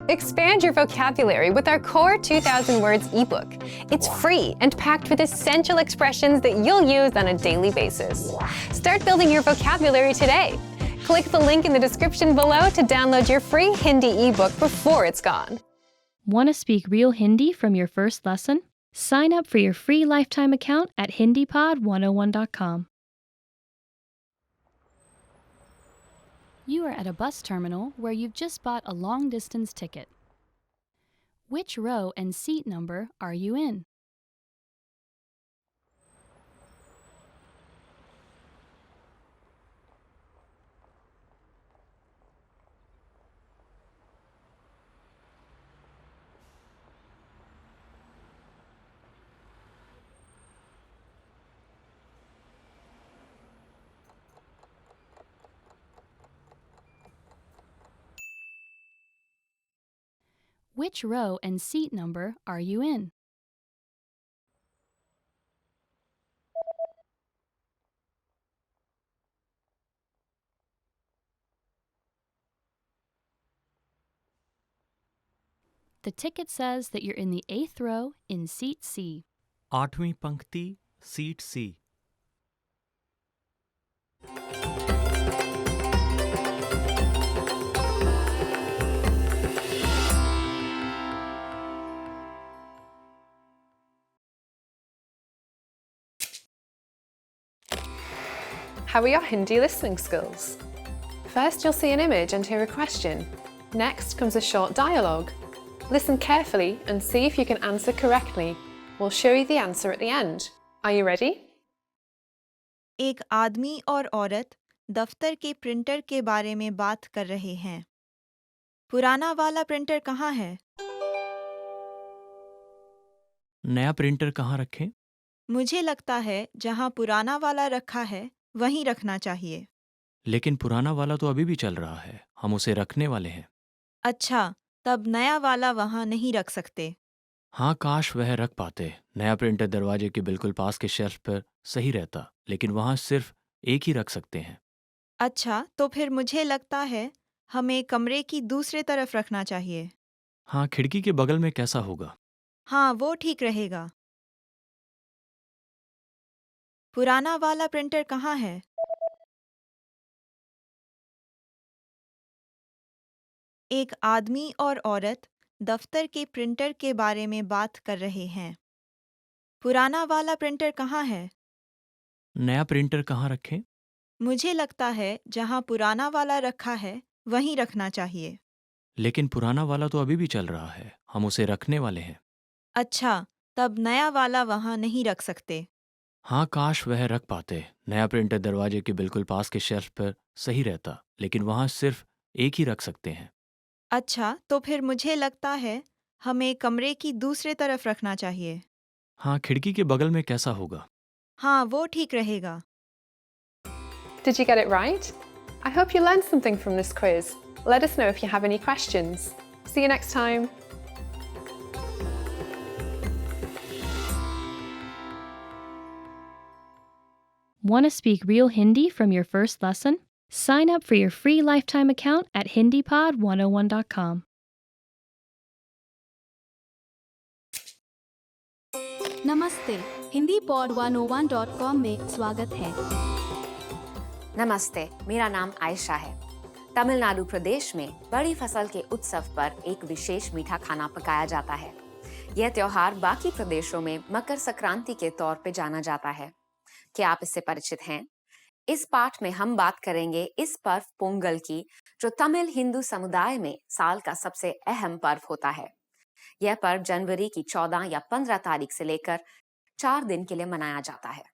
Expand your vocabulary with our Core 2000 Words ebook. It's free and packed with essential expressions that you'll use on a daily basis. Start building your vocabulary today. Click the link in the description below to download your free Hindi ebook before it's gone. Want to speak real Hindi from your first lesson? Sign up for your free lifetime account at HindiPod101.com. You are at a bus terminal where you've just bought a long-distance ticket. Which row and seat number are you in? Which row and seat number are you in? The ticket says that you're in the 8th row in seat C. 8वीं पंक्ति, seat C. How are your Hindi listening skills? First, you'll see an image and hear a question. Next comes a short dialogue. Listen carefully and see if you can answer correctly. We'll show you the answer at the end. Are you ready? एक आदमी और औरत दफ्तर के printer के बारे में बात कर रहे हैं। पुराना वाला प्रिंटर कहाँ है? नया प्रिंटर कहाँ रखें? मुझे लगता है जहाँ पुराना वाला रखा है वहीं रखना चाहिए। लेकिन पुराना वाला तो अभी भी चल रहा है. हम उसे रखने वाले हैं. अच्छा, तब नया वाला वहाँ नहीं रख सकते। हाँ, काश वह रख पाते. नया प्रिंटर दरवाजे के बिल्कुल पास के शेल्फ पर सही रहता, लेकिन वहाँ सिर्फ एक ही रख सकते हैं. अच्छा, तो फिर मुझे लगता है हमें कमरे की दूसरे तरफ रखना चाहिए। हाँ, खिड़की के बगल में कैसा होगा? हाँ, वो ठीक रहेगा। पुराना वाला प्रिंटर कहाँ है? एक आदमी और औरत दफ्तर के प्रिंटर के बारे में बात कर रहे हैं। पुराना वाला प्रिंटर कहाँ है? नया प्रिंटर कहाँ रखें? मुझे लगता है जहाँ पुराना वाला रखा है वहीं रखना चाहिए। लेकिन पुराना वाला तो अभी भी चल रहा है. हम उसे रखने वाले हैं. अच्छा, तब नया वाला वहाँ नहीं रख सकते। हाँ, काश वह रख पाते. नया प्रिंटर दरवाजे के बिल्कुल पास के शेल्फ पर सही रहता, लेकिन वहाँ सिर्फ एक ही रख सकते हैं. अच्छा, तो फिर मुझे लगता है हमें कमरे की दूसरे तरफ रखना चाहिए। हाँ, खिड़की के बगल में कैसा होगा? हाँ, वो ठीक रहेगा। Did you get it right? I hope you learned something from this quiz. Let us know if you have any questions. See you next time. Want to speak real Hindi from your first lesson? Sign up for your free lifetime account at HindiPod101.com. नमस्ते, Hindi pod 101.com में स्वागत है। नमस्ते, मेरा नाम आयशा है। तमिलनाडु प्रदेश में बड़ी फसल के उत्सव पर एक विशेष मीठा खाना पकाया जाता है। यह त्योहार बाकी प्रदेशों में मकर संक्रांति के तौर पे जाना जाता है। क्या आप इससे परिचित हैं? इस पाठ में हम बात करेंगे इस पर्व पोंगल की, जो तमिल हिंदू समुदाय में साल का सबसे अहम पर्व होता है। यह पर्व जनवरी की 14 या 15 तारीख से लेकर 4 दिन के लिए मनाया जाता है।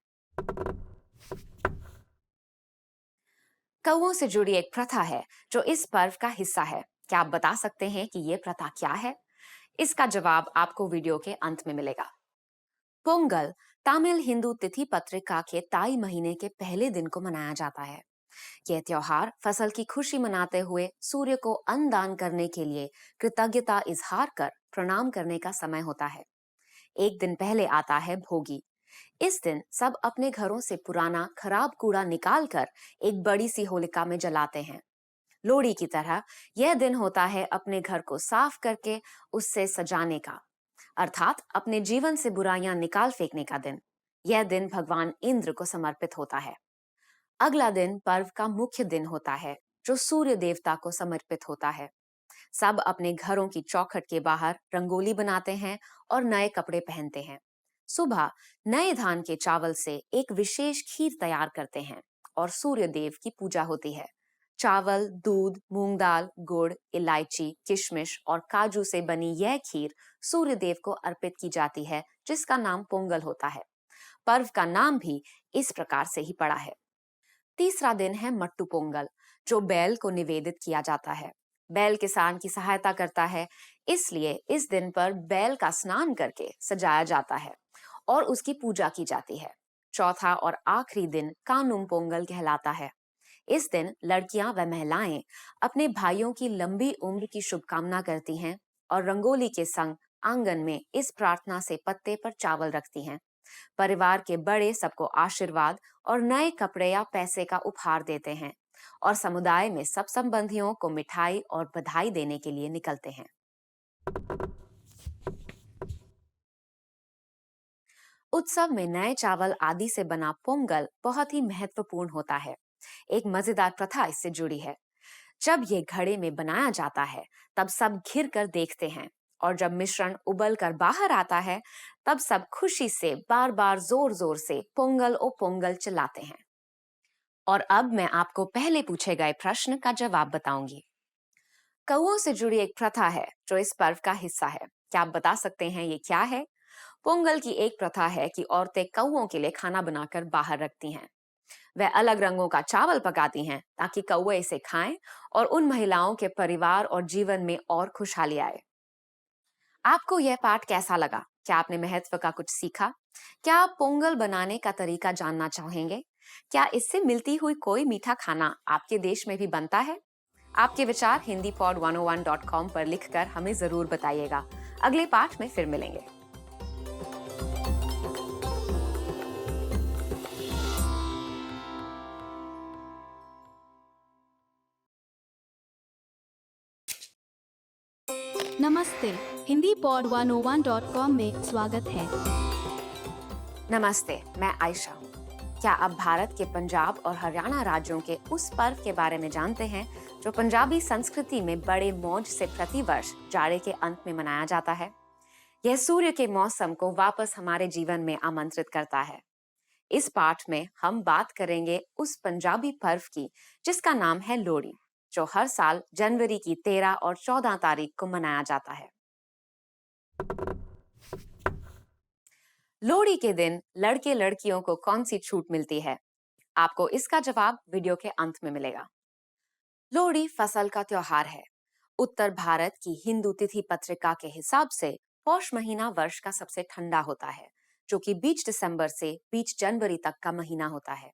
कौओं से जुड़ी एक प्रथा है जो इस पर्व का हिस्सा है। क्या आप बता सकते हैं कि ये प्रथा क्या है? इसका जवाब आपको वीडियो के अंत में मिलेगा। पोंगल तमिल हिंदू तिथि पत्रिका के ताई महीने के पहले दिन को मनाया जाता है। यह त्योहार फसल की खुशी मनाते हुए सूर्य को अन्न दान करने के लिए कृतज्ञता इजहार कर प्रणाम करने का समय होता है। एक दिन पहले आता है भोगी। इस दिन सब अपने घरों से पुराना खराब कूड़ा निकालकर एक बड़ी सी होलिका में जलाते हैं। लोहड़ी की तरह यह दिन होता है अपने घर को साफ करके उससे सजाने का, अर्थात अपने जीवन से बुराइयां निकाल फेंकने का दिन। यह दिन भगवान इंद्र को समर्पित होता है। अगला दिन पर्व का मुख्य दिन होता है जो सूर्य देवता को समर्पित होता है। सब अपने घरों की चौखट के बाहर रंगोली बनाते हैं और नए कपड़े पहनते हैं। सुबह नए धान के चावल से एक विशेष खीर तैयार करते हैं और सूर्य देव की पूजा होती है। चावल, दूध, मूंग दाल, गुड़, इलायची, किशमिश और काजू से बनी यह खीर सूर्य देव को अर्पित की जाती है, जिसका नाम पोंगल होता है। पर्व का नाम भी इस प्रकार से ही पड़ा है। तीसरा दिन है मट्टू पोंगल, जो बैल को निवेदित किया जाता है। बैल किसान की सहायता करता है, इसलिए इस दिन पर बैल का स्नान करके सजाया जाता है और उसकी पूजा की जाती है। चौथा और आखिरी दिन कानुम पोंगल कहलाता है। इस दिन लड़कियां व महिलाएं अपने भाइयों की लंबी उम्र की शुभकामना करती हैं और रंगोली के संग आंगन में इस प्रार्थना से पत्ते पर चावल रखती हैं। परिवार के बड़े सबको आशीर्वाद और नए कपड़े या पैसे का उपहार देते हैं और समुदाय में सब संबंधियों को मिठाई और बधाई देने के लिए निकलते हैं। उत्सव में नए चावल आदि से बना पोंगल बहुत ही महत्वपूर्ण होता है। एक मजेदार प्रथा इससे जुड़ी है। जब ये घड़े में बनाया जाता है तब सब घिर कर देखते हैं और जब मिश्रण उबल कर बाहर आता है तब सब खुशी से बार बार जोर जोर से पोंगल ओ पोंगल चिल्लाते हैं। और अब मैं आपको पहले पूछे गए प्रश्न का जवाब बताऊंगी। कौओं से जुड़ी एक प्रथा है जो इस पर्व का हिस्सा है। क्या आप बता सकते हैं ये क्या है? पोंगल की एक प्रथा है कि औरतें कौओं के लिए खाना बनाकर बाहर रखती हैं। वह अलग रंगों का चावल पकाती हैं ताकि कौवे इसे खाएं और उन महिलाओं के परिवार और जीवन में और खुशहाली आए। आपको यह पाठ कैसा लगा? क्या आपने महत्व का कुछ सीखा? क्या आप पोंगल बनाने का तरीका जानना चाहेंगे? क्या इससे मिलती हुई कोई मीठा खाना आपके देश में भी बनता है? आपके विचार hindipod101.com पर लिखकर हमें जरूर बताइएगा। अगले पाठ में फिर मिलेंगे। नमस्ते, हिंदी पॉड 101.com में स्वागत है। नमस्ते, मैं आयशा हूँ। क्या आप भारत के पंजाब और हरियाणा राज्यों के उस पर्व के बारे में जानते हैं जो पंजाबी संस्कृति में बड़े मौज से प्रतिवर्ष जाड़े के अंत में मनाया जाता है? यह सूर्य के मौसम को वापस हमारे जीवन में आमंत्रित करता है। इस पाठ में हम बात करेंगे उस पंजाबी पर्व की जिसका नाम है लोहड़ी, जो हर साल जनवरी की 13 और 14 तारीख को मनाया जाता है। लोहड़ी के दिन लड़के लड़कियों को कौन सी छूट मिलती है? आपको इसका जवाब वीडियो के अंत में मिलेगा। लोहड़ी फसल का त्योहार है। उत्तर भारत की हिंदू तिथि पत्रिका के हिसाब से पौष महीना वर्ष का सबसे ठंडा होता है, जो कि बीच दिसंबर से बीच जनवरी तक का महीना होता है।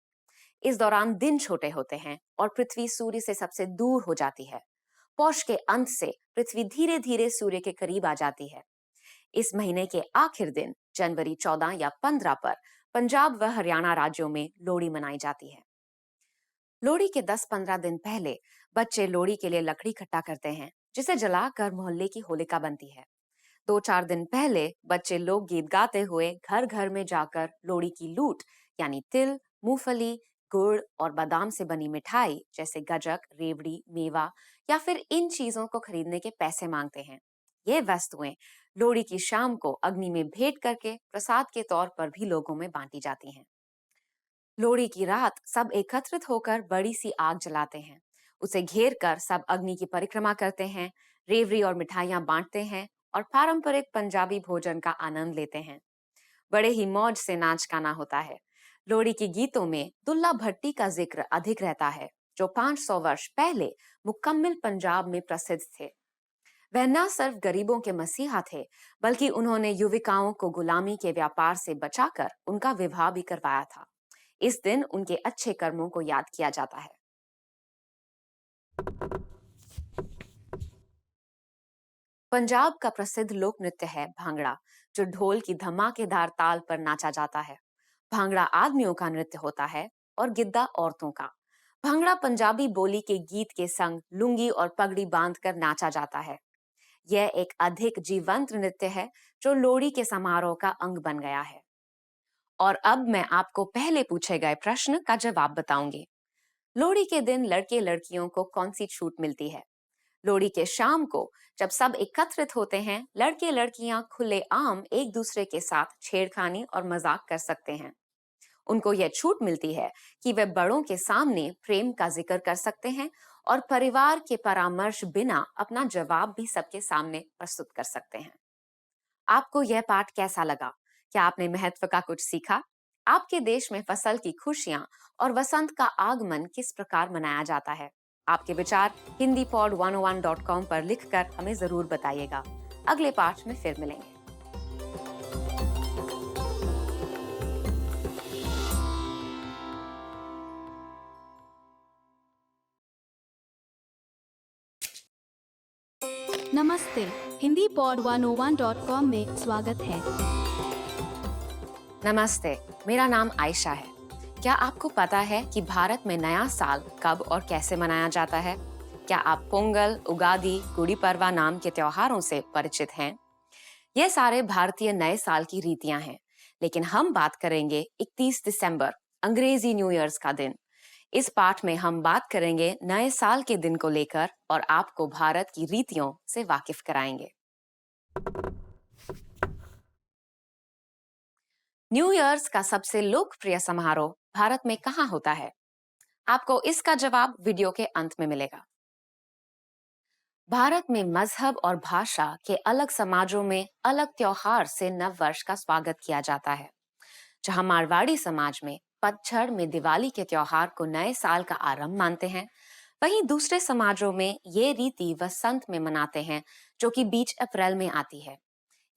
इस दौरान दिन छोटे होते हैं और पृथ्वी सूर्य से सबसे दूर हो जाती है। पौष के अंत से पृथ्वी धीरे धीरे सूर्य के करीब आ जाती है। इस महीने के आखिर दिन जनवरी 14 या 15 पर पंजाब व हरियाणा राज्यों में लोहड़ी मनाई जाती है। लोहड़ी के 10-15 दिन पहले बच्चे लोहड़ी के लिए लकड़ी इकट्ठा करते हैं, जिसे जलाकर मोहल्ले की होलिका बनती है। 2-4 दिन पहले बच्चे लोकगीत गाते हुए घर घर में जाकर लोहड़ी की लूट यानी तिल, मूंगफली, गुड़ और बादाम से बनी मिठाई जैसे गजक, रेवड़ी, मेवा या फिर इन चीजों को खरीदने के पैसे मांगते हैं। ये वस्तुएं लोहड़ी की शाम को अग्नि में भेंट करके प्रसाद के तौर पर भी लोगों में बांटी जाती हैं। लोहड़ी की रात सब एकत्रित होकर बड़ी सी आग जलाते हैं। उसे घेर कर सब अग्नि की परिक्रमा करते हैं, रेवड़ी और मिठाइयां बांटते हैं और पारंपरिक पंजाबी भोजन का आनंद लेते हैं। बड़े ही मौज से नाच गाना होता है। लोहड़ी के गीतों में दुल्ला भट्टी का जिक्र अधिक रहता है, जो 500 वर्ष पहले मुकम्मिल पंजाब में प्रसिद्ध थे। वह न सिर्फ गरीबों के मसीहा थे, बल्कि उन्होंने युविकाओं को गुलामी के व्यापार से बचाकर उनका विवाह भी करवाया था। इस दिन उनके अच्छे कर्मों को याद किया जाता है। पंजाब का प्रसिद्ध लोक नृत्य है भांगड़ा, जो ढोल की धमाकेदार ताल पर नाचा जाता है। भांगड़ा आदमियों का नृत्य होता है और गिद्दा औरतों का। भंगड़ा पंजाबी बोली के गीत के संग लुंगी और पगड़ी बांधकर नाचा जाता है। यह एक अधिक जीवंत नृत्य है जो लोहड़ी के समारोह का अंग बन गया है। और अब मैं आपको पहले पूछे गए प्रश्न का जवाब बताऊंगी। लोहड़ी के दिन लड़के लड़कियों को कौन सी छूट मिलती है? लोहड़ी के शाम को जब सब एकत्रित होते हैं, लड़के लड़कियां खुलेआम एक दूसरे के साथ छेड़खानी और मजाक कर सकते हैं। उनको यह छूट मिलती है कि वे बड़ों के सामने प्रेम का जिक्र कर सकते हैं और परिवार के परामर्श बिना अपना जवाब भी सबके सामने प्रस्तुत कर सकते हैं। आपको यह पाठ कैसा लगा? क्या आपने महत्व का कुछ सीखा? आपके देश में फसल की खुशियां और वसंत का आगमन किस प्रकार मनाया जाता है? आपके विचार hindipod101.com पर लिखकर हमें जरूर बताइएगा। अगले पाठ में फिर मिलेंगे। नमस्ते, हिंदी पॉड 101.com में स्वागत है। नमस्ते, मेरा नाम आयशा है। क्या आपको पता है कि भारत में नया साल कब और कैसे मनाया जाता है? क्या आप पोंगल, उगादी, गुड़ी पड़वा नाम के त्योहारों से परिचित हैं? ये सारे भारतीय नए साल की रीतियां हैं, लेकिन हम बात करेंगे 31 दिसंबर, अंग्रेजी न्यू ईयर्स का दिन। इस पाठ में हम बात करेंगे नए साल के दिन को लेकर और आपको भारत की रीतियों से वाकिफ कराएंगे। न्यू ईयर्स का सबसे लोकप्रिय समारोह भारत में कहां होता है? आपको इसका जवाब वीडियो के अंत में मिलेगा। भारत में मजहब और भाषा के अलग समाजों में अलग त्योहार से नव वर्ष का स्वागत किया जाता है। जहां मारवाड़ी समाज में पतझड़ में दिवाली के त्योहार को नए साल का आरंभ मानते हैं, वहीं दूसरे समाजों में ये रीति वसंत में मनाते हैं, जो कि बीच अप्रैल में आती है।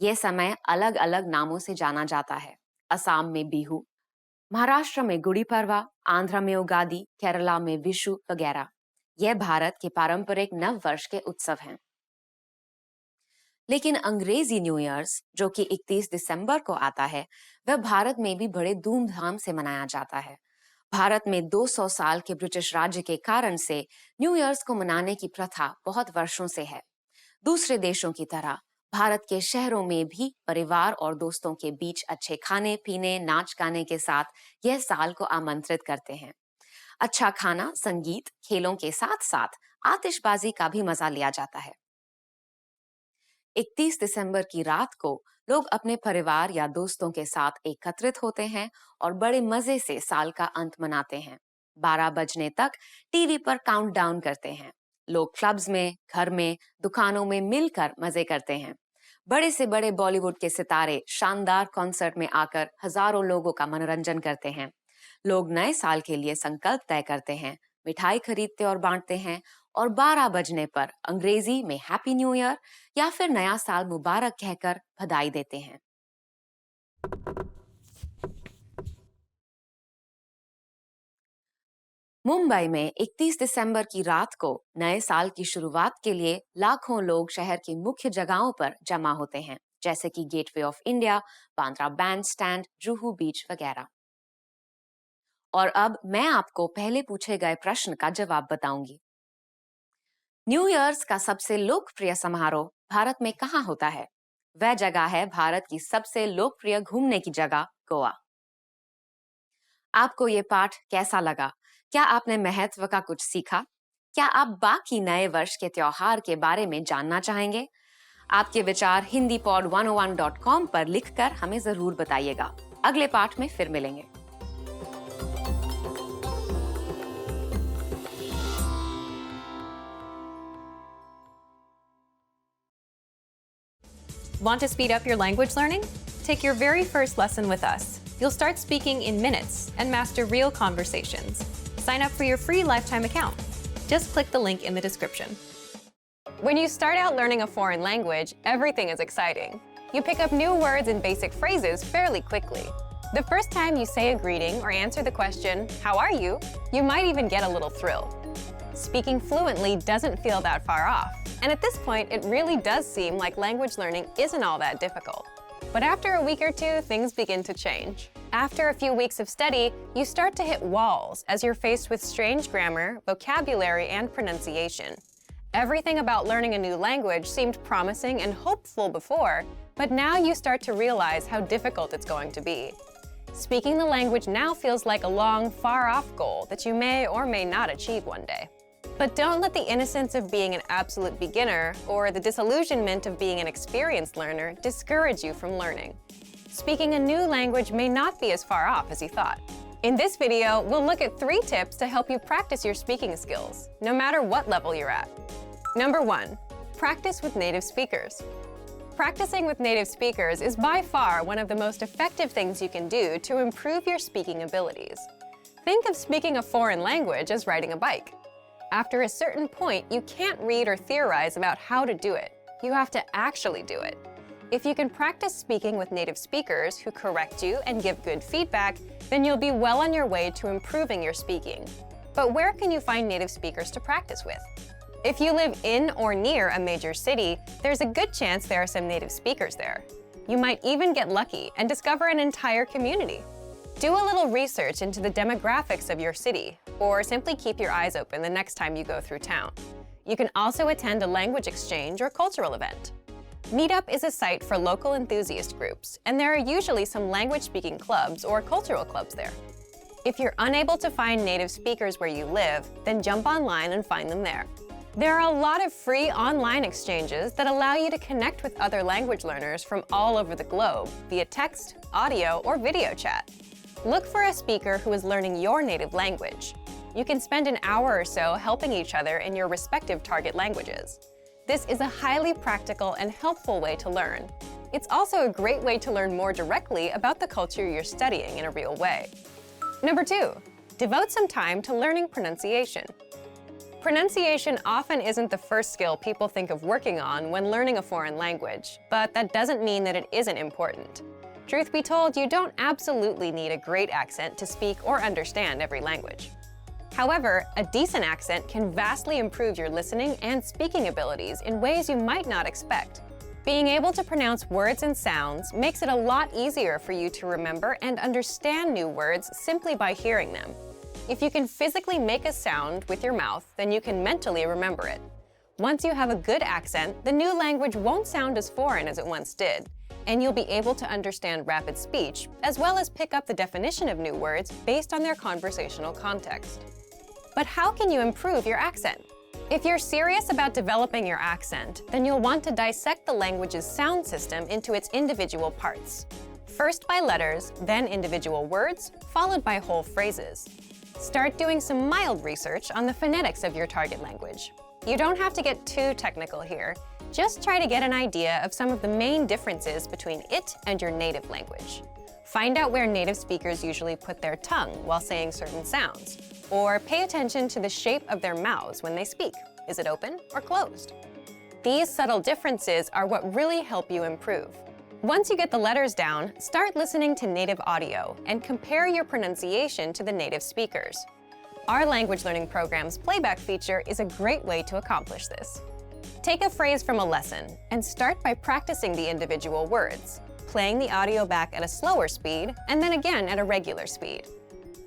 यह समय अलग अलग नामों से जाना जाता है। असम में बिहू, महाराष्ट्र में गुड़ी पड़वा, आंध्र में उगादी, केरला में विशु वगैरह। यह भारत के पारंपरिक नव वर्ष के उत्सव हैं। लेकिन अंग्रेजी न्यू ईयर्स, जो कि 31 दिसंबर को आता है, वह भारत में भी बड़े धूमधाम से मनाया जाता है। भारत में 200 साल के ब्रिटिश राज्य के कारण से न्यू ईयर्स को मनाने की प्रथा बहुत वर्षों से है। दूसरे देशों की तरह भारत के शहरों में भी परिवार और दोस्तों के बीच अच्छे खाने पीने, नाच गाने के साथ यह साल को आमंत्रित करते हैं। अच्छा खाना, संगीत, खेलों के साथ साथ आतिशबाजी का भी मजा लिया जाता है। 31 दिसंबर की रात को लोग अपने परिवार या दोस्तों के साथ एकत्रित होते हैं और बड़े मजे से साल का अंत मनाते हैं। 12 बजने तक टीवी पर काउंटडाउन करते हैं। लोग क्लब्स में, घर में, दुकानों में मिलकर मजे करते हैं। बड़े से बड़े बॉलीवुड के सितारे शानदार कॉन्सर्ट में आकर हजारों लोगों का मनोरंजन करते हैं। लोग नए साल के लिए संकल्प तय करते हैं, मिठाई खरीदते और बांटते हैं और 12 बजने पर अंग्रेजी में हैप्पी न्यू ईयर या फिर नया साल मुबारक कहकर बधाई देते हैं। मुंबई में 31 दिसंबर की रात को नए साल की शुरुआत के लिए लाखों लोग शहर की मुख्य जगहों पर जमा होते हैं, जैसे कि gateway of India, Bandra bandstand, Juhu beach वगैरह। और अब मैं आपको पहले पूछे गए प्रश्न का जवाब बताऊंगी। न्यू ईयर्स का सबसे लोकप्रिय समारोह भारत में कहां होता है? वह जगह है भारत की सबसे लोकप्रिय घूमने की जगह गोवा। आपको ये पाठ कैसा लगा? क्या आपने महत्व का कुछ सीखा? क्या आप बाकी नए वर्ष के त्योहार के बारे में जानना चाहेंगे? आपके विचार hindipod101.com पर लिखकर हमें जरूर बताइएगा। अगले पाठ में फिर मिलेंगे। Want to speed up your language learning? Take your very first lesson with us. You'll start speaking in minutes and master real conversations. Sign up for your free lifetime account. Just click the link in the description. When you start out learning a foreign language, everything is exciting. You pick up new words and basic phrases fairly quickly. The first time you say a greeting or answer the question, "How are you?" you might even get a little thrill. Speaking fluently doesn't feel that far off. And at this point, it really does seem like language learning isn't all that difficult. But after a week or two, things begin to change. After a few weeks of study, you start to hit walls as you're faced with strange grammar, vocabulary, and pronunciation. Everything about learning a new language seemed promising and hopeful before, but now you start to realize how difficult it's going to be. Speaking the language now feels like a long, far-off goal that you may or may not achieve one day. But don't let the innocence of being an absolute beginner or the disillusionment of being an experienced learner discourage you from learning. Speaking a new language may not be as far off as you thought. In this video, we'll look at 3 tips to help you practice your speaking skills, no matter what level you're at. Number 1, practice with native speakers. Practicing with native speakers is by far one of the most effective things you can do to improve your speaking abilities. Think of speaking a foreign language as riding a bike. After a certain point, you can't read or theorize about how to do it. You have to actually do it. If you can practice speaking with native speakers who correct you and give good feedback, then you'll be well on your way to improving your speaking. But where can you find native speakers to practice with? If you live in or near a major city, there's a good chance there are some native speakers there. You might even get lucky and discover an entire community. Do a little research into the demographics of your city, or simply keep your eyes open the next time you go through town. You can also attend a language exchange or cultural event. Meetup is a site for local enthusiast groups, and there are usually some language-speaking clubs or cultural clubs there. If you're unable to find native speakers where you live, then jump online and find them there. There are a lot of free online exchanges that allow you to connect with other language learners from all over the globe via text, audio, or video chat. Look for a speaker who is learning your native language. You can spend an hour or so helping each other in your respective target languages. This is a highly practical and helpful way to learn. It's also a great way to learn more directly about the culture you're studying in a real way. Number 2, devote some time to learning pronunciation. Pronunciation often isn't the first skill people think of working on when learning a foreign language, but that doesn't mean that it isn't important. Truth be told, you don't absolutely need a great accent to speak or understand every language. However, a decent accent can vastly improve your listening and speaking abilities in ways you might not expect. Being able to pronounce words and sounds makes it a lot easier for you to remember and understand new words simply by hearing them. If you can physically make a sound with your mouth, then you can mentally remember it. Once you have a good accent, the new language won't sound as foreign as it once did, and you'll be able to understand rapid speech, as well as pick up the definition of new words based on their conversational context. But how can you improve your accent? If you're serious about developing your accent, then you'll want to dissect the language's sound system into its individual parts. First by letters, then individual words, followed by whole phrases. Start doing some mild research on the phonetics of your target language. You don't have to get too technical here. Just try to get an idea of some of the main differences between it and your native language. Find out where native speakers usually put their tongue while saying certain sounds, or pay attention to the shape of their mouths when they speak. Is it open or closed? These subtle differences are what really help you improve. Once you get the letters down, start listening to native audio and compare your pronunciation to the native speakers. Our language learning program's playback feature is a great way to accomplish this. Take a phrase from a lesson and start by practicing the individual words, playing the audio back at a slower speed and then again at a regular speed.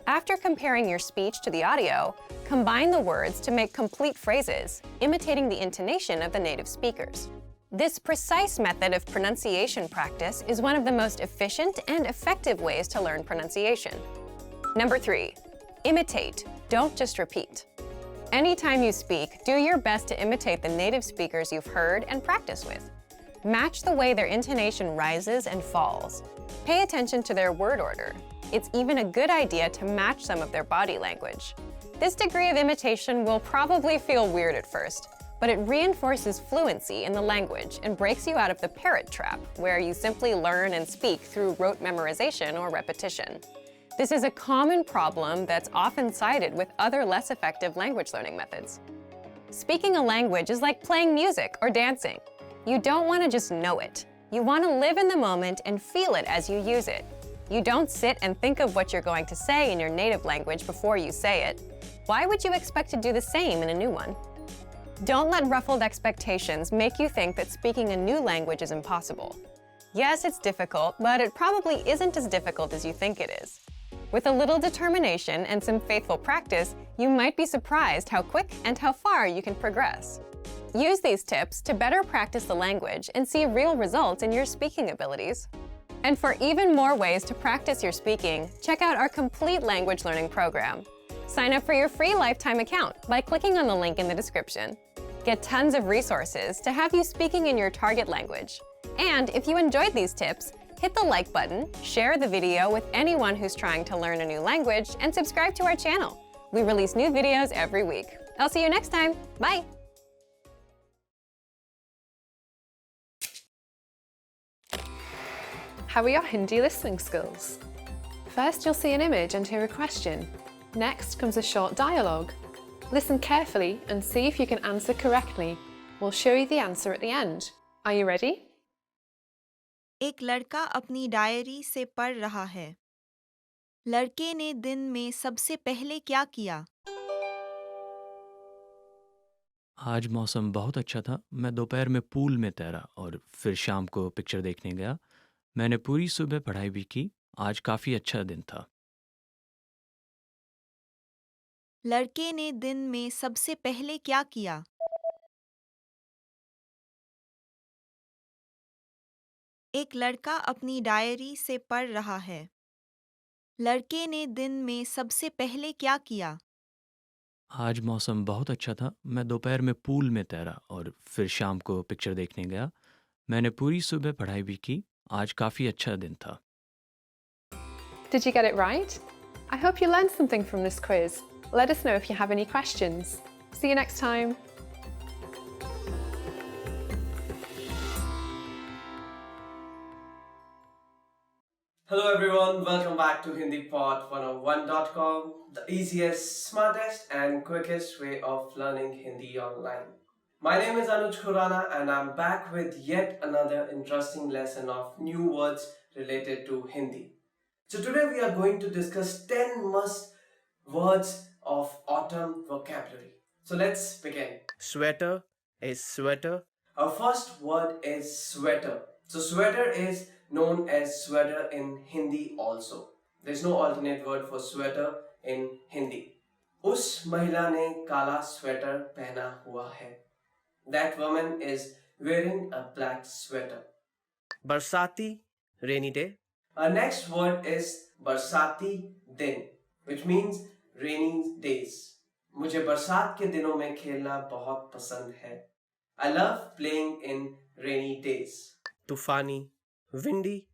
After comparing your speech to the audio, combine the words to make complete phrases, imitating the intonation of the native speakers. This precise method of pronunciation practice is one of the most efficient and effective ways to learn pronunciation. Number 3, imitate, don't just repeat. Anytime you speak, do your best to imitate the native speakers you've heard and practice with. Match the way their intonation rises and falls. Pay attention to their word order. It's even a good idea to match some of their body language. This degree of imitation will probably feel weird at first, but it reinforces fluency in the language and breaks you out of the parrot trap, where you simply learn and speak through rote memorization or repetition. This is a common problem that's often cited with other less effective language learning methods. Speaking a language is like playing music or dancing. You don't want to just know it. You want to live in the moment and feel it as you use it. You don't sit and think of what you're going to say in your native language before you say it. Why would you expect to do the same in a new one? Don't let ruffled expectations make you think that speaking a new language is impossible. Yes, it's difficult, but it probably isn't as difficult as you think it is. With a little determination and some faithful practice, you might be surprised how quick and how far you can progress. Use these tips to better practice the language and see real results in your speaking abilities. And for even more ways to practice your speaking, check out our complete language learning program. Sign up for your free lifetime account by clicking on the link in the description. Get tons of resources to have you speaking in your target language. And if you enjoyed these tips, hit the like button, share the video with anyone who's trying to learn a new language, and subscribe to our channel. We release new videos every week. I'll see you next time. Bye! How are your Hindi listening skills? First, you'll see an image and hear a question. Next comes a short dialogue. Listen carefully and see if you can answer correctly. We'll show you the answer at the end. Are you ready? एक लड़का अपनी diary से पढ़ रहा है। लड़के ने दिन में सबसे पहले क्या किया? आज मौसम बहुत अच्छा था। मैं दोपहर में पूल में तैरा और फिर शाम को पिक्चर देखने गया। मैंने पूरी सुबह पढ़ाई भी की। आज काफ़ी अच्छा दिन था। लड़के ने दिन में सबसे पहले क्या किया? एक लड़का अपनी डायरी से पढ़ रहा है। लड़के ने दिन में सबसे पहले क्या किया? आज मौसम बहुत अच्छा था। मैं दोपहर में पूल में तैरा और फिर शाम को पिक्चर देखने गया। मैंने पूरी सुबह पढ़ाई भी की। आज काफ़ी अच्छा दिन था। Did you get it right? I hope you learned something from this quiz. Let us know if you have any questions. See you next time. Hello everyone, welcome back to HindiPod101.com, the easiest, smartest and quickest way of learning Hindi online. My name is Anuj Khurana and I'm back with yet another interesting lesson of new words related to Hindi. So today we are going to discuss 10 must words of autumn vocabulary. So let's begin. Sweater is sweater. Our first word is sweater. So sweater is known as sweater in Hindi also. There's no alternate word for sweater in Hindi. उस महिला ने काला sweater पहना हुआ है. That woman is wearing a black sweater. Barsati, rainy day. Our next word is barsati din, which means rainy days. मुझे बरसात के दिनों में खेलना बहुत पसंद है. I love playing in rainy days. Tufani, windy.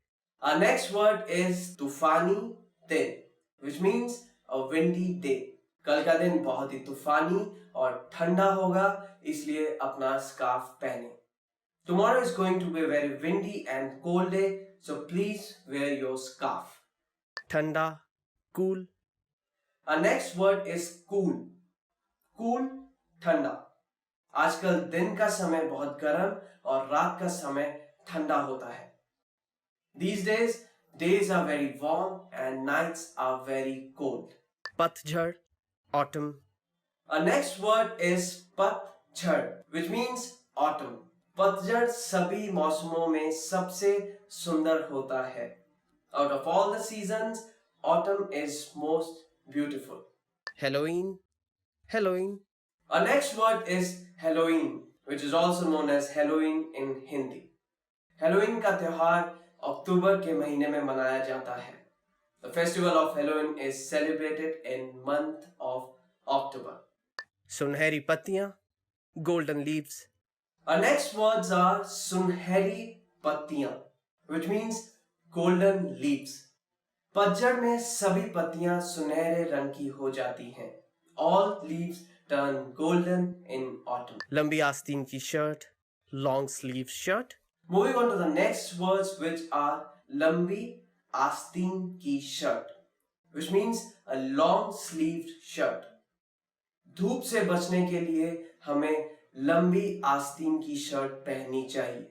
Our next word is tufani din, which means a windy day. कल का दिन बहुत ही तूफानी और ठंडा होगा, इसलिए अपना स्कार्फ पहने. Tomorrow is going to be a very windy and cold day, so please wear your scarf. Thanda, cool. Our next word is cool. Cool, ठंडा. आजकल दिन का समय बहुत गर्म और रात का समय ठंडा होता है. These days are very warm and nights are very cold. Patjhad, autumn. Our next word is patjhad, which means autumn. पतझड़ सभी मौसमों में सबसे सुंदर होता है. Out of all the seasons, autumn is most beautiful. Halloween, Halloween. Our next word is Halloween, which is also known as Halloween in Hindi. Halloween का त्योहार अक्टूबर के महीने में मनाया जाता है. The festival of Halloween is celebrated in month of October. सुनहरी पत्तियां, golden leaves. Our next words are सुनहरी पत्तियां, which means golden leaves. पतझड़ में सभी पत्तियां सुनहरे रंग की हो जाती हैं. All leaves turn golden in autumn. लंबी आस्तीन की shirt, long sleeve shirt. Moving on to the next words, which are लंबी आस्तीन की shirt, which means a long sleeved shirt. धूप से बचने के लिए हमें लंबी आस्तीन की शर्ट पहननी चाहिए.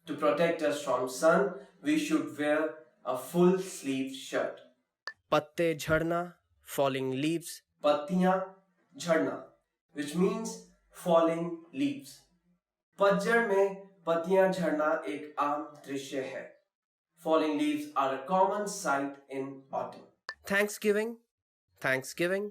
To protect us from sun, we should wear a full sleeved shirt. पत्ते झड़ना, falling leaves. पत्तियां झड़ना, which means falling leaves. पतझड़ में पत्तियां झड़ना एक आम दृश्य है. falling leaves are a common sight in autumn. Thanksgiving, Thanksgiving.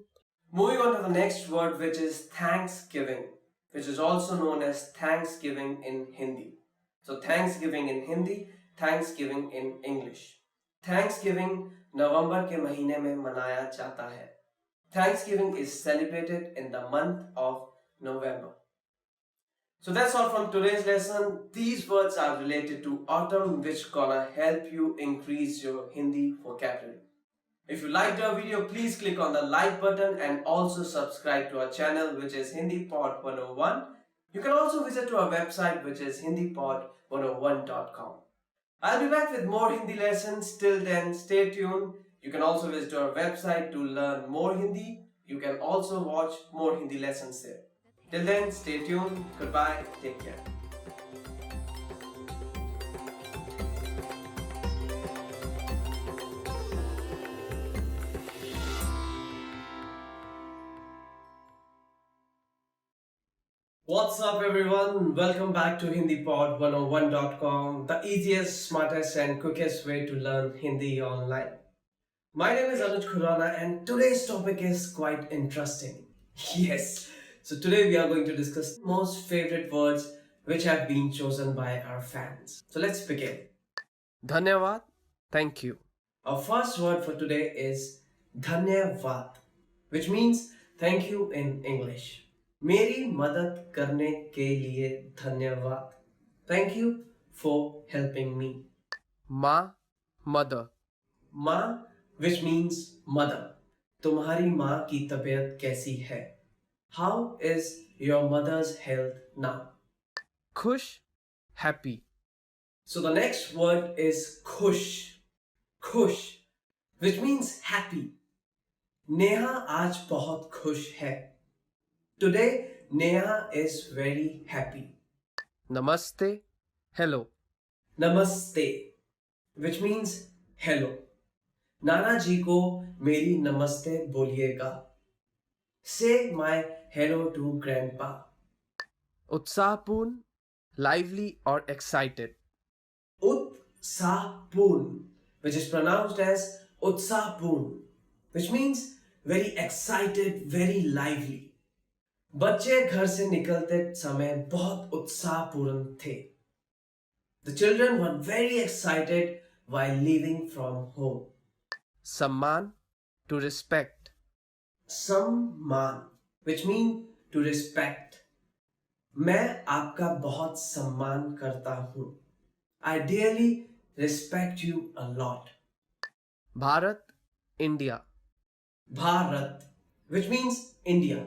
Moving on to the next word, which is Thanksgiving, which is also known as Thanksgiving in Hindi. So Thanksgiving in Hindi, Thanksgiving in English. Thanksgiving नवंबर के महीने में मनाया जाता है. Thanksgiving is celebrated in the month of November. So that's all from today's lesson. These words are related to autumn, which gonna help you increase your Hindi vocabulary. If you liked our video, please click on the like button and also subscribe to our channel, which is HindiPod 101. You can also visit to our website, which is hindipod101.com. I'll be back with more Hindi lessons. Till then, stay tuned. You can also visit our website to learn more Hindi. You can also watch more Hindi lessons there. Till then, stay tuned. Goodbye. Take care. What's up everyone? Welcome back to HindiPod101.com, the easiest, smartest and quickest way to learn Hindi online. My name is Anuj Khurana and today's topic is quite interesting. Yes, so today we are going to discuss most favorite words which have been chosen by our fans. So let's begin. Dhanyavad, thank you. Our first word for today is Dhanyavad, which means thank you in English. मेरी मदद करने के लिए धन्यवाद. Thank you for helping me. माँ, mother. माँ, which means mother. तुम्हारी माँ की तबीयत कैसी है? How is your mother's health now? खुश, happy. So the next word is खुश. खुश, which means happy. नेहा आज बहुत खुश है. Today, Neha is very happy. Namaste, hello. Namaste, which means hello. नाना जी को मेरी नमस्ते बोलिएगा. Say my hello to grandpa. उत्साहपूर्ण, lively or excited. Utsaapurn, which is pronounced as Utsaapurn, which means very excited, very lively. बच्चे घर से निकलते समय बहुत उत्साहपूर्ण थे. The children were very excited while leaving from home. सम्मान, to respect. सम्मान, which means to respect. मैं आपका बहुत सम्मान करता हूँ. I dearly respect you a lot. Bharat, India. Bharat, which means India.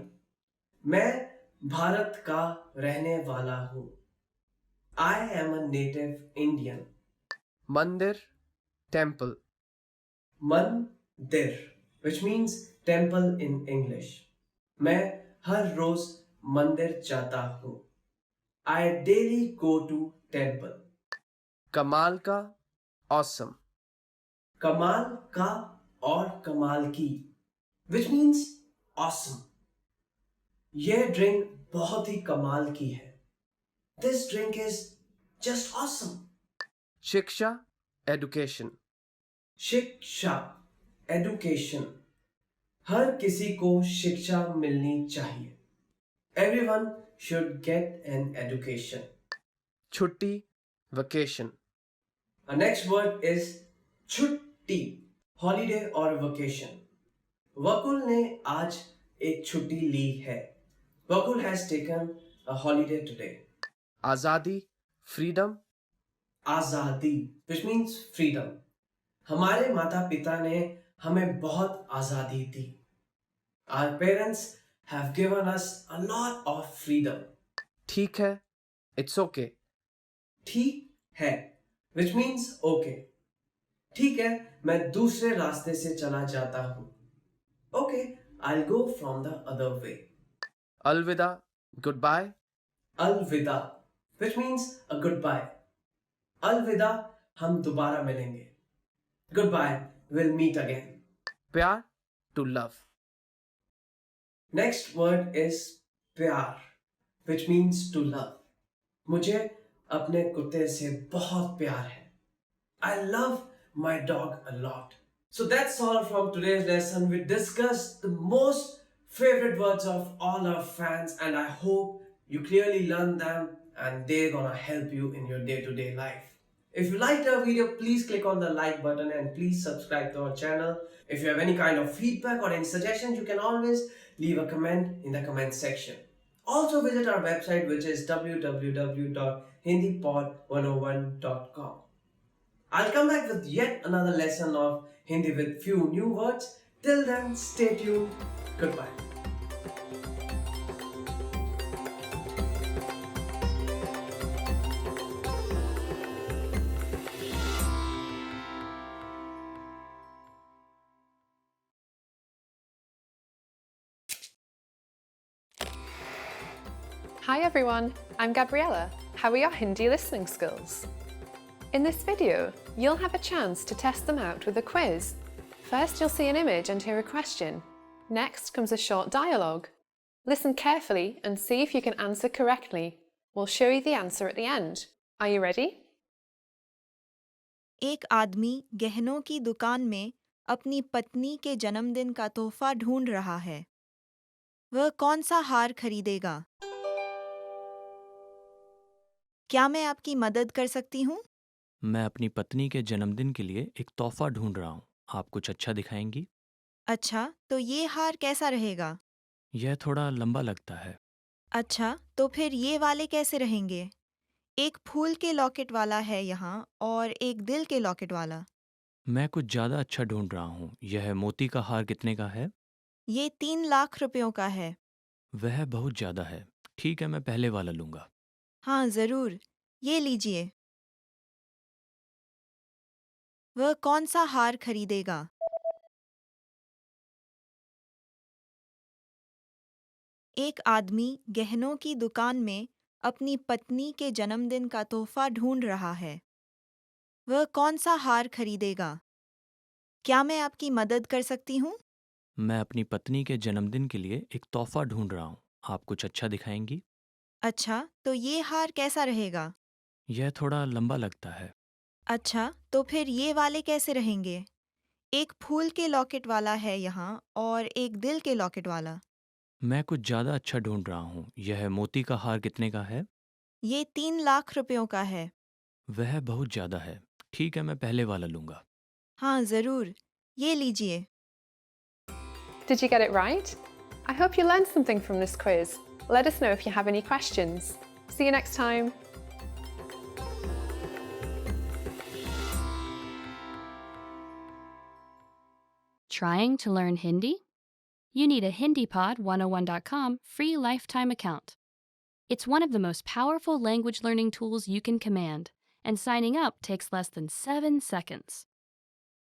मैं भारत का रहने वाला हूँ. I am a native Indian. मंदिर, temple. मंदिर, which means temple in English. मैं हर रोज मंदिर जाता हूँ. I daily go to temple. कमाल का, awesome. कमाल का और कमाल की, which means awesome. यह ड्रिंक बहुत ही कमाल की है. This drink is just awesome. शिक्षा, education. शिक्षा, education. हर किसी को शिक्षा मिलनी चाहिए. Everyone should get an education. छुट्टी, vacation. Our next word is छुट्टी, holiday or vacation. वकुल ने आज एक छुट्टी ली है. Vakul has taken a holiday today. Azadi, freedom. Azadi, which means freedom. हमारे माता पिता ने हमें बहुत आजादी दी. Our parents have given us a lot of freedom. ठीक है, it's okay. ठीक है, which means okay. ठीक है, मैं दूसरे रास्ते से चला जाता हूँ. Okay, I'll go from the other way. Alvida, goodbye. Alvida, which means a goodbye. Alvida, हम दोबारा मिलेंगे. Goodbye, we'll meet again. प्यार, to love. Next word is प्यार, which means to love. मुझे अपने कुत्ते से बहुत प्यार है. I love my dog a lot. So that's all from today's lesson. We discussed the most favorite words of all our fans, and I hope you clearly learned them and they're gonna help you in your day-to-day life. If you liked our video, please click on the like button and please subscribe to our channel. If you have any kind of feedback or any suggestions, you can always leave a comment in the comment section. Also visit our website, which is www.hindipod101.com. I'll come back with yet another lesson of Hindi with few new words. Till then, stay tuned. Goodbye. Hi everyone, I'm Gabriella. How are your Hindi listening skills? In this video, you'll have a chance to test them out with a quiz. First, you'll see an image and hear a question. Next comes a short dialogue. Listen carefully and see if you can answer correctly. We'll show you the answer at the end. Are you ready? एक आदमी गहनों की दुकान में अपनी पत्नी के जन्मदिन का तोहफा ढूंढ रहा है। वह कौन सा हार खरीदेगा? क्या मैं आपकी मदद कर सकती हूँ? मैं अपनी पत्नी के जन्मदिन के लिए एक तोहफा ढूंढ रहा हूँ। आप कुछ अच्छा दिखाएंगी? अच्छा, तो ये हार कैसा रहेगा? यह थोड़ा लंबा लगता है। अच्छा, तो फिर ये वाले कैसे रहेंगे? एक फूल के लॉकेट वाला है यहाँ और एक दिल के लॉकेट वाला। मैं कुछ ज़्यादा अच्छा ढूंढ रहा हूँ। यह मोती का हार कितने का है? ये 3 लाख रुपयों का है। वह बहुत ज़्यादा है। ठीक है, मैं पहले वाला लूँगा। हाँ, ज़रूर। ये लीजिए। वह कौन सा हार खरीदेगा? एक आदमी गहनों की दुकान में अपनी पत्नी के जन्मदिन का तोहफा ढूंढ रहा है। वह कौन सा हार खरीदेगा? क्या मैं आपकी मदद कर सकती हूँ? मैं अपनी पत्नी के जन्मदिन के लिए एक तोहफा ढूंढ रहा हूँ। आप कुछ अच्छा दिखाएंगी? अच्छा, तो ये हार कैसा रहेगा? यह थोड़ा लंबा लगता है। अच्छा, तो फिर ये वाले कैसे रहेंगे? एक फूल के लॉकेट वाला है यहाँ और एक दिल के लॉकेट वाला। मैं कुछ ज़्यादा अच्छा ढूंढ रहा हूँ। यह मोती का हार कितने का है? ये 3 लाख रुपयों का है। वह बहुत ज़्यादा है। ठीक है, मैं पहले वाला लूँगा। हाँ, ज़रूर। ये लीजिए। Did you get it right? I hope you learned something from this quiz. Let us know if you have any questions. See you next time. Trying to learn Hindi? You need a HindiPod101.com free lifetime account. It's one of the most powerful language learning tools you can command, and signing up takes less than 7 seconds.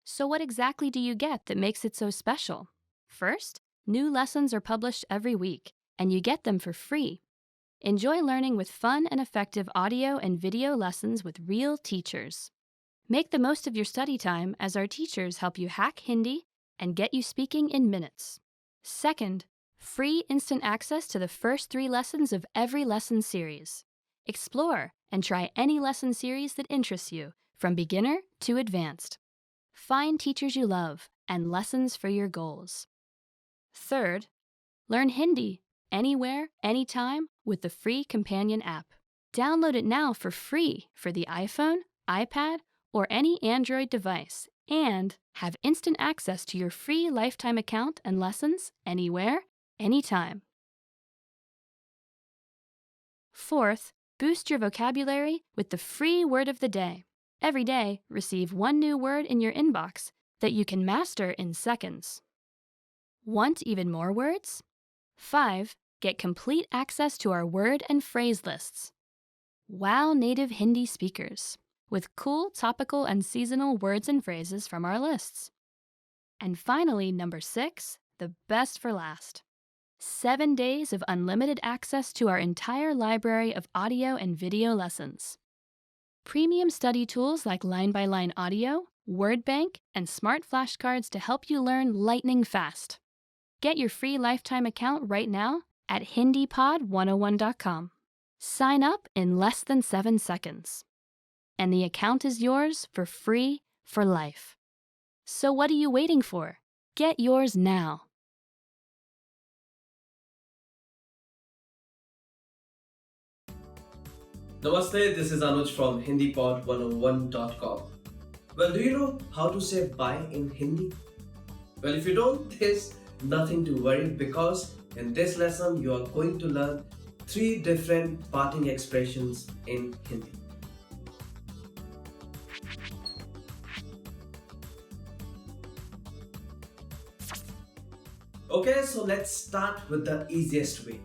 So what exactly do you get that makes it so special? First, new lessons are published every week, and you get them for free. Enjoy learning with fun and effective audio and video lessons with real teachers. Make the most of your study time as our teachers help you hack Hindi and get you speaking in minutes. Second, free instant access to the first 3 lessons of every lesson series. Explore and try any lesson series that interests you, from beginner to advanced. Find teachers you love and lessons for your goals. Third, learn Hindi anywhere, anytime with the free companion app. Download it now for free for the iPhone, iPad, or any Android device, and have instant access to your free lifetime account and lessons anywhere, anytime. Fourth, boost your vocabulary with the free word of the day. Every day, receive 1 new word in your inbox that you can master in seconds. Want even more words? 5. Get complete access to our word and phrase lists. Wow native Hindi speakers with cool topical and seasonal words and phrases from our lists. And finally, number 6, the best for last. 7 days of unlimited access to our entire library of audio and video lessons. Premium study tools like line-by-line audio, word bank, and smart flashcards to help you learn lightning fast. Get your free lifetime account right now at HindiPod101.com. Sign up in less than 7 seconds. and the account is yours for free for life. So what are you waiting for? Get yours now. Namaste, this is Anuj from HindiPod101.com. Well, do you know how to say bye in Hindi? Well, if you don't, there's nothing to worry because in this lesson you are going to learn 3 different parting expressions in Hindi. Okay, so let's start with the easiest way.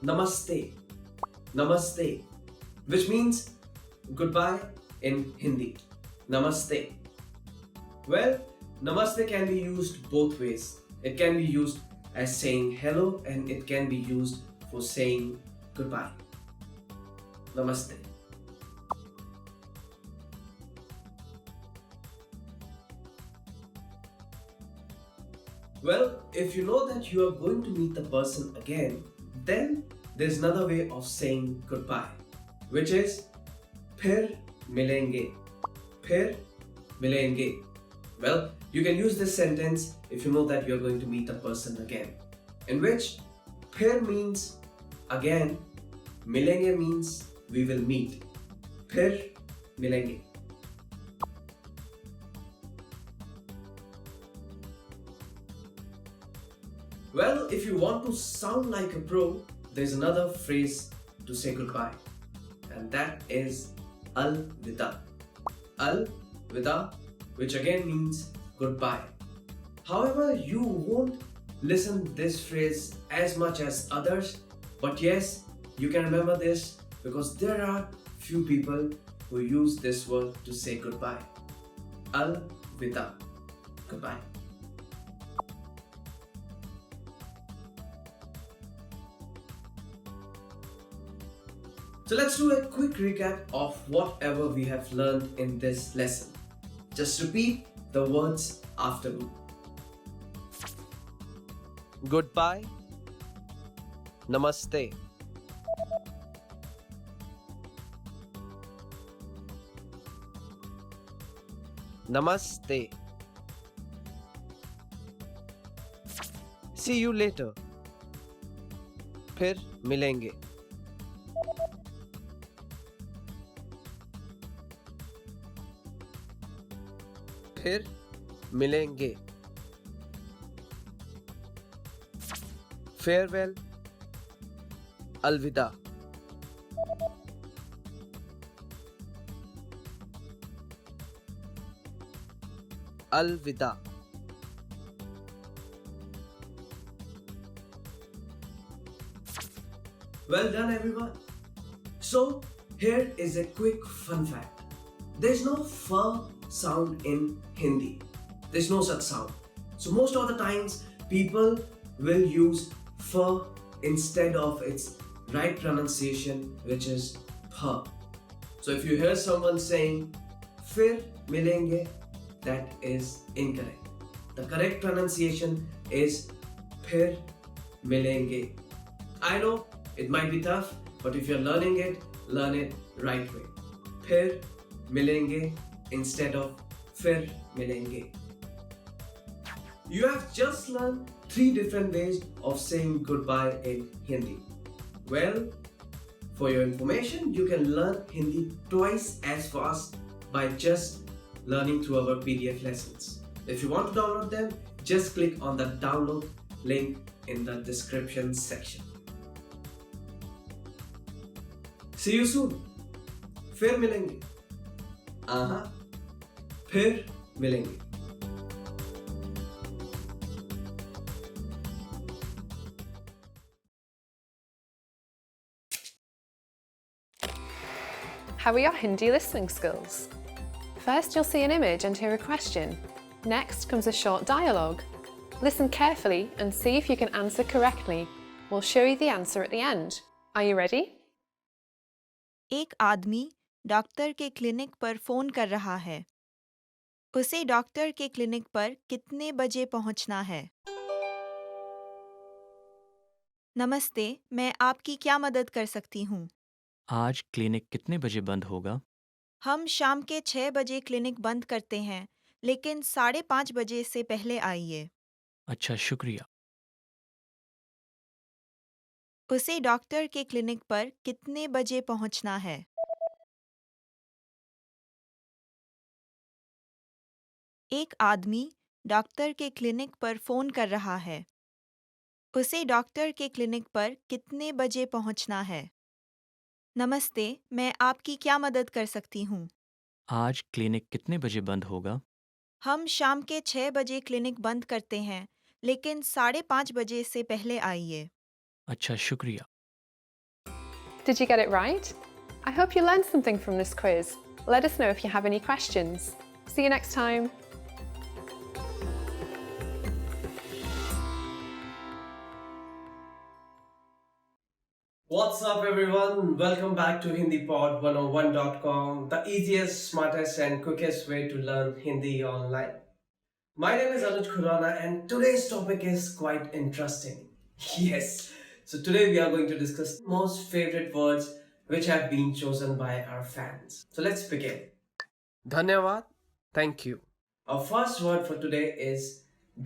Namaste. Namaste, which means goodbye in Hindi. Namaste. Well, namaste can be used both ways. It can be used as saying hello and it can be used for saying goodbye. Namaste. Well, if you know that you are going to meet the person again, then there's another way of saying goodbye, which is phir milenge. Phir milenge. Well, you can use this sentence if you know that you're going to meet a person again, in which phir means again, milenge means we will meet. Phir milenge. Well, if you want to sound like a pro, there's another phrase to say goodbye, and that is al-vida. Al-vida, which again means goodbye. However, you won't listen this phrase as much as others, but yes, you can remember this because there are few people who use this word to say goodbye. Al-vida. Goodbye. So let's do a quick recap of whatever we have learned in this lesson. Just repeat the words after me. Goodbye. Namaste. Namaste. See you later. फिर मिलेंगे. फिर मिलेंगे. Farewell. Alvida. Alvida. Well done, everyone. So, here is a quick fun fact. There's no f sound in Hindi. There's no such sound. So, most of the times, people will use f instead of its right pronunciation, which is ph. So, if you hear someone saying fir milenge, that is incorrect. The correct pronunciation is phir milenge. I know it might be tough, but if you're learning it, learn it right way. Phir milenge instead of fir milenge. You have just learned 3 different ways of saying goodbye in Hindi. Well, for your information, you can learn Hindi twice as fast by just learning through our PDF lessons. If you want to download them, just click on the download link in the description section. See you soon. फिर मिलेंगे. फिर मिलेंगे. How are your Hindi listening skills? First, you'll see an image and hear a question. Next comes a short dialogue. Listen carefully and see if you can answer correctly. We'll show you the answer at the end. Are you ready? एक आदमी doctor के clinic पर phone कर रहा है। उसे doctor के clinic पर कितने बजे पहुंचना है? नमस्ते, मैं आपकी क्या मदद कर सकती हूँ? आज क्लिनिक कितने बजे बंद होगा? हम शाम के 6 बजे क्लिनिक बंद करते हैं, लेकिन 5:30 बजे से पहले आइए। अच्छा, शुक्रिया। उसे डॉक्टर के क्लिनिक पर कितने बजे पहुंचना है? एक आदमी डॉक्टर के क्लिनिक पर फोन कर रहा है। उसे डॉक्टर के क्लिनिक पर कितने बजे पहुंचना है? नमस्ते, मैं आपकी क्या मदद कर सकती हूँ? आज क्लिनिक कितने बजे बंद होगा? हम शाम के 6 बजे क्लिनिक बंद करते हैं, लेकिन 5:30 बजे से पहले आइए। अच्छा, शुक्रिया। Did you get it right? I hope you learned something from this quiz. Let us know if you have any questions. See you next time. What's up, everyone? Welcome back to HindiPod101.com, the easiest, smartest, and quickest way to learn Hindi online. My name is Anuj Khurana, and today's topic is quite interesting. Yes, so today we are going to discuss most favorite words which have been chosen by our fans. So let's begin. Dhanyavad, thank you. Our first word for today is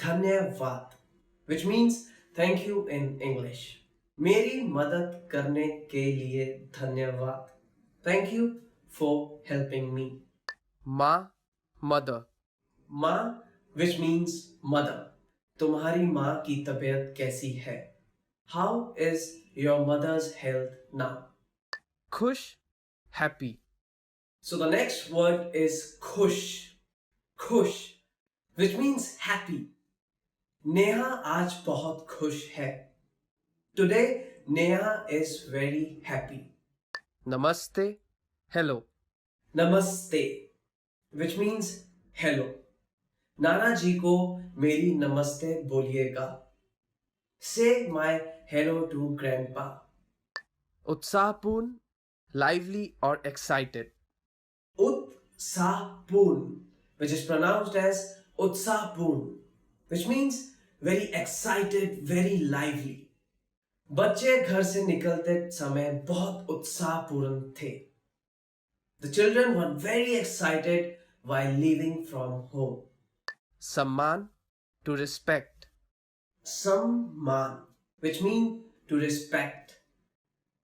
Dhanyavad, which means thank you in English. मेरी मदद करने के लिए धन्यवाद. Thank you for helping me. माँ, mother. माँ, which means mother. तुम्हारी माँ की तबीयत कैसी है? How is your mother's health now? खुश, happy. So the next word is खुश. खुश, which means happy. नेहा आज बहुत खुश है. Today, Neha is very happy. Namaste, hello. Namaste, which means hello. नाना जी को मेरी नमस्ते बोलिएगा. Say my hello to grandpa. उत्साहपूर्ण, lively or excited. Utsahpurn, which is pronounced as Utsahpurn, which means very excited, very lively. बच्चे घर से निकलते समय बहुत उत्साहपूर्ण थे. The children were very excited while leaving from home. सम्मान, to respect. सम्मान, which mean to respect.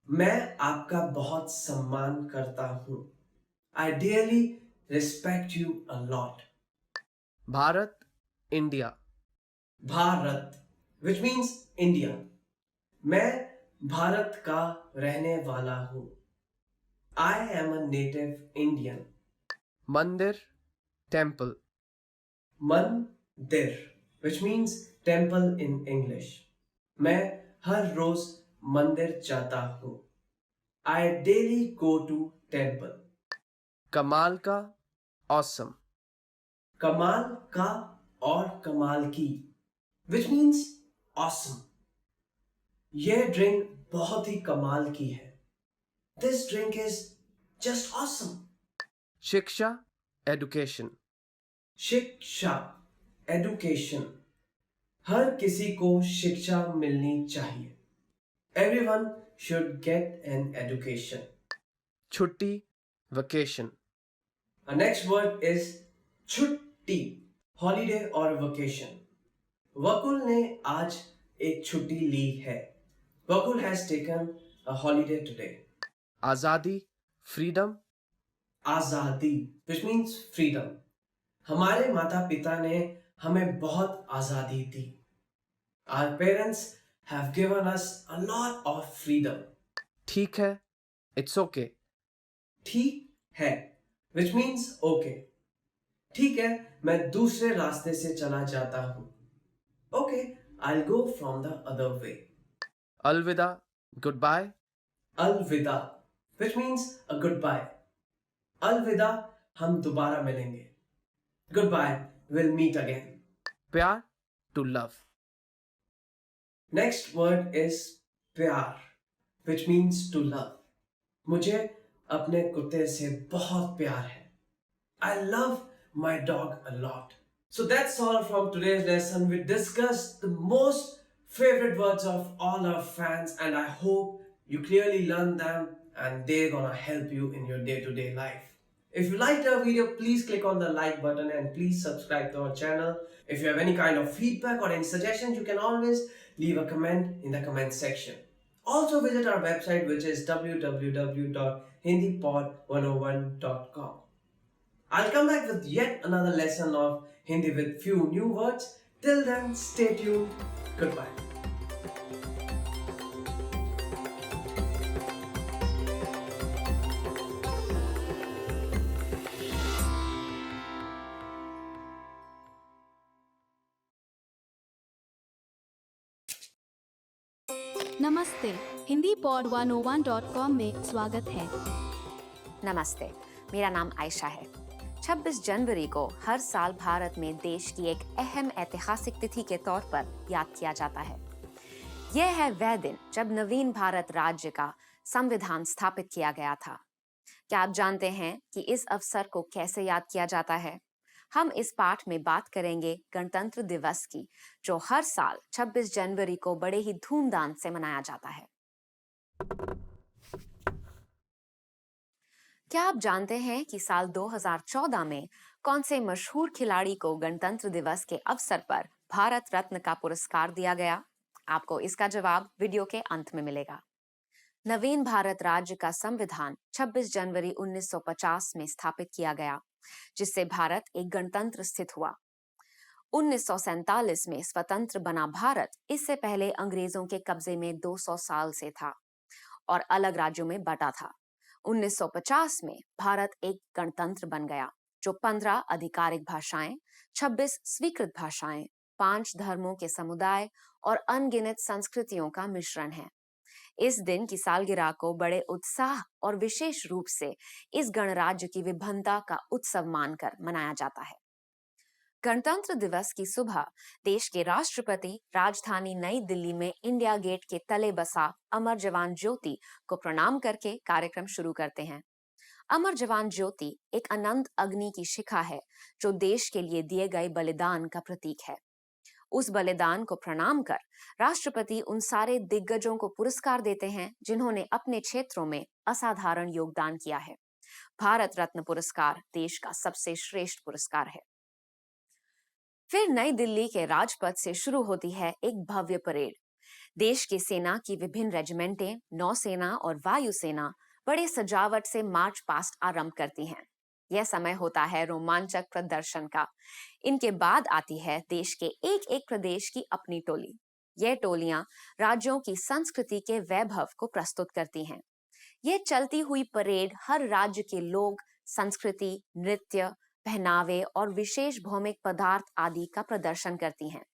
मैं आपका बहुत सम्मान करता हूँ. I dearly respect you a lot. Bharat, India. Bharat, which means India. मैं भारत का रहने वाला हूँ. I am a native Indian. मंदिर, temple. मंदिर, which means temple in English. मैं हर रोज मंदिर जाता हूँ. I daily go to temple. कमाल का, awesome. कमाल का और कमाल की, which means awesome. यह ड्रिंक बहुत ही कमाल की है. This drink is just awesome. शिक्षा, education. शिक्षा, education. हर किसी को शिक्षा मिलनी चाहिए. Everyone should get an education. छुट्टी, vacation. Our next word is छुट्टी, holiday or vacation. वकुल ने आज एक छुट्टी ली है. Vakul has taken a holiday today. Azadi, freedom. Azadi, which means freedom. हमारे माता पिता ने हमें बहुत आजादी दी. Our parents have given us a lot of freedom. ठीक है, it's okay. ठीक है, which means okay. ठीक है, मैं दूसरे रास्ते से चला जाता हूँ. Okay, I'll go from the other way. Alvida, goodbye. Alvida, which means a goodbye. Alvida, हम दोबारा मिलेंगे. Goodbye, we'll meet again. प्यार, to love. Next word is प्यार, which means to love. मुझे अपने कुत्ते से बहुत प्यार है. I love my dog a lot. So that's all from today's lesson. We discussed the most favorite words of all our fans, and I hope you clearly learned them and they're gonna help you in your day-to-day life. If you liked our video, please click on the like button and please subscribe to our channel. If you have any kind of feedback or any suggestions, you can always leave a comment in the comment section. Also visit our website, which is www.hindipod101.com. I'll come back with yet another lesson of Hindi with few new words. Till then, stay tuned. Goodbye. नमस्ते, Hindi pod 101.com में स्वागत है। नमस्ते, मेरा नाम आयशा है। 26 जनवरी को हर साल भारत में देश की एक अहम ऐतिहासिक तिथि के तौर पर याद किया जाता है। यह है वह दिन जब नवीन भारत राज्य का संविधान स्थापित किया गया था। क्या आप जानते हैं कि इस अवसर को कैसे याद किया जाता है? हम इस पाठ में बात करेंगे गणतंत्र दिवस की, जो हर साल 26 जनवरी को बड़े ही धूमधाम से मनाया जाता है। क्या आप जानते हैं कि साल 2014 में कौन से मशहूर खिलाड़ी को गणतंत्र दिवस के अवसर पर भारत रत्न का पुरस्कार दिया गया? आपको इसका जवाब वीडियो के अंत में मिलेगा। नवीन भारत राज्य का संविधान 26 जनवरी 1950 में स्थापित किया गया, जिससे भारत एक गणतंत्र स्थित हुआ। 1947 में स्वतंत्र बना भारत इससे पहले अंग्रेजों के कब्जे में 200 साल से था और अलग राज्यों में बटा था। 1950 में भारत एक गणतंत्र बन गया, जो 15 आधिकारिक भाषाएं, 26 स्वीकृत भाषाएं, 5 धर्मों के समुदाय और अनगिनत संस्कृतियों का मिश्रण है। इस दिन की सालगिरह को बड़े उत्साह और विशेष रूप से इस गणराज्य की विभिन्नता का उत्सव मानकर मनाया जाता है। गणतंत्र दिवस की सुबह देश के राष्ट्रपति राजधानी नई दिल्ली में इंडिया गेट के तले बसा अमर जवान ज्योति को प्रणाम करके कार्यक्रम शुरू करते हैं। अमर जवान ज्योति एक अनंत अग्नि की शिखा है, जो देश के लिए दिए गए बलिदान का प्रतीक है। उस बलिदान को प्रणाम कर राष्ट्रपति उन सारे दिग्गजों को पुरस्कार देते हैं जिन्होंने अपने क्षेत्रों में असाधारण योगदान किया है। भारत रत्न पुरस्कार देश का सबसे श्रेष्ठ पुरस्कार है। फिर नई दिल्ली के राजपथ से शुरू होती है एक भव्य परेड। देश की सेना की विभिन्न रेजिमेंटें, नौसेना और वायुसेना बड़े सजावट से मार्च पास्ट आरंभ करती हैं। यह समय होता है रोमांचक प्रदर्शन का। इनके बाद आती है देश के एक एक प्रदेश की अपनी टोली। यह टोलियां राज्यों की संस्कृति के वैभव को प्रस्तुत करती हैं। यह चलती हुई परेड हर राज्य के लोग, संस्कृति, नृत्य, पहनावे और विशेष भौमिक पदार्थ आदि का प्रदर्शन करती हैं।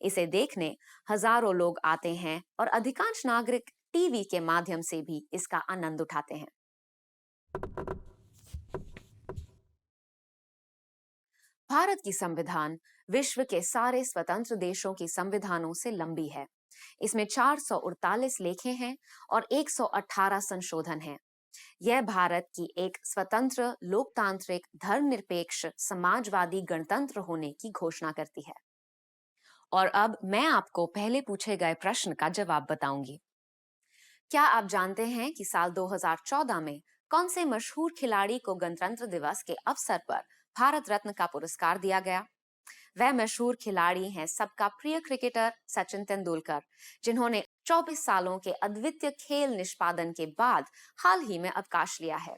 इसे देखने हजारों लोग आते हैं और अधिकांश नागरिक टीवी के माध्यम से भी इसका आनंद उठाते हैं। भारत की संविधान विश्व के सारे स्वतंत्र देशों की संविधानों से लंबी है। इसमें 448 लेखें हैं और 118 संशोधन हैं। यह भारत की एक स्वतंत्र, लोकतांत्रिक, धर्मनिरपेक्ष, समाजवादी गणतंत्र होने की घोषणा करती है। और अब मैं आपको पहले पूछे गए प्रश्न का जवाब बताऊंगी। क्या आप जानते हैं कि साल 2014 में कौन से मशहूर खिलाड़ी को गणतंत्र दिवस के अवसर पर भारत रत्न का पुरस्कार दिया गया? वह मशहूर खिलाड़ी हैं सबका प्रिय क्रिकेटर सचिन तेंदुलकर, जिन्होंने 24 सालों के अद्वितीय खेल निष्पादन के बाद हाल ही में अवकाश लिया है।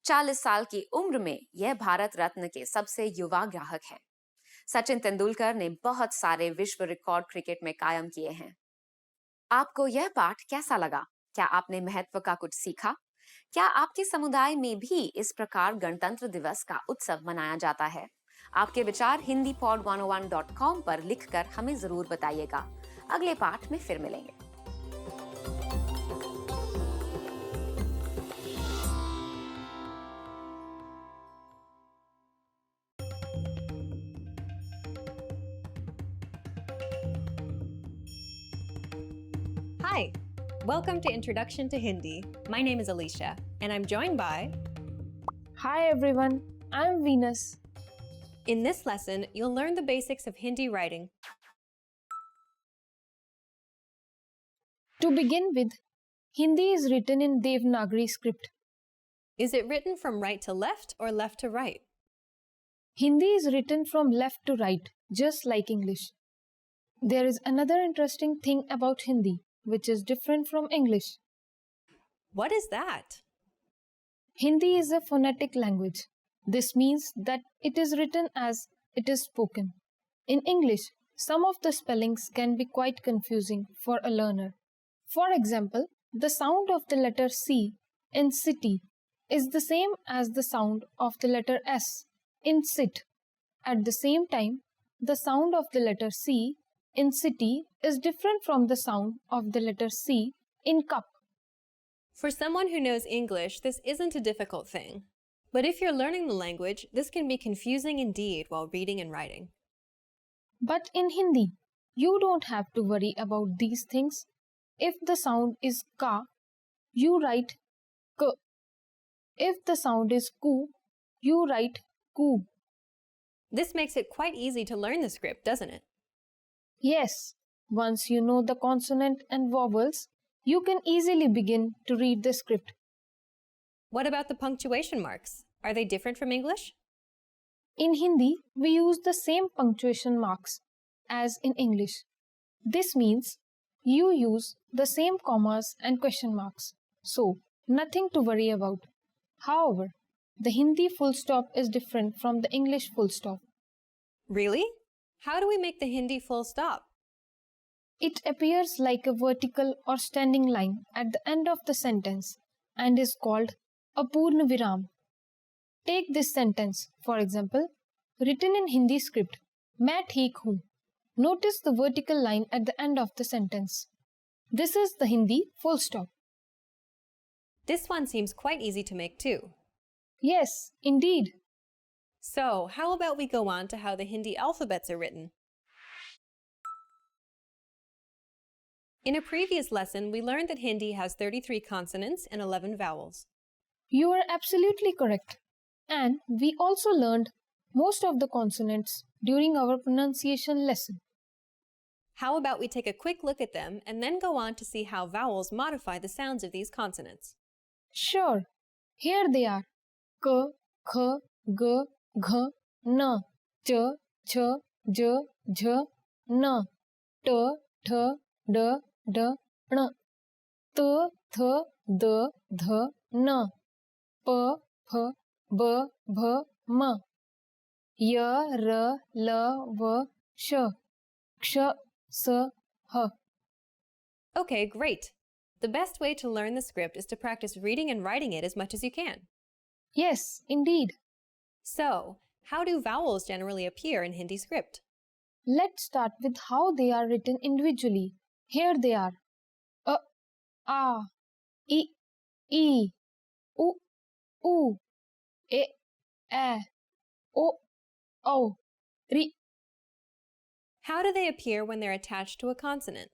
40 साल की उम्र में यह भारत रत्न के सबसे युवा ग्राहक हैं। सचिन तेंदुलकर ने बहुत सारे विश्व रिकॉर्ड क्रिकेट में कायम किए हैं। आपको यह पाठ कैसा लगा? क्या आपने महत्व का कुछ सीखा? क्या आपके समुदाय में भी इस प्रकार गणतंत्र दिवस का उत्सव मनाया जाता है? आपके विचार hindipod101.com पर लिखकर हमें जरूर बताइएगा। अगले पाठ में फिर मिलेंगे। Hi, welcome to Introduction to Hindi. My name is Alicia, and I'm joined by... Hi everyone, I'm Venus. In this lesson, you'll learn the basics of Hindi writing. To begin with, Hindi is written in Devanagari script. Is it written from right to left or left to right? Hindi is written from left to right, just like English. There is another interesting thing about Hindi, which is different from English. What is that? Hindi is a phonetic language. This means that it is written as it is spoken. In English, some of the spellings can be quite confusing for a learner. For example, the sound of the letter C in city is the same as the sound of the letter S in sit. At the same time, the sound of the letter C in city is different from the sound of the letter C in cup. For someone who knows English, this isn't a difficult thing. But if you're learning the language, this can be confusing indeed while reading and writing. But in Hindi, you don't have to worry about these things. If the sound is ka, you write k. If the sound is ku, you write ku. This makes it quite easy to learn the script, doesn't it? Yes, once you know the consonant and vowels, you can easily begin to read the script. What about the punctuation marks? Are they different from English? In Hindi, we use the same punctuation marks as in English. This means you use the same commas and question marks, so nothing to worry about. However, the Hindi full stop is different from the English full stop. Really? How do we make the Hindi full stop? It appears like a vertical or standing line at the end of the sentence and is called a Purna Viram. Take this sentence, for example, written in Hindi script, मैं ठीक हूँ. Notice the vertical line at the end of the sentence. This is the Hindi full stop. This one seems quite easy to make too. Yes, indeed. So, how about we go on to how the Hindi alphabets are written? In a previous lesson, we learned that Hindi has 33 consonants and 11 vowels. You are absolutely correct. And we also learned most of the consonants during our pronunciation lesson. How about we take a quick look at them and then go on to see how vowels modify the sounds of these consonants? Sure. Here they are. K, K, G, Gh, N, Ch, Ch, J, Jh, N, T, Th, D, D, N, T, Th, D, Th, N, P, P, B, B, M, Y, R, L, V, Sh, Ksh, S, H. Okay, great. The best way to learn the script is to practice reading and writing it as much as you can. Yes, indeed. So, how do vowels generally appear in Hindi script? Let's start with how they are written individually. Here they are. A, I, U, U, E, O, Ri. How do they appear when they're attached to a consonant?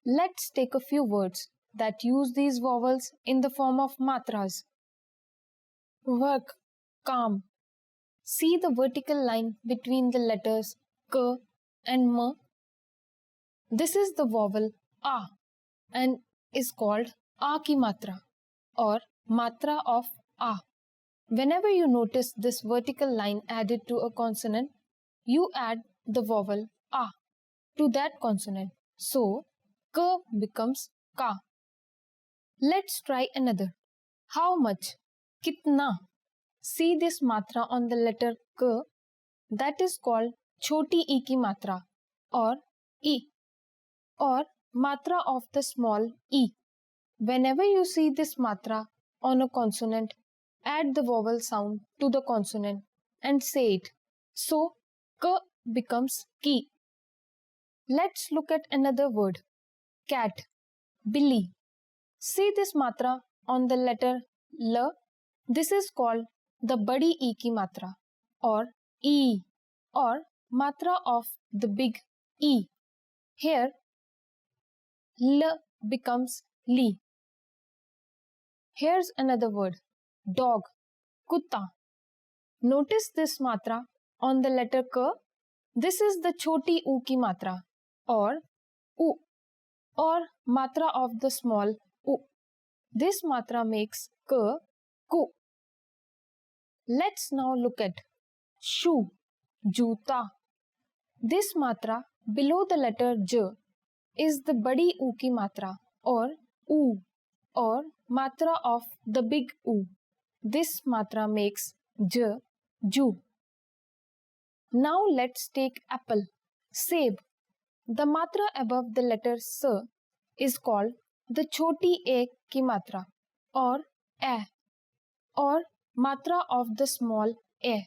Let's take a few words that use these vowels in the form of matras. Work, calm. See the vertical line between the letters K and M. This is the vowel A and is called A ki matra or matra of A. Whenever you notice this vertical line added to a consonant, you add the vowel A to that consonant. So, K becomes Ka. Let's try another. How much? Kitna. See this matra on the letter K? That is called choti e ki matra or E or matra of the small E. Whenever you see this matra on a consonant, add the vowel sound to the consonant and say it. So, K becomes Ki. Let's look at another word. Cat, Billy. See this matra on the letter L? This is called the badi E ki matra or E or matra of the big E. Here, L becomes Li. Here's another word. Dog, Kutta. Notice this matra on the letter K. This is the choti U ki matra or U or matra of the small U. This matra makes K Let's now look at shoe, juta. This matra below the letter j is the badi u ki matra or u or matra of the big u. This matra makes j, ju. Now let's take apple, seb. The matra above the letter s is called the choti a ki matra or a or matra of the small a.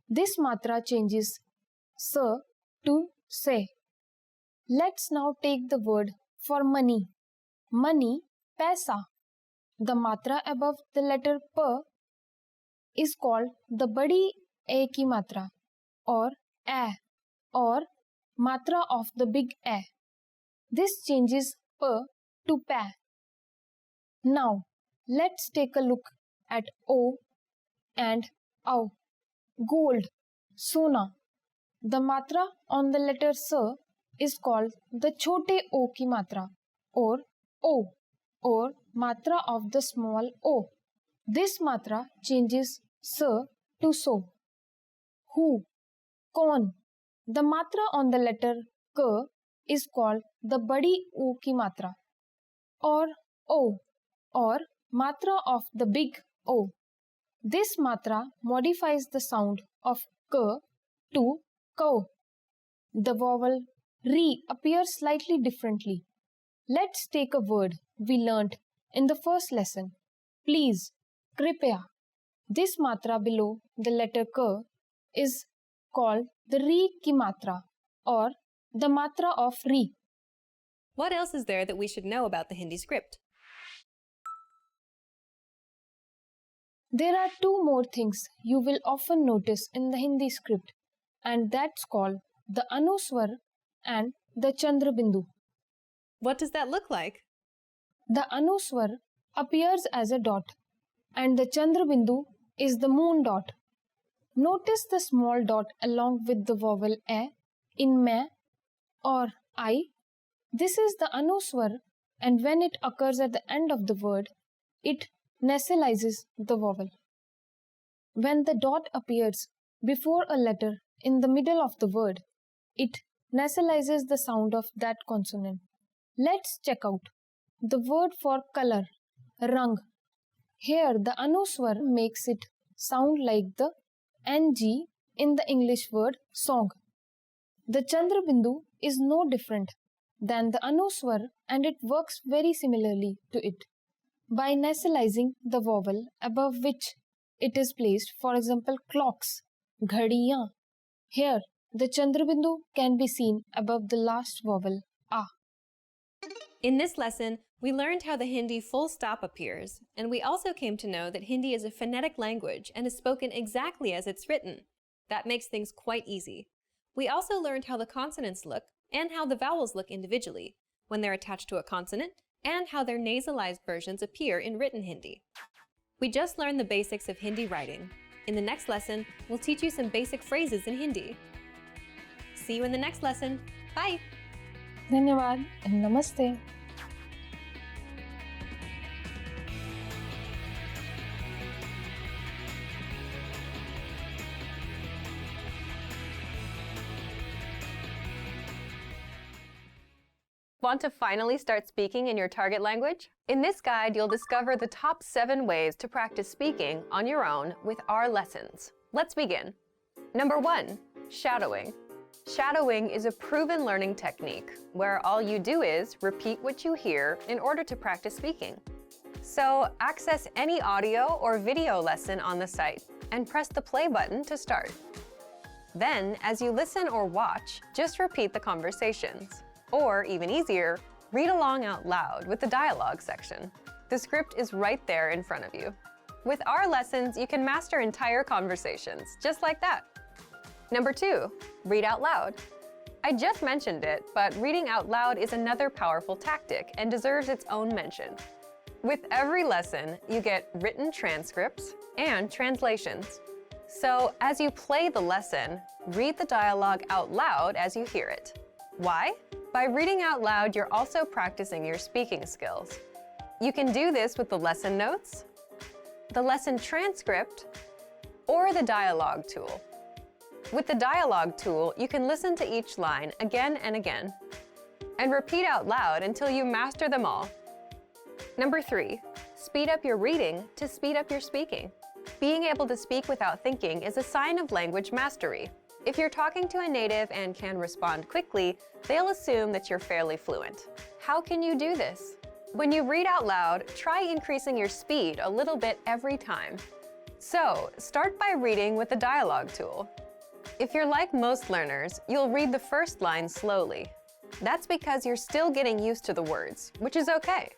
This matra changes s to se. Let's now take the word for money. Money, paisa. The matra above the letter p is called the badi a ki matra or a or matra of the big a. This changes p to pa. Now let's take a look at o and au. Gold, sona. The matra on the letter s is called the chote o ki matra or o or matra of the small o. This matra changes s to so. Who, corn. The matra on the letter k is called the badi u ki matra or o or matra of the big o. This matra modifies the sound of k to ko. The vowel re appears slightly differently. Let's take a word we learnt in the first lesson. Please, kripya. This matra below the letter k is called the re ki matra or the matra of re. What else is there that we should know about the Hindi script? There are two more things you will often notice in the Hindi script, and that's called the anuswar and the chandrabindu. What does that look like? The anuswar appears as a dot, and the chandrabindu is the moon dot. Notice the small dot along with the vowel a in ma or I. This is the anuswar, and when it occurs at the end of the word, it nasalizes the vowel. When the dot appears before a letter in the middle of the word, it nasalizes the sound of that consonant. Let's check out the word for color, rang. Here the anuswar makes it sound like the ng in the English word song. The chandrabindu is no different than the anuswar, and it works very similarly to it by nasalizing the vowel above which it is placed. For example, clocks, ghadiyan. Here, the chandrabindu can be seen above the last vowel, a. In this lesson, we learned how the Hindi full stop appears, and we also came to know that Hindi is a phonetic language and is spoken exactly as it's written. That makes things quite easy. We also learned how the consonants look and how the vowels look individually when they're attached to a consonant, and how their nasalized versions appear in written Hindi. We just learned the basics of Hindi writing. In the next lesson, we'll teach you some basic phrases in Hindi. See you in the next lesson. Bye! Dhanyawad and namaste. Want to finally start speaking in your target language? In this guide, you'll discover the top 7 ways to practice speaking on your own with our lessons. Let's begin. Number 1, shadowing. Shadowing is a proven learning technique where all you do is repeat what you hear in order to practice speaking. So access any audio or video lesson on the site and press the play button to start. Then, as you listen or watch, just repeat the conversations. Or, even easier, read along out loud with the dialogue section. The script is right there in front of you. With our lessons, you can master entire conversations, just like that. Number 2, read out loud. I just mentioned it, but reading out loud is another powerful tactic and deserves its own mention. With every lesson, you get written transcripts and translations. So, as you play the lesson, read the dialogue out loud as you hear it. Why? By reading out loud, you're also practicing your speaking skills. You can do this with the lesson notes, the lesson transcript, or the dialogue tool. With the dialogue tool, you can listen to each line again and again, and repeat out loud until you master them all. Number 3, speed up your reading to speed up your speaking. Being able to speak without thinking is a sign of language mastery. If you're talking to a native and can respond quickly, they'll assume that you're fairly fluent. How can you do this? When you read out loud, try increasing your speed a little bit every time. So, start by reading with the dialogue tool. If you're like most learners, you'll read the first line slowly. That's because you're still getting used to the words, which is okay.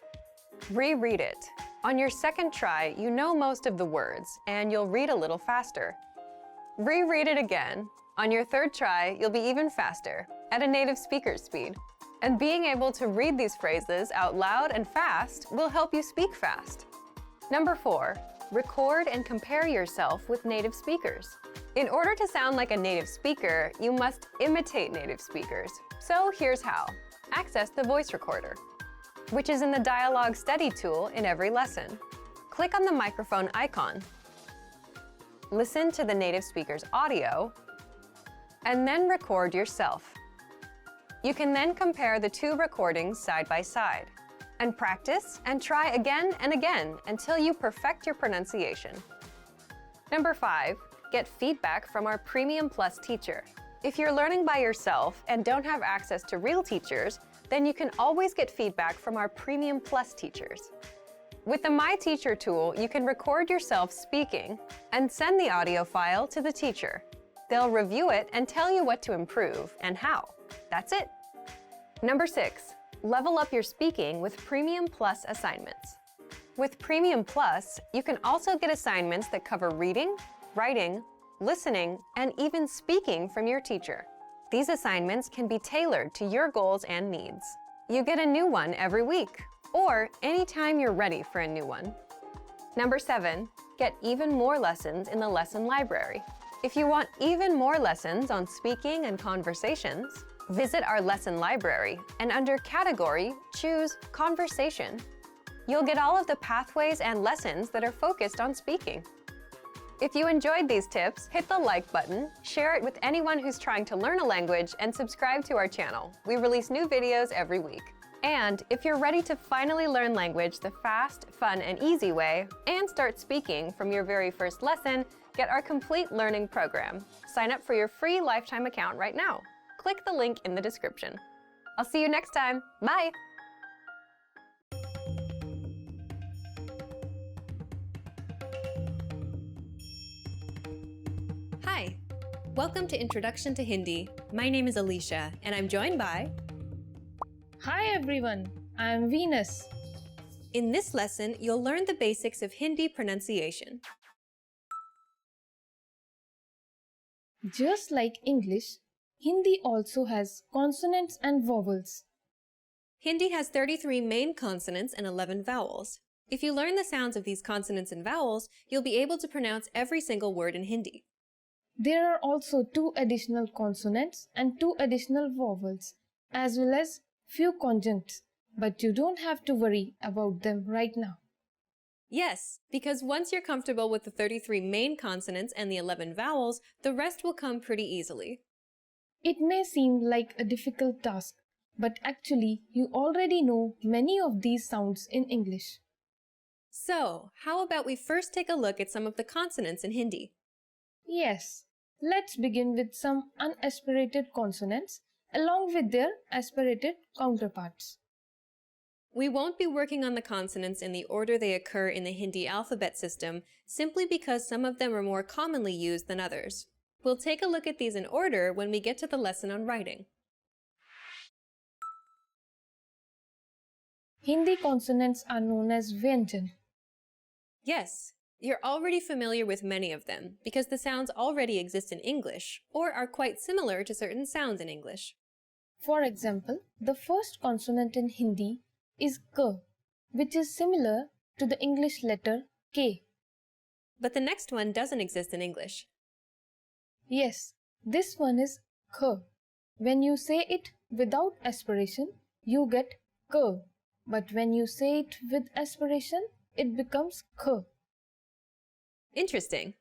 Reread it. On your second try, you know most of the words, and you'll read a little faster. Reread it again. On your third try, you'll be even faster, at a native speaker's speed. And being able to read these phrases out loud and fast will help you speak fast. Number 4, record and compare yourself with native speakers. In order to sound like a native speaker, you must imitate native speakers. So here's how. Access the voice recorder, which is in the Dialogue Study tool in every lesson. Click on the microphone icon. Listen to the native speaker's audio, and then record yourself. You can then compare the 2 recordings side by side, and practice and try again and again until you perfect your pronunciation. Number 5, get feedback from our Premium Plus teacher. If you're learning by yourself and don't have access to real teachers, then you can always get feedback from our Premium Plus teachers. With the My Teacher tool, you can record yourself speaking and send the audio file to the teacher. They'll review it and tell you what to improve and how. That's it. Number 6, level up your speaking with Premium Plus assignments. With Premium Plus, you can also get assignments that cover reading, writing, listening, and even speaking from your teacher. These assignments can be tailored to your goals and needs. You get a new one every week, or anytime you're ready for a new one. Number 7, get even more lessons in the lesson library. If you want even more lessons on speaking and conversations, visit our lesson library and under Category, choose Conversation. You'll get all of the pathways and lessons that are focused on speaking. If you enjoyed these tips, hit the like button, share it with anyone who's trying to learn a language, and subscribe to our channel. We release new videos every week. And if you're ready to finally learn language the fast, fun, and easy way, and start speaking from your very first lesson, get our complete learning program. Sign up for your free lifetime account right now. Click the link in the description. I'll see you next time. Bye! Hi! Welcome to Introduction to Hindi. My name is Alicia, and I'm joined by... Hi everyone, I'm Venus. In this lesson, you'll learn the basics of Hindi pronunciation. Just like English, Hindi also has consonants and vowels. Hindi has 33 main consonants and 11 vowels. If you learn the sounds of these consonants and vowels, you'll be able to pronounce every single word in Hindi. There are also 2 additional consonants and 2 additional vowels, as well as few conjuncts, but you don't have to worry about them right now. Yes, because once you're comfortable with the 33 main consonants and the 11 vowels, the rest will come pretty easily. It may seem like a difficult task, but actually you already know many of these sounds in English. So, how about we first take a look at some of the consonants in Hindi? Yes, let's begin with some unaspirated consonants along with their aspirated counterparts. We won't be working on the consonants in the order they occur in the Hindi alphabet system, simply because some of them are more commonly used than others. We'll take a look at these in order when we get to the lesson on writing. Hindi consonants are known as Vyanjan. Yes, you're already familiar with many of them because the sounds already exist in English or are quite similar to certain sounds in English. For example, the first consonant in Hindi is K, which is similar to the English letter K. But the next one doesn't exist in English. Yes, this one is K. When you say it without aspiration, you get K. But when you say it with aspiration, it becomes K. Interesting.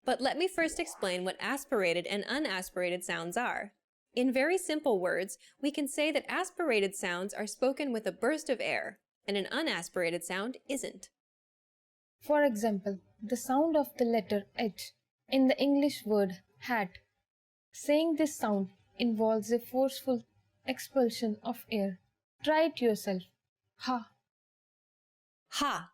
But let me first explain what aspirated and unaspirated sounds are. In very simple words, we can say that aspirated sounds are spoken with a burst of air, and an unaspirated sound isn't. For example, the sound of the letter H in the English word hat. Saying this sound involves a forceful expulsion of air. Try it yourself. Ha. Ha.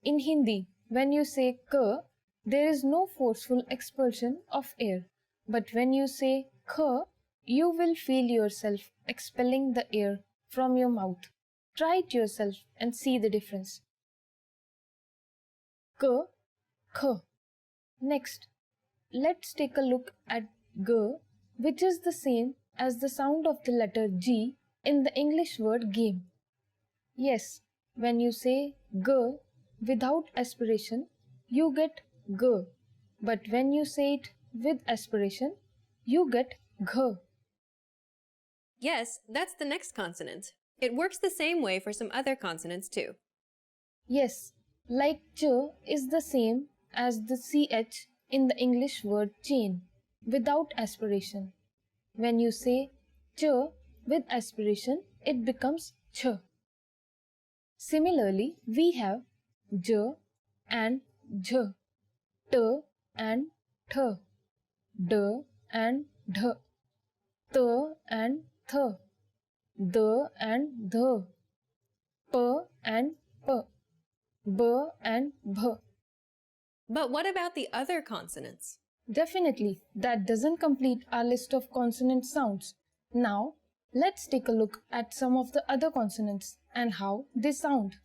In Hindi, when you say k, there is no forceful expulsion of air. But when you say k, you will feel yourself expelling the air from your mouth. Try it yourself and see the difference. K, k. Next, let's take a look at g, which is the same as the sound of the letter G in the English word game. Yes, when you say g without aspiration, you get g. But when you say it with aspiration, you get gh. Yes, that's the next consonant. It works the same way for some other consonants too. Yes, like ch is the same as the ch in the English word chain without aspiration. When you say ch with aspiration, it becomes ch. Similarly, we have j and jh, t and th, d and dh, t and th, d and dh, p and p, b and bh. But what about the other consonants? Definitely, that doesn't complete our list of consonant sounds. Now, let's take a look at some of the other consonants and how they sound.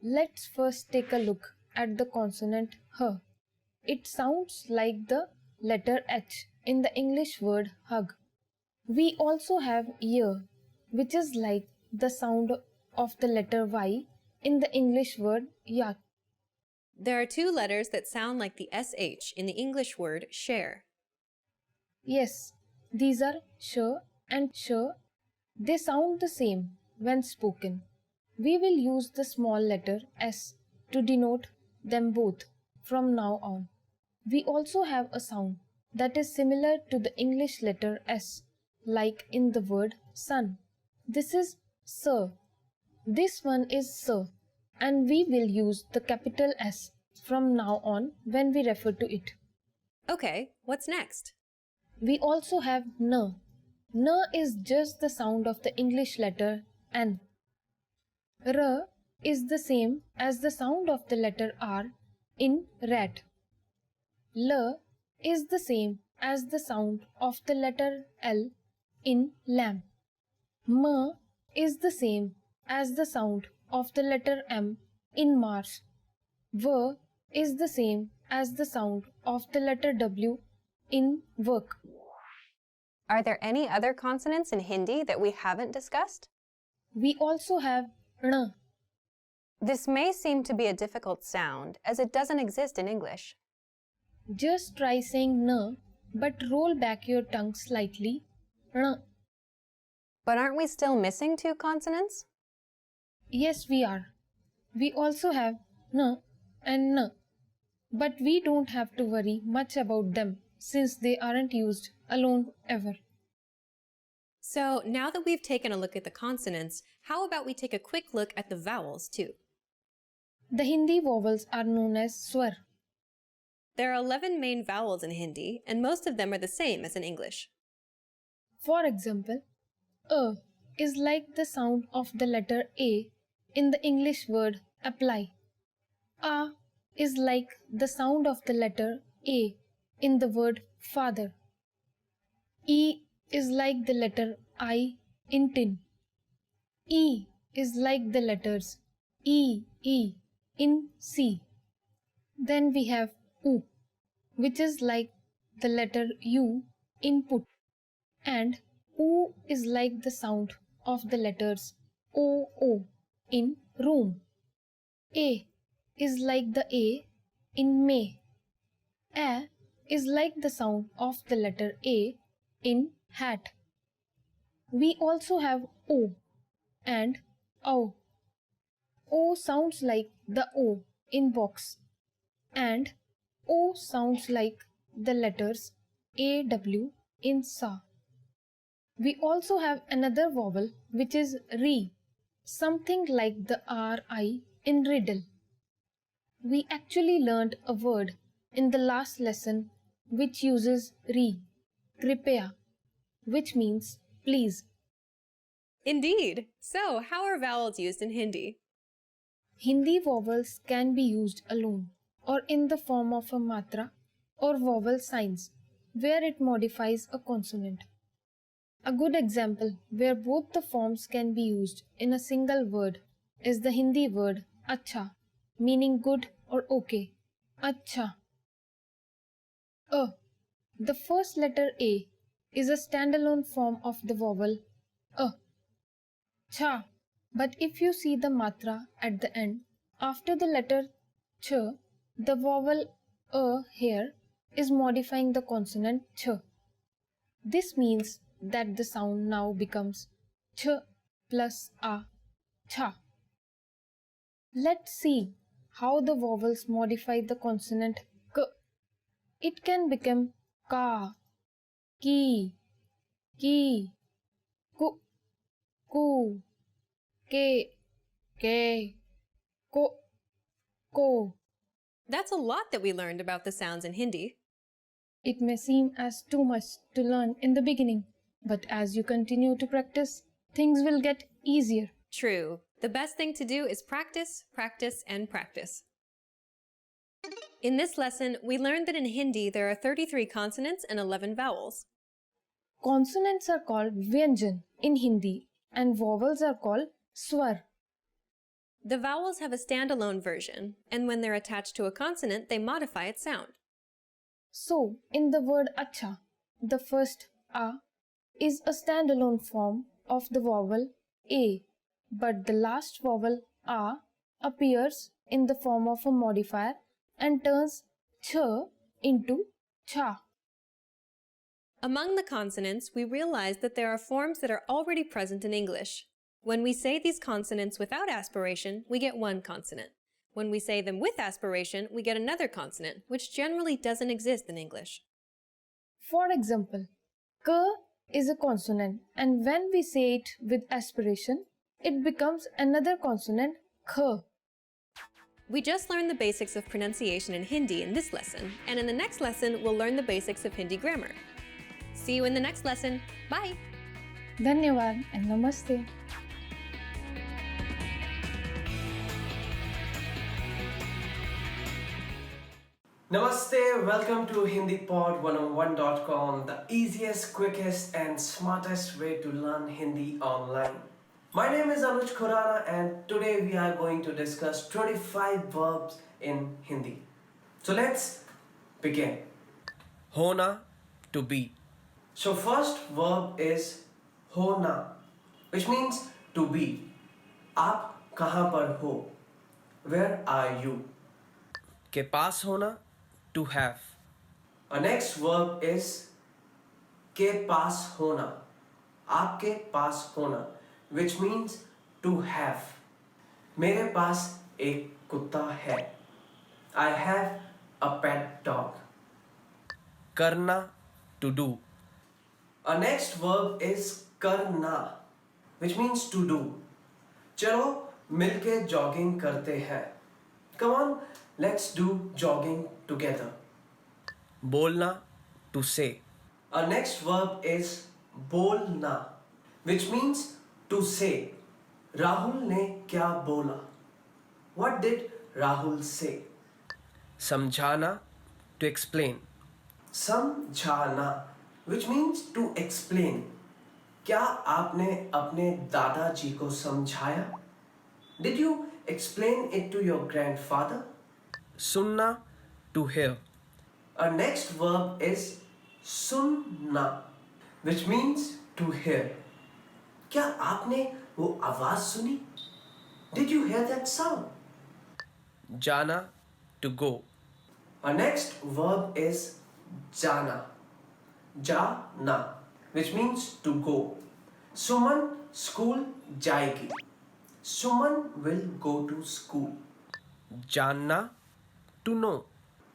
Let's first take a look at the consonant h. It sounds like the letter H in the English word hug. We also have y, which is like the sound of the letter Y in the English word yak. There are two letters that sound like the SH in the English word share. Yes, these are sh and sh. They sound the same when spoken. We will use the small letter s to denote them both from now on. We also have a sound that is similar to the English letter s, like in the word sun. This is s. This one is s, and we will use the capital S from now on when we refer to it. Okay, what's next? We also have n. N is just the sound of the English letter N. R is the same as the sound of the letter R in rat. L is the same as the sound of the letter L in lamb. M is the same as the sound of the letter M in marsh. V is the same as the sound of the letter W in work. Are there any other consonants in Hindi that we haven't discussed? We also have ण. This may seem to be a difficult sound as it doesn't exist in English. Just try saying n, but roll back your tongue slightly. ण. But aren't we still missing two consonants? Yes, we are. We also have n and n, but we don't have to worry much about them since they aren't used alone ever. So now that we've taken a look at the consonants, how about we take a quick look at the vowels too? The Hindi vowels are known as swar. There are 11 main vowels in Hindi, and most of them are the same as in English. For example, a is like the sound of the letter A in the English word apply. A is like the sound of the letter A in the word father. E is like the letter I in tin. E is like the letters E in C. Then we have U, which is like the letter U in put. And U is like the sound of the letters O in room. A is like the A in May. A is like the sound of the letter A in hat. We also have O and O. O sounds like the O in box and O sounds like the letters AW in sa. We also have another vowel which is re, something like the RI in riddle. We actually learned a word in the last lesson which uses re, kripaya, which means please. Indeed. So, how are vowels used in Hindi? Hindi vowels can be used alone or in the form of a matra or vowel signs where it modifies a consonant. A good example where both the forms can be used in a single word is the Hindi word acha, meaning good or okay. Acha. The first letter A is a standalone form of the vowel a. Cha. But if you see the matra at the end, after the letter ch, the vowel a here is modifying the consonant ch. This means that the sound now becomes ch plus a, cha. Let's see how the vowels modify the consonant k. It can become ka, ki, ku, ke, ko. That's a lot that we learned about the sounds in Hindi. It may seem as too much to learn in the beginning, but as you continue to practice, things will get easier. True. The best thing to do is practice, practice, and practice. In this lesson, we learned that in Hindi there are 33 consonants and 11 vowels. Consonants are called vyanjan in Hindi and vowels are called swar. The vowels have a standalone version, and when they're attached to a consonant, they modify its sound. So, in the word acha, the first a is a standalone form of the vowel a, but the last vowel a appears in the form of a modifier and turns ch into cha. Among the consonants, we realized that there are forms that are already present in English. When we say these consonants without aspiration, we get one consonant. When we say them with aspiration, we get another consonant, which generally doesn't exist in English. For example, k is a consonant and when we say it with aspiration, it becomes another consonant kh. We just learned the basics of pronunciation in Hindi in this lesson, and in the next lesson, we'll learn the basics of Hindi grammar. See you in the next lesson. Bye! Dhanyavad and Namaste. Namaste, welcome to HindiPod101.com, the easiest, quickest and smartest way to learn Hindi online. My name is Anuj Khurana and today we are going to discuss 25 verbs in Hindi. So let's begin. Hona, to be. So first verb is hona, which means to be. आप कहाँ पर हो? Where are you? के पास होना, to have. Our next verb is के पास होना, आपके पास होना, which means to have. मेरे पास एक कुत्ता है. I have a pet dog. करना, to do. Our next verb is करना, which means to do. चलो मिलके jogging करते हैं. Come on, let's do jogging together. बोलना, to say. Our next verb is बोलना, which means to say. Rahul ने क्या बोला? What did Rahul say? समझाना, to explain. समझाना, which means to explain. क्या आपने अपने दादाजी को समझाया? Did you explain it to your grandfather? सुनना, to hear. Our next verb is सुनना, which means to hear. क्या आपने वो आवाज सुनी? Did you hear that sound? जाना, to go. Our next verb is जाना. जाना, which means to go. Suman school जाएगी. Suman will go to school. जानना, to know.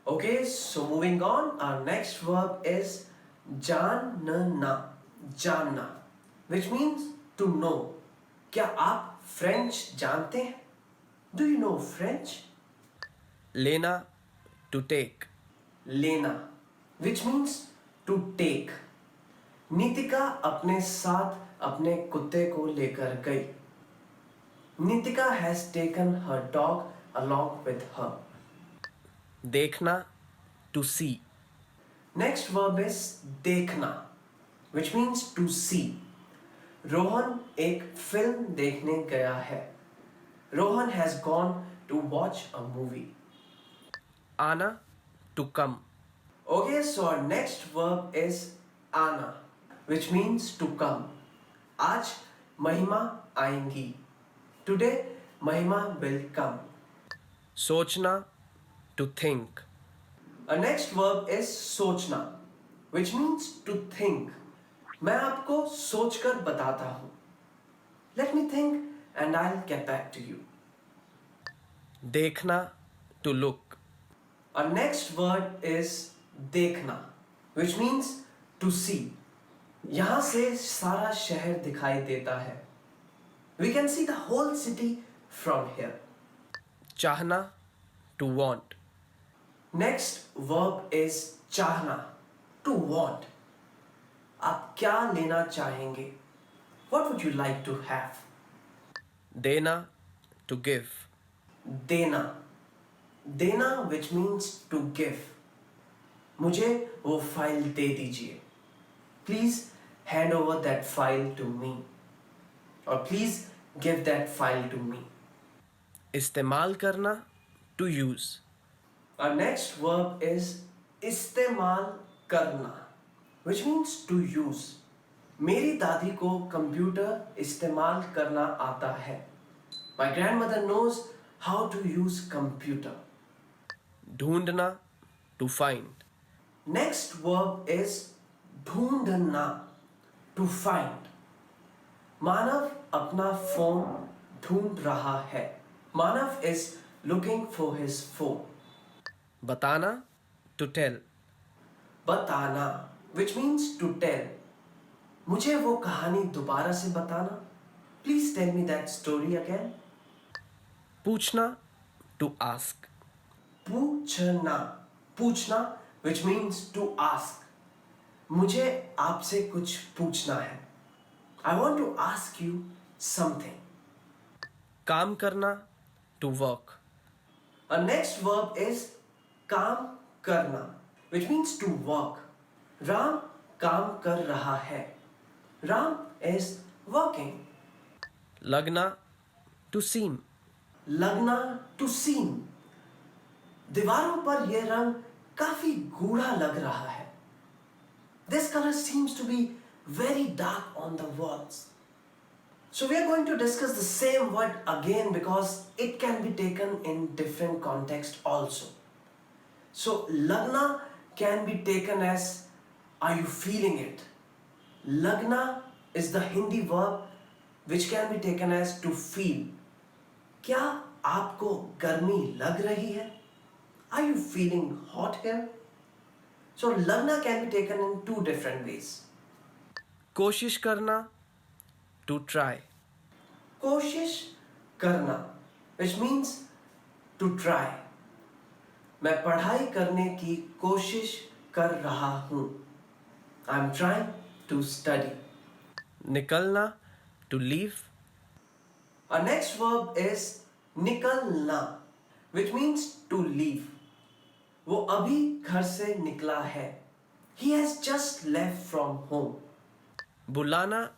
Okay, so moving on, our next verb is जानना, जानना, which means to know. क्या आप French जानते हैं? Do you know French? लेना, to take. लेना, which means to take. Nitika अपने साथ अपने कुत्ते को लेकर गई. Nitika has taken her dog along with her. देखना, to see. Next verb is देखना, which means to see. Rohan एक फिल्म देखने गया है. Rohan has gone to watch a movie. आना, to come. Okay, so our next verb is आना, which means to come. आज महिमा आएंगी. Today महिमा will come. सोचना, to think. Our next verb is सोचना, which means to think. मैं आपको सोचकर बताता हूँ. Let me think and I'll get back to you. देखना, to look. Our next word is देखना, which means to see. यहाँ से सारा शहर दिखाई देता है. We can see the whole city from here. चाहना, to want. Next verb is चाहना, to want. आप क्या लेना चाहेंगे? What would you like to have? देना, to give. देना, देना which means to give. मुझे वो फाइल दे दीजिए. Please hand over that file to me. Or please give that file to me. इस्तेमाल करना, to use. Our next verb is इस्तेमाल करना, which means to use. मेरी दादी को कंप्यूटर इस्तेमाल करना आता है. My grandmother knows how to use computer. ढूंढना, to find. Next verb is ढूंढना, to find. मानव अपना फोन ढूंढ रहा है. मानव is looking for his phone. बताना, to tell. बताना, which means to tell. मुझे वो कहानी दोबारा से बताना. Please tell me that story again. पूछना, to ask. पूछना, पूछना, which means to ask. मुझे आपसे कुछ पूछना है. I want to ask you something. काम करना, to work. Our next verb is काम करना, which means to work. Ram काम कर रहा है. Ram is working. लगना, to seem. लगना, to seem. दीवारों पर यह रंग काफी गूढ़ा लग रहा है. This color seems to be very dark on the walls. So we are going to discuss the same word again because it can be taken in different context also. So lagna can be taken as are you feeling it? Lagna is the Hindi verb which can be taken as to feel. क्या आपको गर्मी लग रही है? Are you feeling hot here? So lagna can be taken in two different ways. कोशिश करना, to try. कोशिश करना, which means to try. मैं पढ़ाई करने की कोशिश कर रहा हूँ. I'm trying to study. निकलना, to leave. Our next verb is निकलना, which means to leave. वो अभी घर से निकला है. He has just left from home. बुलाना,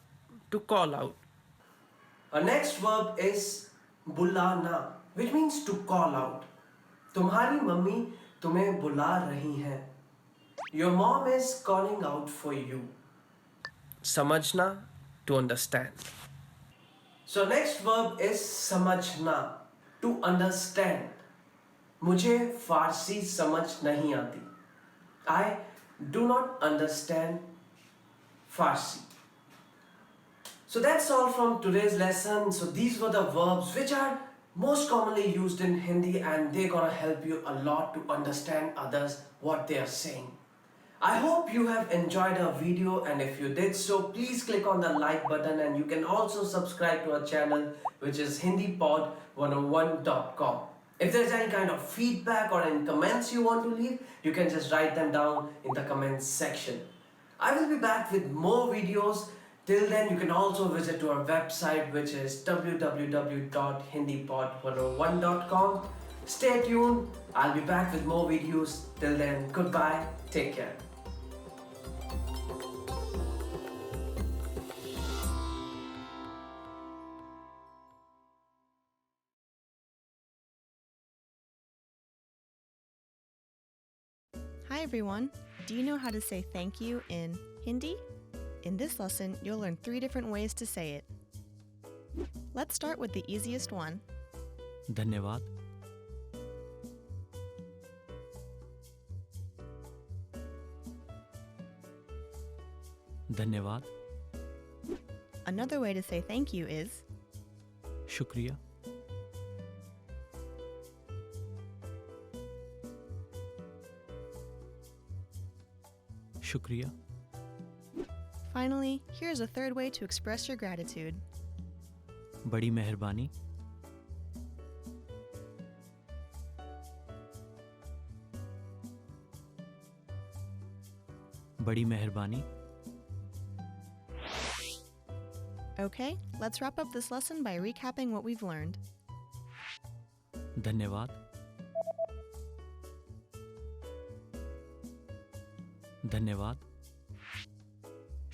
to call out. Our next verb is बुलाना, which means to call out. तुम्हारी मम्मी तुम्हें बुला रही हैं. Your mom is calling out for you. समझना, to understand. So next verb is समझना, to understand. मुझे फारसी समझ नहीं आती. I do not understand Farsi. So that's all from today's lesson. So these were the verbs which are most commonly used in Hindi, and they're gonna help you a lot to understand others what they are saying. I hope you have enjoyed our video, and if you did so, please click on the like button, and you can also subscribe to our channel, which is hindipod101.com. If there's any kind of feedback or any comments you want to leave, you can just write them down in the comments section. I will be back with more videos. Till then, you can also visit to our website, which is www.hindipod101.com. Stay tuned. I'll be back with more videos. Till then, goodbye. Take care. Hi everyone! Do you know how to say thank you in Hindi? In this lesson, you'll learn 3 different ways to say it. Let's start with the easiest one. धन्यवाद. धन्यवाद. Another way to say thank you is शुक्रिया. शुक्रिया. Finally, here's a third way to express your gratitude. बड़ी मेहरबानी. बड़ी मेहरबानी. Okay, let's wrap up this lesson by recapping what we've learned. धन्यवाद. धन्यवाद.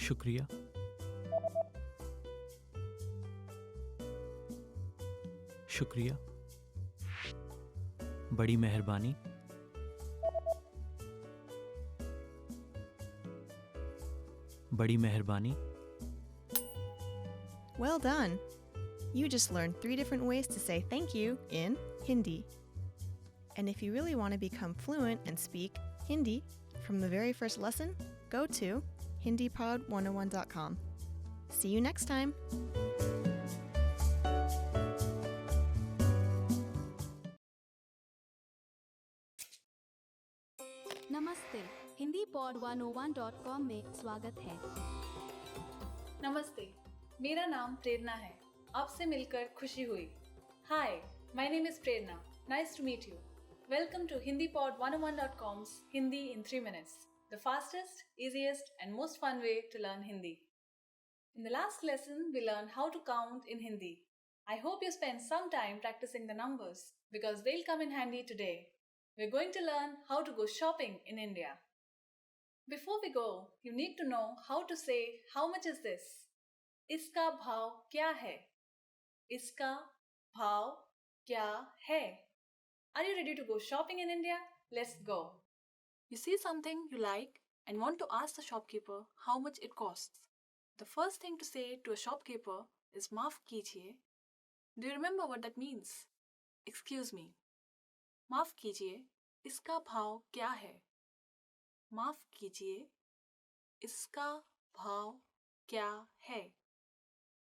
शुक्रिया. शुक्रिया. बड़ी मेहरबानी. बड़ी मेहरबानी. Well done! You just learned 3 different ways to say thank you in Hindi. And if you really want to become fluent and speak Hindi from the very first lesson, go to hindipod101.com. See you next time! नमस्ते Hindi pod 101.com में स्वागत है। नमस्ते, मेरा नाम प्रेरणा है। आपसे मिलकर खुशी हुई। Hi, my name is Prerna. Nice to meet you. Welcome to hindipod101.com's Hindi in 3 minutes, the fastest, easiest and most fun way to learn Hindi. In the last lesson, we learned how to count in Hindi. I hope you spent some time practicing the numbers because they'll come in handy today. We're going to learn how to go shopping in India. Before we go, you need to know how to say how much is this? इसका भाव क्या है? इसका भाव क्या है? Are you ready to go shopping in India? Let's go. You see something you like and want to ask the shopkeeper how much it costs. The first thing to say to a shopkeeper is माफ कीजिए. Do you remember what that means? Excuse me. माफ कीजिए, इसका भाव क्या है? माफ कीजिए, इसका भाव क्या है?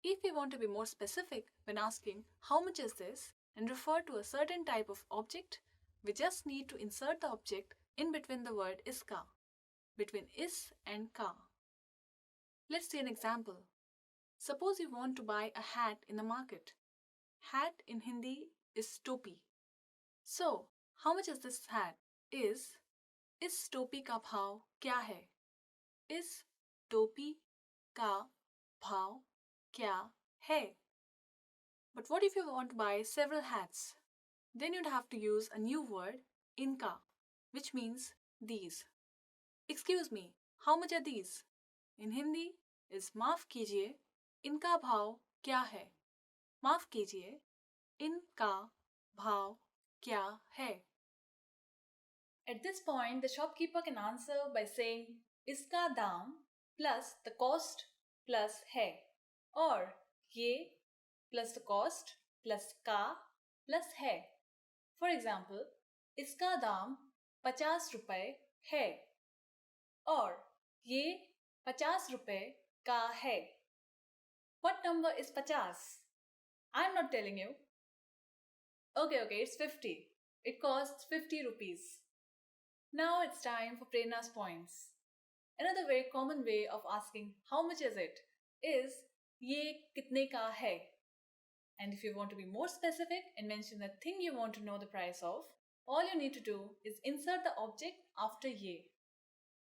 If we want to be more specific when asking how much is this and refer to a certain type of object, we just need to insert the object in between the word iska, between is and ka. Let's see an example. Suppose you want to buy a hat in the market. Hat in Hindi is topi. So, how much is this hat? इस टोपी का भाव क्या है? इस टोपी का भाव क्या है? But what if you want to buy several hats? Then you'd have to use a new word, inka, which means these. Excuse me, how much are these? In Hindi is माफ कीजिए, इनका भाव क्या है? माफ कीजिए, इनका भाव क्या है? At this point, the shopkeeper can answer by saying इसका दाम plus the cost plus है, or ये plus the cost plus का plus है. For example, इसका दाम 50 रुपए है, और ये 50 रुपए का है. What number is 50? I'm not telling you. Okay, it's 50. It costs 50 rupees. Now it's time for Prerna's points. Another very common way of asking how much is it is ye kitne ka hai? And if you want to be more specific and mention the thing you want to know the price of, all you need to do is insert the object after ye.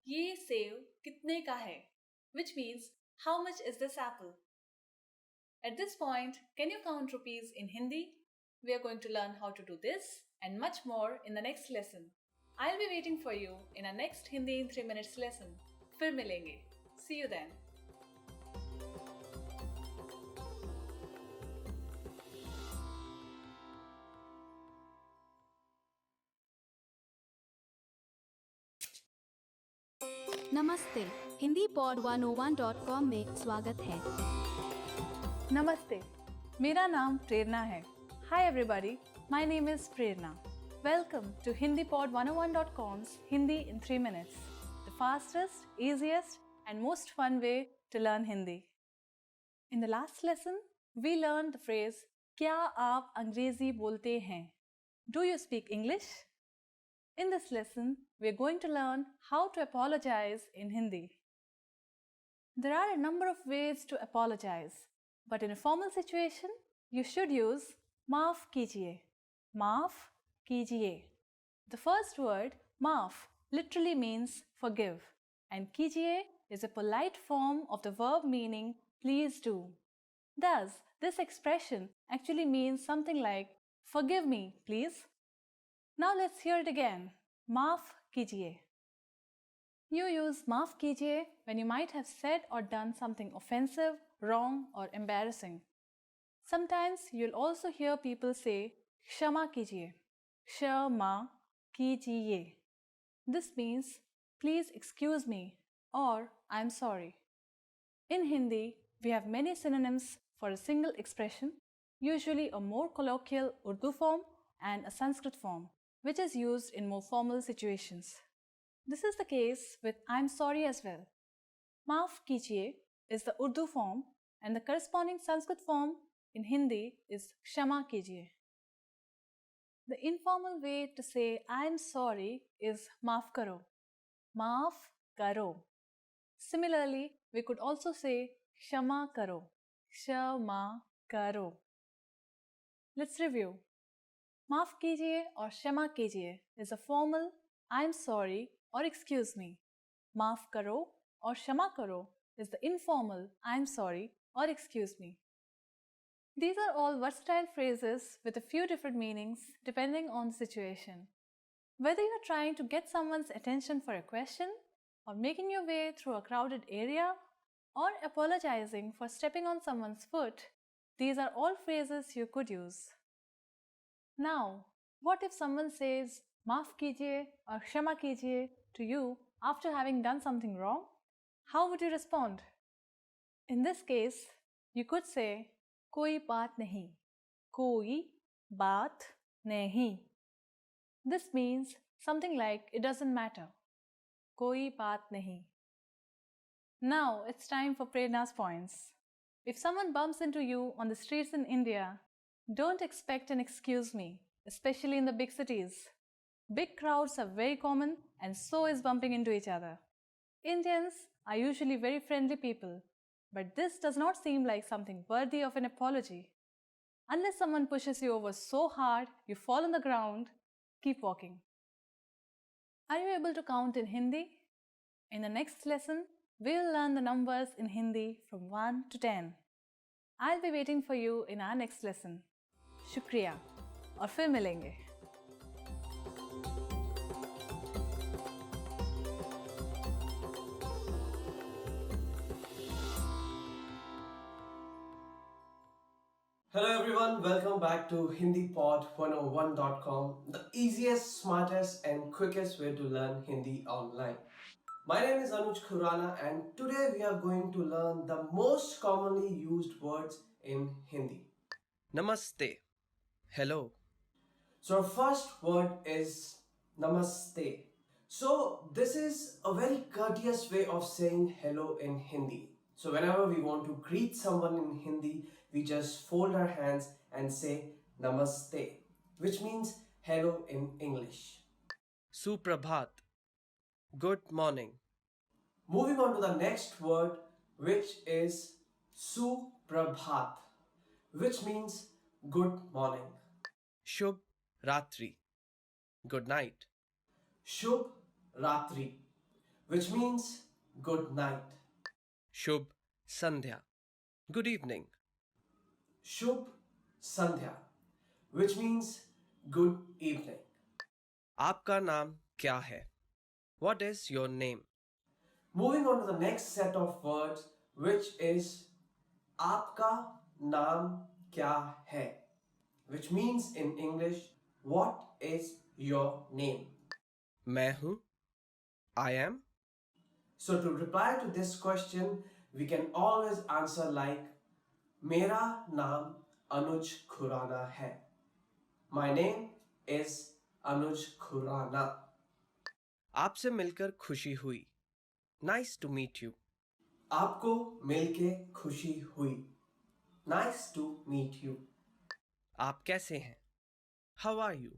Ye save kitne ka hai? Which means how much is this apple? At this point, can you count rupees in Hindi? We are going to learn how to do this and much more in the next lesson. I'll be waiting for you in our next Hindi in 3 minutes lesson. फिर मिलेंगे. See you then. नमस्ते Hindi pod 101.com में स्वागत है। नमस्ते, मेरा नाम प्रेरणा है. Hi everybody, my name is Prerna. Welcome to HindiPod101.com's Hindi in 3 minutes, the fastest, easiest and most fun way to learn Hindi. In the last lesson, we learned the phrase क्या आप अंग्रेजी बोलते हैं? Do you speak English? In this lesson, we are going to learn how to apologize in Hindi. There are a number of ways to apologize, but in a formal situation, you should use maaf kijiye. Maaf kijiye. The first word, maaf, literally means forgive, and kijiye is a polite form of the verb meaning please do. Thus, this expression actually means something like forgive me, please. Now let's hear it again. Maaf kijiye. You use maaf kijiye when you might have said or done something offensive, wrong, or embarrassing. Sometimes you'll also hear people say kshama kijiye. Kshama kijiye. This means please excuse me or I'm sorry. In Hindi, we have many synonyms for a single expression, usually a more colloquial Urdu form and a Sanskrit form, which is used in more formal situations. This is the case with I'm sorry as well. Maaf kijiye is the Urdu form and the corresponding Sanskrit form in Hindi is kshama kijiye. The informal way to say I'm sorry is maaf karo. Maaf karo. Similarly, we could also say kshama karo. Kshama karo. Let's review. Maaf kijiye or kshama kijiye is a formal I'm sorry or excuse me. Maaf karo or kshama karo is the informal I'm sorry or excuse me. These are all versatile phrases with a few different meanings depending on the situation. Whether you are trying to get someone's attention for a question, or making your way through a crowded area, or apologizing for stepping on someone's foot, these are all phrases you could use. Now, what if someone says maaf kijiye or kshama kijiye to you after having done something wrong? How would you respond? In this case, you could say koi baat nahi. Koi baat nahi. This means something like it doesn't matter. Koi baat nahi. Now it's time for Prerna's points. If someone bumps into you on the streets in India, don't expect an excuse me, especially in the big cities. Big crowds are very common and so is bumping into each other. Indians are usually very friendly people, but this does not seem like something worthy of an apology. Unless someone pushes you over so hard you fall on the ground, keep walking. Are you able to count in Hindi? In the next lesson, we will learn the numbers in Hindi from 1 to 10. I'll be waiting for you in our next lesson. Shukriya और फिर मिलेंगे. Hello everyone, welcome back to HindiPod101.com, the easiest, smartest and quickest way to learn Hindi online. My name is Anuj Khurana and today we are going to learn the most commonly used words in Hindi. Namaste. Hello. So our first word is Namaste. So this is a very courteous way of saying hello in Hindi. So whenever we want to greet someone in Hindi, we just fold our hands and say Namaste, which means hello in English. Suprabhat. Good morning. Moving on to the next word, which is Suprabhat, which means good morning. Shubh Ratri. Good night. Shubh Ratri, which means good night. Shubh Sandhya. Good evening. Shubh Sandhya, which means good evening. आपका नाम क्या है? What is your name? Moving on to the next set of words, which is आपका नाम क्या है, which means in English, what is your name? मैं हूँ. I am. So to reply to this question, we can always answer like मेरा नाम अनुज खुराना है. My name is Anuj Khurana. आपसे मिलकर खुशी हुई. Nice to meet you. आपको मिलके खुशी हुई. Nice to meet you. आप कैसे हैं? How are you?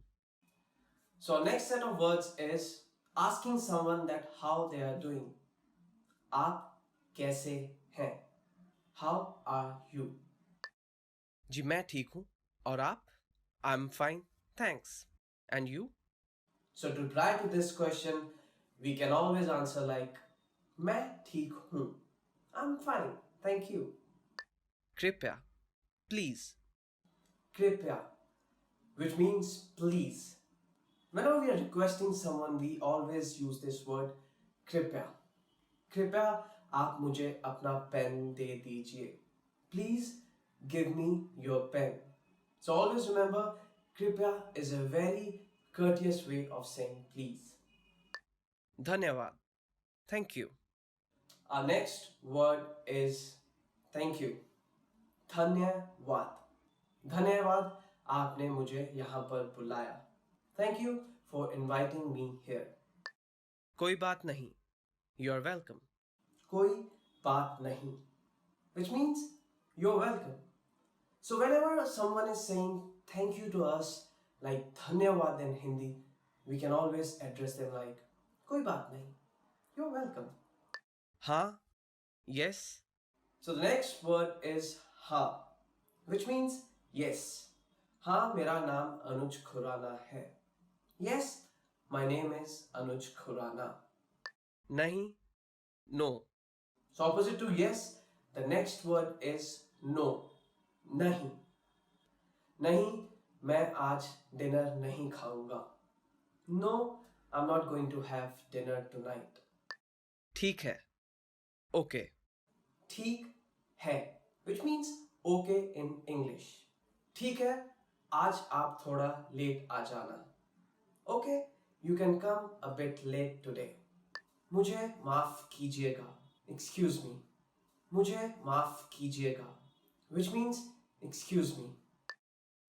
So next set of words is asking someone that how they are doing. आप कैसे हैं? How are you? जी मैं ठीक हूँ. और आप? I'm fine. Thanks. And you? So to reply to this question, we can always answer like मैं ठीक हूँ. I'm fine. Thank you. कृपया. Please. कृपया, which means please. Whenever we are requesting someone, we always use this word कृपया. कृपया आप मुझे अपना पेन दे दीजिए. Please give me your pen. So always remember, कृपया is a very courteous way of saying please. धन्यवाद. Thank you. Our next word is thank you. धन्यवाद. धन्यवाद आपने मुझे यहाँ पर बुलाया. Thank you for inviting me here. कोई बात नहीं. You're welcome. कोई बात नहीं, which means you're welcome. So whenever someone is saying thank you to us, like धन्यवाद in Hindi, we can always address them like कोई बात नहीं. You're welcome. हाँ. Yes. So the next word is हाँ, which means yes. हाँ मेरा नाम अनुज खुराना है. Yes, my name is Anuj Khurana. नहीं. No. So opposite to yes, the next word is no. नहीं. नहीं, मैं आज dinner नहीं खाऊंगा. No, I'm not going to have dinner tonight. ठीक है. Okay. ठीक है, which means okay in English. ठीक है, आज आप थोड़ा late आ जाना. Okay, you can come a bit late today. मुझे माफ कीजिएगा. Excuse me. मुझे माफ कीजिएगा, which means excuse me.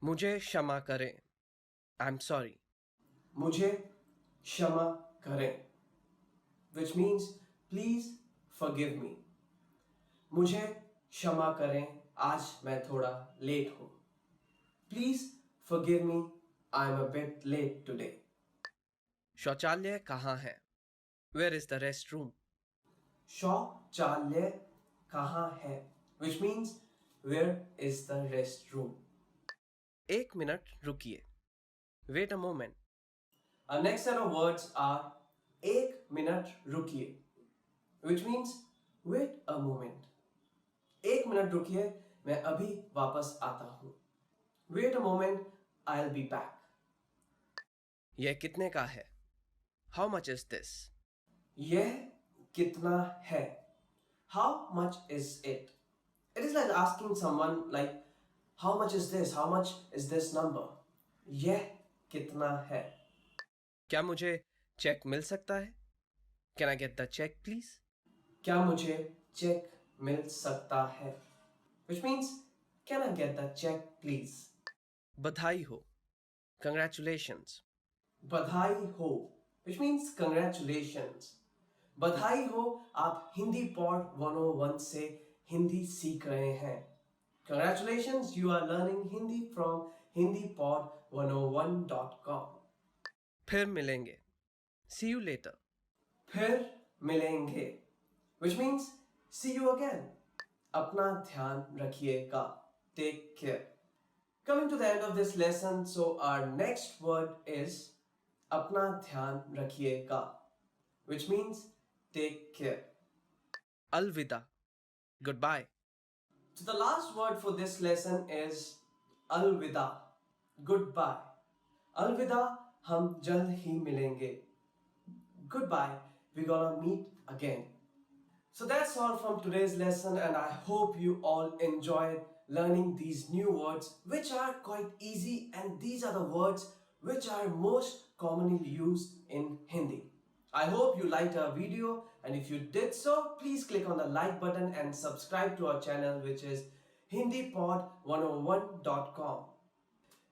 मुझे क्षमा करें. I'm sorry. मुझे क्षमा करें, which means please forgive me. मुझे क्षमा करें, आज मैं थोड़ा लेट हूँ. Please forgive me, I'm a bit late today. शौचालय कहाँ है? Where is the restroom? शौचालय कहाँ है, which means where is the restroom. एक मिनट रुकिए. Wait a moment. Our next set of words are एक मिनट रुकिए, which means wait a moment. एक मिनट रुकिए, मैं अभी वापस आता हूँ. Wait a moment, I'll be back. यह कितने का है? How much is this? यह कितना है? How much is it? It is like asking someone like, how much is this? How much is this number? यह कितना है? क्या मुझे चेक मिल सकता है? Can I get the check, please? क्या मुझे चेक मिल सकता है? Which means, can I get the check, please? बधाई हो. Congratulations. बधाई हो, which means congratulations. बधाई हो, आप हिंदी पॉड 101 से हिंदी सीख रहे हैं. Congratulations, you are learning Hindi from hindipod101.com. फिर मिलेंगे. See you later. फिर मिलेंगे, which means see you again. अपना ध्यान रखिएगा. Take care. Coming to the end of this lesson, so our next word is अपना ध्यान रखिएगा, which means take care. Alvida. Goodbye. So the last word for this lesson is alvida, goodbye. Alvida, हम जल्द ही मिलेंगे. Goodbye, we're gonna meet again. So that's all from today's lesson, and I hope you all enjoyed learning these new words, which are quite easy, and these are the words which are most commonly used in Hindi. I hope you liked our video, and if you did so, please click on the like button and subscribe to our channel, which is hindipod101.com.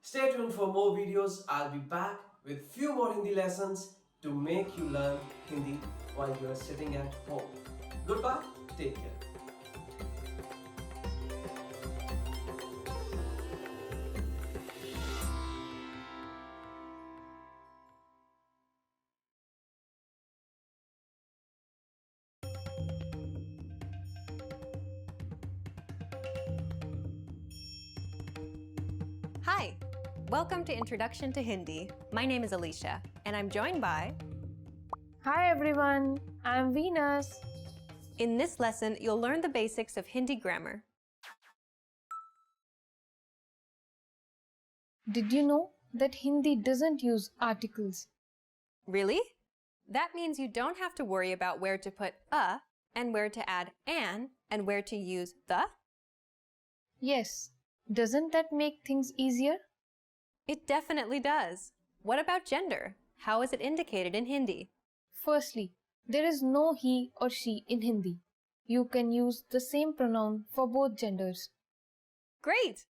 Stay tuned for more videos. I'll be back with few more Hindi lessons to make you learn Hindi while you are sitting at home. Goodbye, take care. Hi, welcome to Introduction to Hindi. My name is Alicia, and I'm joined by... Hi everyone, I'm Venus. In this lesson, you'll learn the basics of Hindi grammar. Did you know that Hindi doesn't use articles? Really? That means you don't have to worry about where to put a and where to add an and where to use the? Yes. Doesn't that make things easier? It definitely does. What about gender? How is it indicated in Hindi? Firstly, there is no he or she in Hindi. You can use the same pronoun for both genders. Great!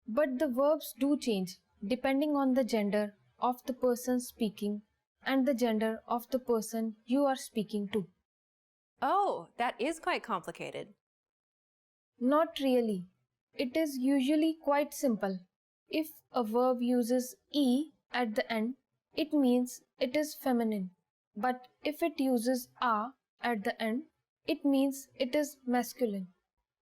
But the verbs do change depending on the gender of the person speaking and the gender of the person you are speaking to. Oh, that is quite complicated. Not really. It is usually quite simple. If a verb uses e at the end, it means it is feminine. But if it uses a at the end, it means it is masculine.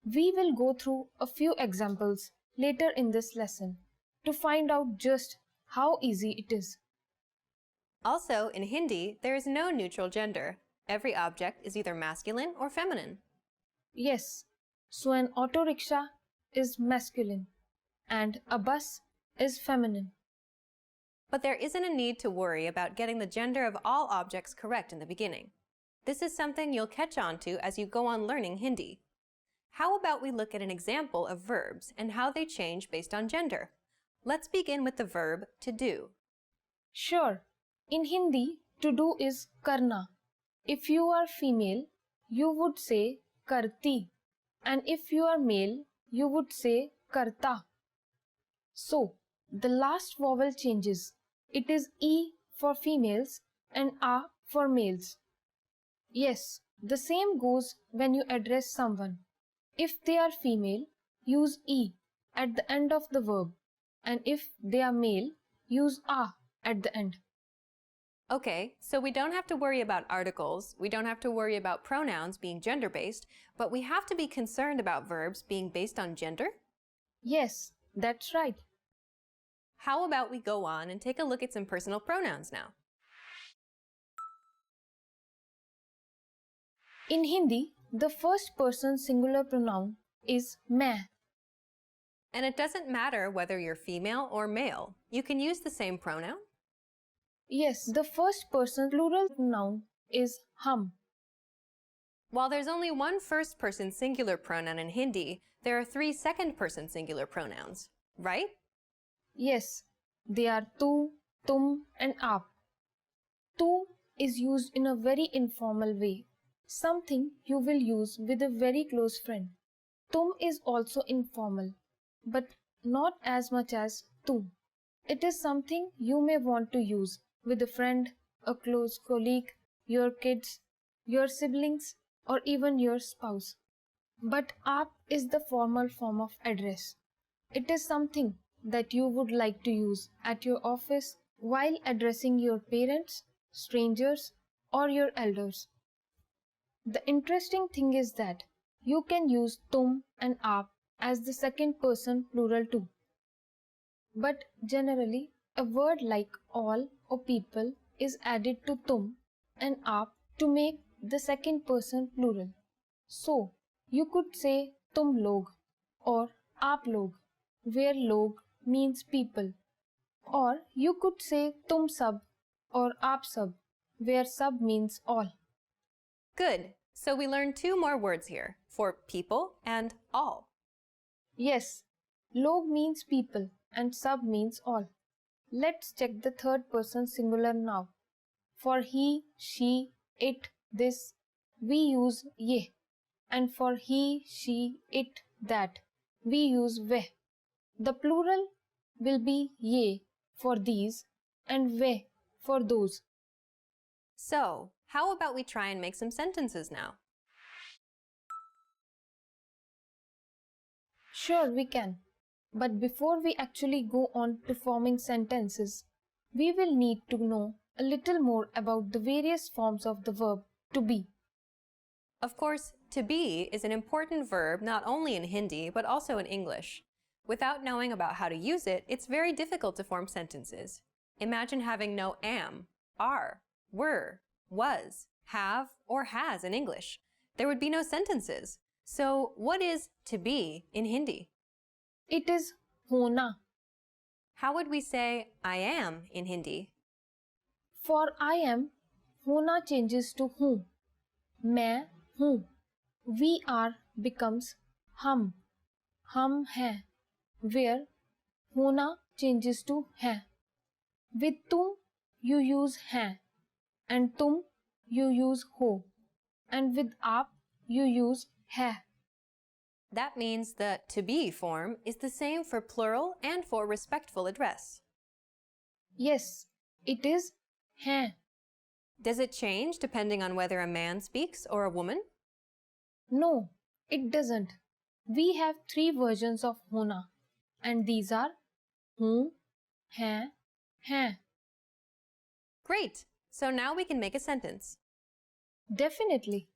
We will go through a few examples later in this lesson to find out just how easy it is. Also, in Hindi, there is no neutral gender. Every object is either masculine or feminine. Yes, so an auto rickshaw is masculine and a bus is feminine. But there isn't a need to worry about getting the gender of all objects correct in the beginning. This is something you'll catch on to as you go on learning Hindi. How about we look at an example of verbs and how they change based on gender? Let's begin with the verb to do. Sure. In Hindi, to do is karna. If you are female, you would say karti. And if you are male, you would say karta. So, the last vowel changes. It is E for females and A for males. Yes, the same goes when you address someone. If they are female, use E at the end of the verb. And if they are male, use A at the end. Okay, so we don't have to worry about articles, we don't have to worry about pronouns being gender-based, but we have to be concerned about verbs being based on gender? Yes, that's right. How about we go on and take a look at some personal pronouns now? In Hindi, the first person singular pronoun is main. And it doesn't matter whether you're female or male. You can use the same pronoun. Yes, the first person plural noun is hum. While there's only one first-person singular pronoun in Hindi, there are 3 second-person singular pronouns, right? Yes, they are tu, tum and aap. Tu is used in a very informal way, something you will use with a very close friend. Tum is also informal, but not as much as tu. It is something you may want to use with a friend, a close colleague, your kids, your siblings, or even your spouse. But aap is the formal form of address. It is something that you would like to use at your office while addressing your parents, strangers, or your elders. The interesting thing is that you can use tum and aap as the second person plural too. But generally, a word like all or people is added to tum and aap to make the second person plural. So, you could say tum log or aap log, where log means people. Or you could say tum sab or aap sab, where sab means all. Good. So we learned 2 more words here for people and all. Yes, log means people and sab means all. Let's check the third person singular now. For he, she, it, this, we use ye. And for he, she, it, that, we use veh. The plural will be ye for these and veh for those. So, how about we try and make some sentences now? Sure, we can. But before we actually go on to forming sentences, we will need to know a little more about the various forms of the verb to be. Of course, to be is an important verb not only in Hindi but also in English. Without knowing about how to use it, it's very difficult to form sentences. Imagine having no am, are, were, was, have, or has in English. There would be no sentences. So, what is to be in Hindi? It is hona. How would we say I am in Hindi? For I am, hona changes to hu. Main hu. We are becomes hum. Hum hai. Where hona changes to hai. With tum, you use hai. And tum, you use ho. And with aap, you use hai. That means the to be form is the same for plural and for respectful address. Yes, it is hai. Does it change depending on whether a man speaks or a woman? No, it doesn't. We have 3 versions of hona, and these are hu, hai, hai. Great! So now we can make a sentence. Definitely.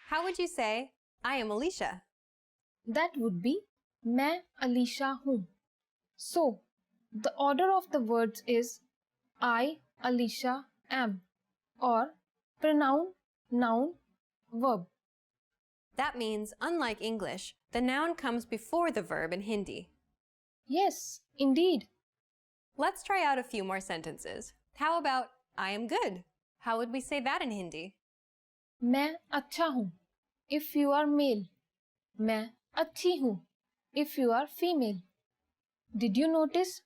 How would you say, I am Alicia? That would be मैं Alicia हूँ. So, the order of the words is I, Alicia, am, or pronoun, noun, verb. That means, unlike English, the noun comes before the verb in Hindi. Yes, indeed. Let's try out a few more sentences. How about, I am good? How would we say that in Hindi? मैं अच्छा हूँ. If you are male. मैं अच्छी हूँ. If you are female. Did you notice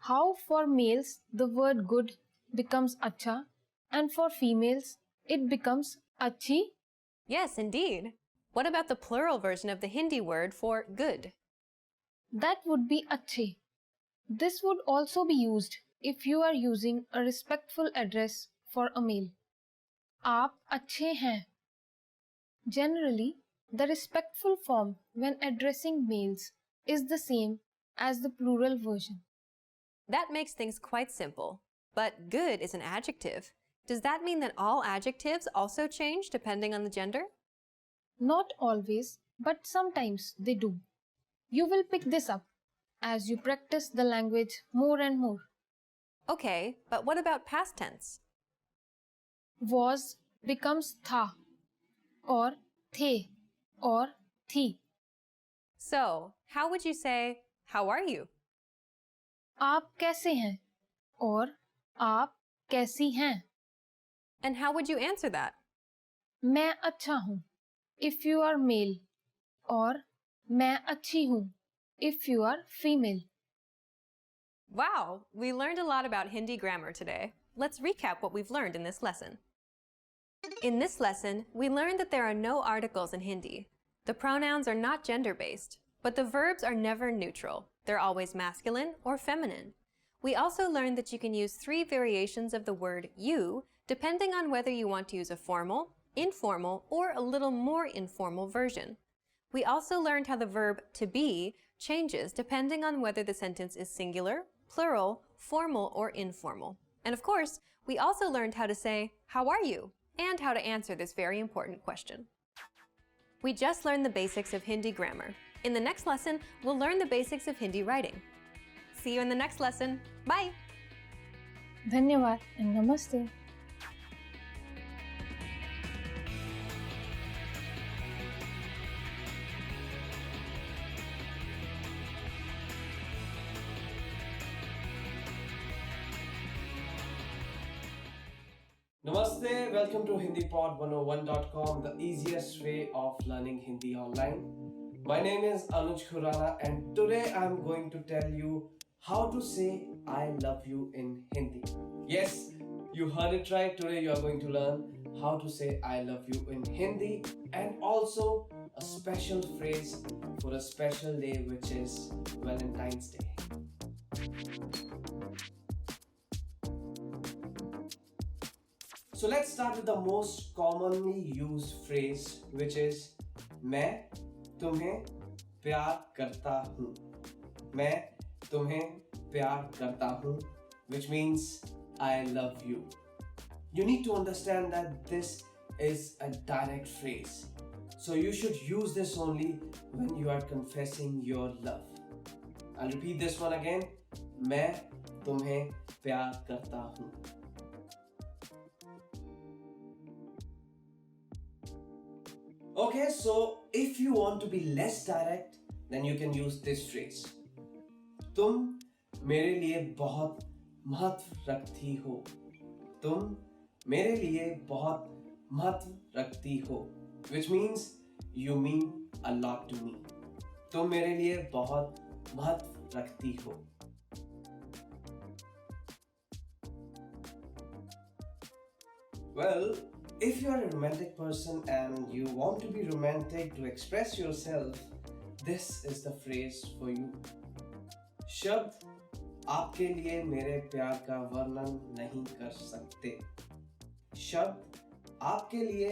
how for males the word good becomes अच्छा and for females it becomes अच्छी? Yes, indeed. What about the plural version of the Hindi word for good? That would be अच्छे. This would also be used if you are using a respectful address for a male. आप अच्छे हैं. Generally, the respectful form when addressing males is the same as the plural version. That makes things quite simple. But good is an adjective. Does that mean that all adjectives also change depending on the gender? Not always, but sometimes they do. You will pick this up as you practice the language more and more. Okay, but what about past tense? Was becomes tha, or the, or thi. So, how would you say, how are you? आप कैसे हैं? और आप कैसी हैं? And how would you answer that? मैं अच्छा हूँ. If you are male. और मैं अच्छी हूँ. If you are female. Wow, we learned a lot about Hindi grammar today. Let's recap what we've learned in this lesson. In this lesson, we learned that there are no articles in Hindi. The pronouns are not gender-based, but the verbs are never neutral. They're always masculine or feminine. We also learned that you can use 3 variations of the word you, depending on whether you want to use a formal, informal, or a little more informal version. We also learned how the verb to be changes depending on whether the sentence is singular, plural, formal, or informal. And of course, we also learned how to say, "How are you?" and how to answer this very important question. We just learned the basics of Hindi grammar. In the next lesson, we'll learn the basics of Hindi writing. See you in the next lesson. Bye! धन्यवाद and namaste. Namaste, welcome to HindiPod101.com, the easiest way of learning Hindi online. My name is Anuj Khurana and today I'm going to tell you how to say I love you in Hindi. Yes, you heard it right. Today you are going to learn how to say I love you in Hindi and also a special phrase for a special day, which is Valentine's Day. So let's start with the most commonly used phrase, which is मैं तुम्हें प्यार करता हूँ. मैं तुम्हें प्यार करता हूँ, which means I love you. You need to understand that this is a direct phrase. So you should use this only when you are confessing your love. I'll repeat this one again. मैं तुम्हें प्यार करता हूँ. Okay, so if you want to be less direct, then you can use this phrase. तुम मेरे लिए बहुत महत्व रखती हो. तुम मेरे लिए बहुत महत्व रखती हो, which means you mean a lot to me. तुम मेरे लिए बहुत महत्व रखती हो. Well, if you are a romantic person and you want to be romantic to express yourself, this is the phrase for you. शब्द आपके लिए मेरे प्यार का वर्णन नहीं कर सकते. शब्द आपके लिए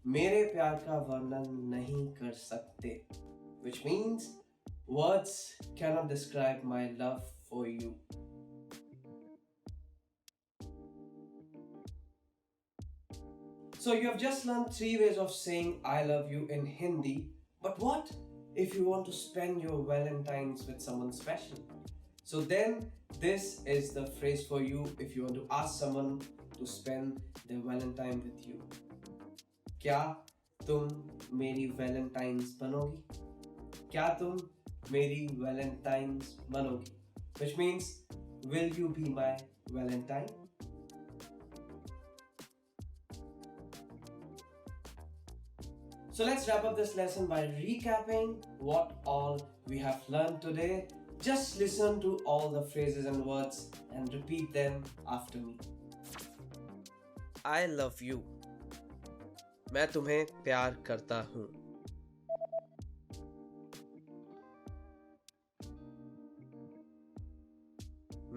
मेरे प्यार का वर्णन नहीं कर सकते, which means words cannot describe my love for you. So you have just learned 3 ways of saying I love you in Hindi. But what if you want to spend your Valentine's with someone special? So then this is the phrase for you if you want to ask someone to spend their Valentine with you. क्या तुम मेरी Valentine's बनोगी? क्या तुम मेरी Valentine's बनोगी? Which means, will you be my Valentine? So let's wrap up this lesson by recapping what all we have learned today. Just listen to all the phrases and words and repeat them after me. I love you. मैं तुम्हें प्यार करता हूँ.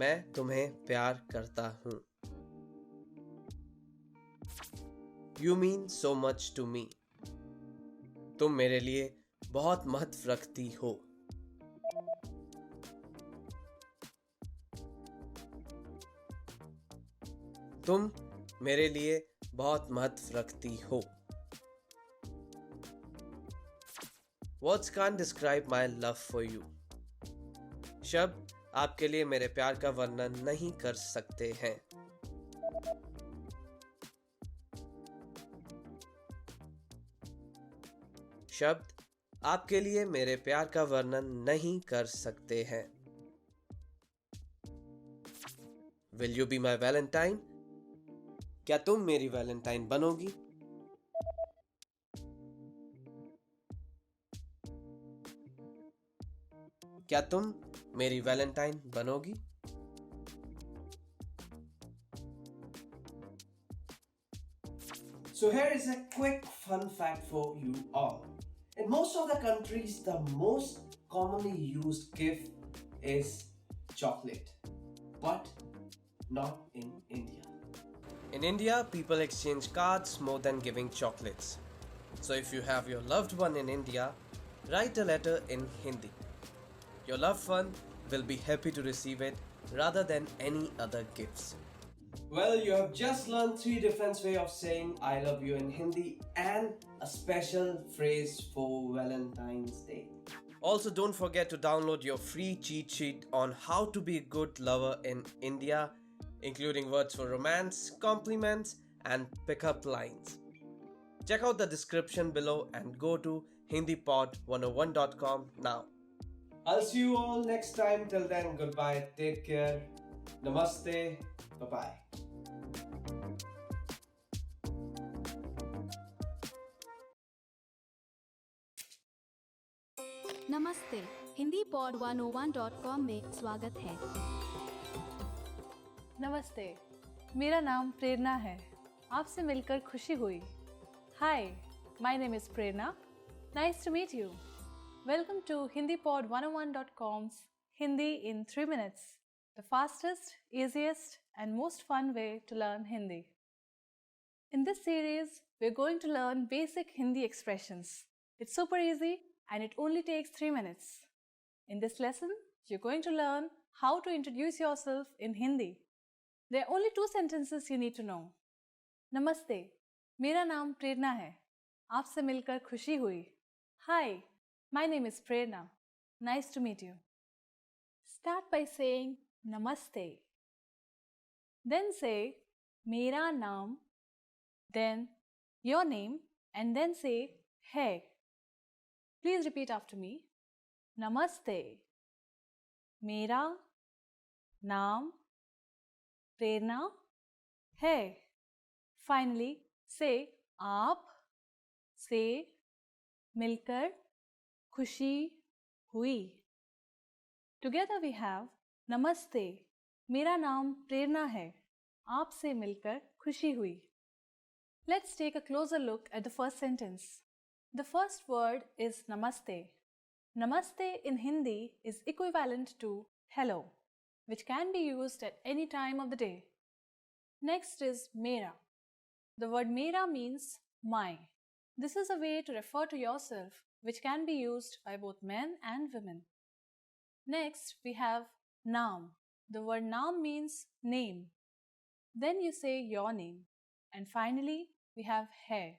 मैं तुम्हें प्यार करता हूँ. You mean so much to me. तुम मेरे लिए बहुत महत्व रखती हो. तुम मेरे लिए बहुत महत्व रखती हो. Words can't describe my love for you. शब्द आपके लिए मेरे प्यार का वर्णन नहीं कर सकते हैं. शब्द आपके लिए मेरे प्यार का वर्णन नहीं कर सकते हैं. Will you be my Valentine? क्या तुम मेरी वैलेंटाइन बनोगी? क्या तुम मेरी Valentine बनोगी? So here is a quick fun fact for you all. In most of the countries, the most commonly used gift is chocolate. But not in India. In India, people exchange cards more than giving chocolates. So if you have your loved one in India, write a letter in Hindi. Your loved one will be happy to receive it rather than any other gifts. Well, you have just learned 3 different ways of saying I love you in Hindi and a special phrase for Valentine's Day. Also, don't forget to download your free cheat sheet on how to be a good lover in India, including words for romance, compliments, and pickup lines. Check out the description below and go to hindipod101.com now. I'll see you all next time. Till then, goodbye, take care, namaste, bye-bye. नमस्ते Hindi pod 101.com में स्वागत है। नमस्ते, मेरा नाम प्रेरणा है। आपसे मिलकर खुशी हुई। Hi, my name is Prerna. Nice to meet you. Welcome to hindipod101.com's Hindi in 3 minutes, the fastest, easiest and most fun way to learn Hindi. In this series, we're going to learn basic Hindi expressions. It's super easy and it only takes 3 minutes. In this lesson, you're going to learn how to introduce yourself in Hindi. There are only 2 sentences you need to know. Namaste, मेरा नाम प्रेरणा है। आपसे मिलकर खुशी हुई। Hi, my name is Prerna. Nice to meet you. Start by saying Namaste. Then say मेरा नाम, then your name, and then say है. Please repeat after me. Namaste. मेरा नाम प्रेरणा है. Finally, say आप से मिलकर खुशी हुई. Together we have Namaste. मेरा नाम प्रेरणा है. आपसे मिलकर खुशी हुई. Let's take a closer look at the first sentence. The first word is Namaste. Namaste in Hindi is equivalent to hello, which can be used at any time of the day. Next is Mera. The word Mera means my. This is a way to refer to yourself, which can be used by both men and women. Next, we have Naam. The word Naam means name. Then you say your name. And finally, we have hai.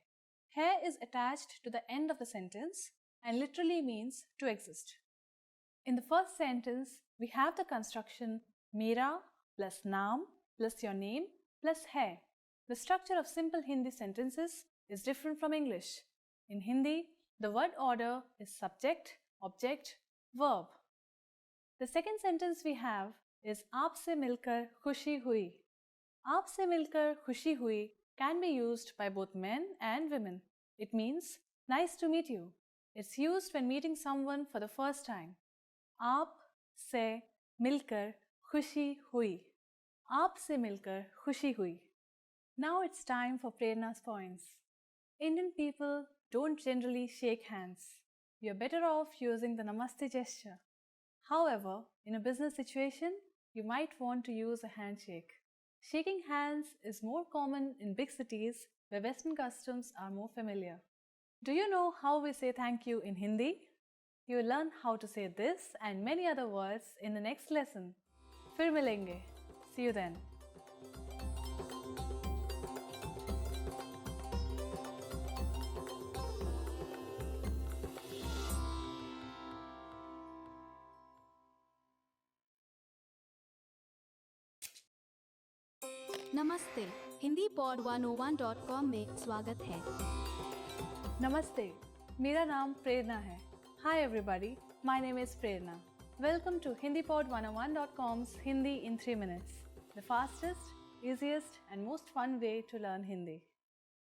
Hai is attached to the end of the sentence and literally means to exist. In the first sentence, we have the construction Mera plus Naam plus your name plus hai. The structure of simple Hindi sentences is different from English. In Hindi, the word order is subject, object, verb. The second sentence we have is आपसे मिलकर खुशी हुई. आपसे मिलकर खुशी हुई can be used by both men and women. It means nice to meet you. It's used when meeting someone for the first time. आप से मिलकर खुशी हुई. आप से मिलकर खुशी हुई. Now it's time for Prerna's points. Indian people don't generally shake hands. You're better off using the Namaste gesture. However, in a business situation, you might want to use a handshake. Shaking hands is more common in big cities where Western customs are more familiar. Do you know how we say thank you in Hindi? You will learn how to say this and many other words in the next lesson. फिर मिलेंगे. See you then. नमस्ते Hindi pod 101.com में स्वागत है। Namaste. मेरा नाम प्रेरणा है. Hi everybody. My name is Prerna. Welcome to hindipod101.com's Hindi in 3 minutes. The fastest, easiest and most fun way to learn Hindi.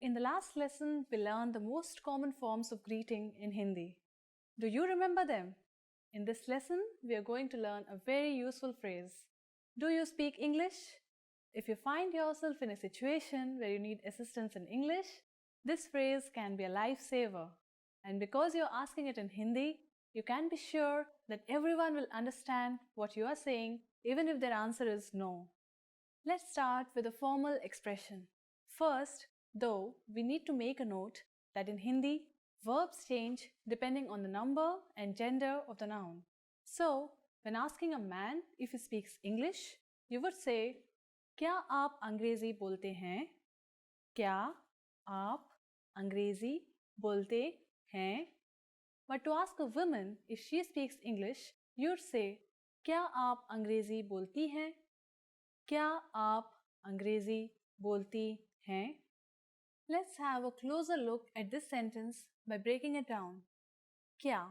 In the last lesson, we learned the most common forms of greeting in Hindi. Do you remember them? In this lesson, we are going to learn a very useful phrase. Do you speak English? If you find yourself in a situation where you need assistance in English, this phrase can be a lifesaver. And because you're asking it in Hindi, you can be sure that everyone will understand what you are saying even if their answer is no. Let's start with a formal expression. First, though, we need to make a note that in Hindi, verbs change depending on the number and gender of the noun. So, when asking a man if he speaks English, you would say, क्या आप अंग्रेजी बोलते हैं? क्या आप अंग्रेजी बोलते हैं? But to ask a woman if she speaks English, you'd say, क्या आप अंग्रेजी बोलती हैं? क्या आप अंग्रेजी बोलती हैं? Let's have a closer look at this sentence by breaking it down. क्या?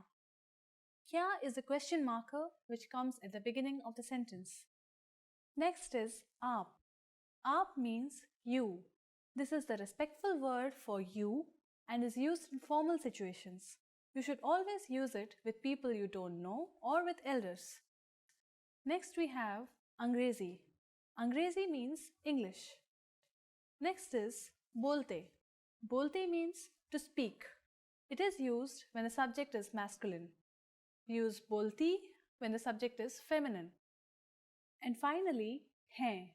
Kya is a question marker which comes at the beginning of the sentence. Next is aap. Aap means you. This is the respectful word for you and is used in formal situations. You should always use it with people you don't know or with elders. Next we have Angrezi. Angrezi means English. Next is bolte. Bolte means to speak. It is used when the subject is masculine. Use bolti when the subject is feminine. And finally, hai.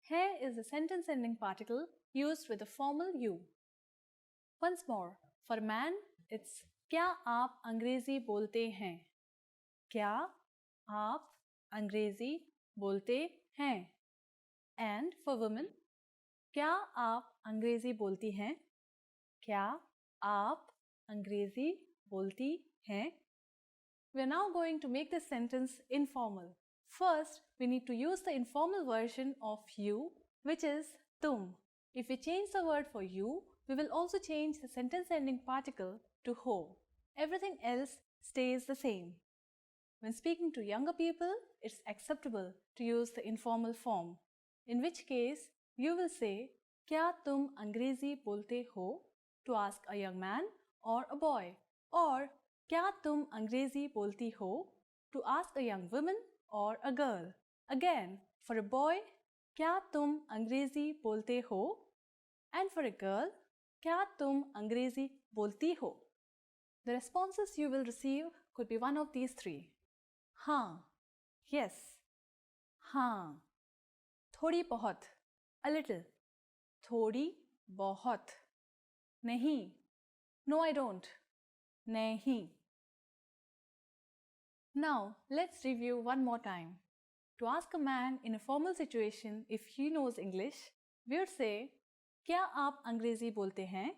Hai is a sentence-ending particle used with a formal you. Once more, for a man, it's क्या आप अंग्रेजी बोलते हैं? क्या आप अंग्रेजी बोलते हैं? And for women, क्या आप अंग्रेजी बोलती हैं? क्या आप अंग्रेजी बोलती हैं? We are now going to make this sentence informal. First, we need to use the informal version of you, which is tum. If we change the word for you, we will also change the sentence-ending particle to ho. Everything else stays the same. When speaking to younger people, it's acceptable to use the informal form, in which case you will say, क्या तुम अंग्रेजी बोलते हो? To ask a young man or a boy, or क्या तुम अंग्रेजी बोलती हो? To ask a young woman or a girl. Again, for a boy, क्या तुम अंग्रेजी बोलते हो? And for a girl, क्या तुम अंग्रेजी बोलती हो? The responses you will receive could be one of these three. हाँ, yes, हाँ, थोड़ी बहुत, a little, थोड़ी बहुत, नहीं, no I don't, नहीं. Now, let's review one more time. To ask a man in a formal situation if he knows English, we would say, क्या आप अंग्रेजी बोलते हैं?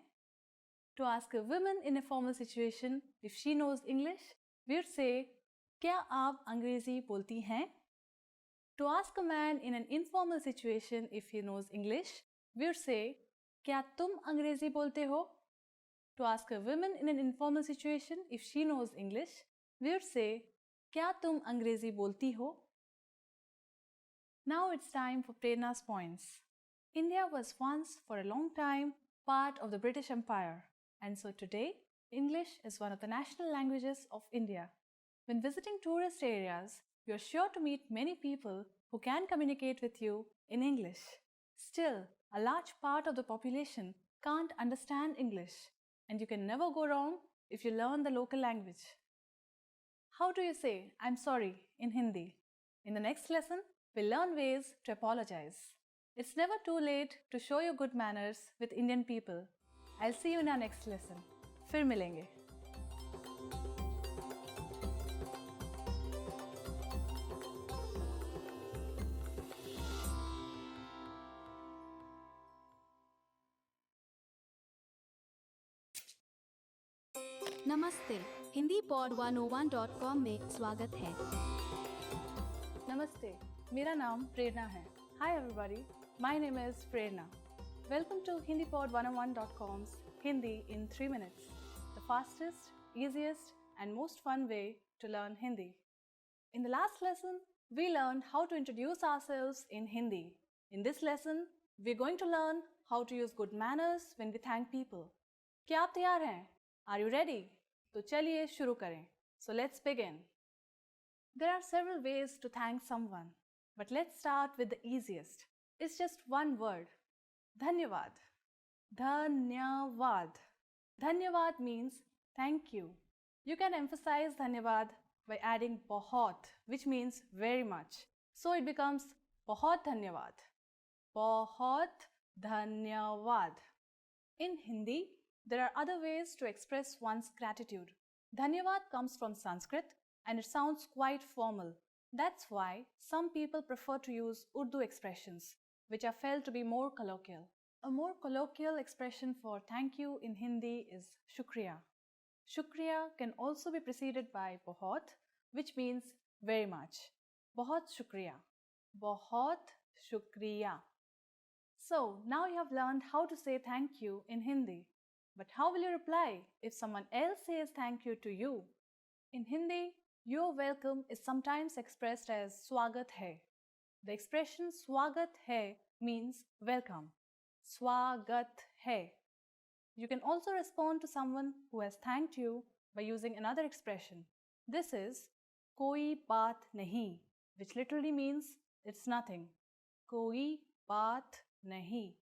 To ask a woman in a formal situation if she knows English, we would say, क्या आप अंग्रेजी बोलती हैं? To ask a man in an informal situation if he knows English, we would say, क्या तुम अंग्रेजी बोलते हो? To ask a woman in an informal situation if she knows English, we would say, क्या तुम अंग्रेजी बोलती हो? Now it's time for Prerna's points. India was once for a long time part of the British Empire, and so today English is one of the national languages of India. When visiting tourist areas, you're sure to meet many people who can communicate with you in English. Still, a large part of the population can't understand English, and you can never go wrong if you learn the local language. How do you say I'm sorry in Hindi? In the next lesson, we'll learn ways to apologize. It's never too late to show your good manners with Indian people. I'll see you in our next lesson. फिर मिलेंगे. नमस्ते Hindi pod 101.com में स्वागत है. Namaste. मेरा नाम प्रेरणा है. Hi everybody. My name is Prerna. Welcome to HindiPod101.com's Hindi in 3 minutes. The fastest, easiest and most fun way to learn Hindi. In the last lesson, we learned how to introduce ourselves in Hindi. In this lesson, we're going to learn how to use good manners when we thank people. क्या आप तैयार हैं? Are you ready? तो चलिए शुरू करें. So let's begin. There are several ways to thank someone, but let's start with the easiest. It's just one word. Dhanyavad. Dhanyavad. Dhanyavad means thank you. You can emphasize dhanyavad by adding bahut, which means very much. So it becomes बहुत धन्यवाद. बहुत धन्यवाद. In Hindi, there are other ways to express one's gratitude. Dhanyavad comes from Sanskrit and it sounds quite formal. That's why some people prefer to use Urdu expressions, which are felt to be more colloquial. A more colloquial expression for thank you in Hindi is shukriya. Shukriya can also be preceded by bahut, which means very much. Bahut shukriya. Bahut shukriya. So now you have learned how to say thank you in Hindi. But how will you reply if someone else says thank you to you? In Hindi, your welcome is sometimes expressed as swagat hai. The expression swagat hai means welcome. Swagat hai. You can also respond to someone who has thanked you by using another expression. This is koi baat nahi, which literally means it's nothing. Koi baat nahi.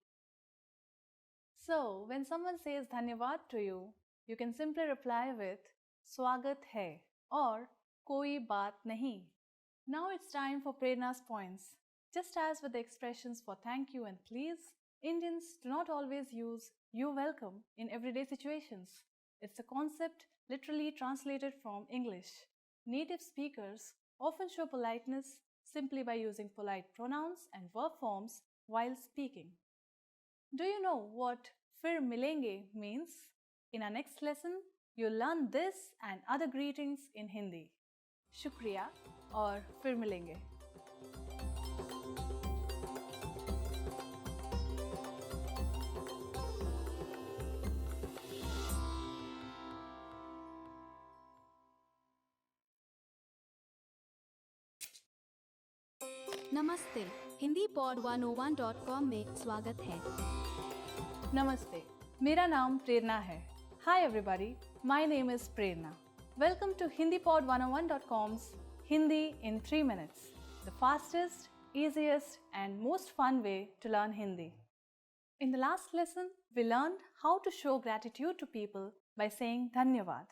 So, when someone says dhanyavad to you, you can simply reply with swagat hai or koi baat nahi. Now it's time for Prerna's points. Just as with the expressions for thank you and please, Indians do not always use you're welcome in everyday situations. It's a concept literally translated from English. Native speakers often show politeness simply by using polite pronouns and verb forms while speaking. Do you know what fir milenge means? In our next lesson, you'll learn this and other greetings in Hindi. Shukriya or fir milenge. नमस्ते. HindiPod101.com में स्वागत है. Namaste. मेरा नाम प्रेरणा है. Hi everybody, my name is Prerna. Welcome to HindiPod101.com's Hindi in 3 minutes, the fastest, easiest and most fun way to learn Hindi. In the last lesson, we learned how to show gratitude to people by saying dhanyavad.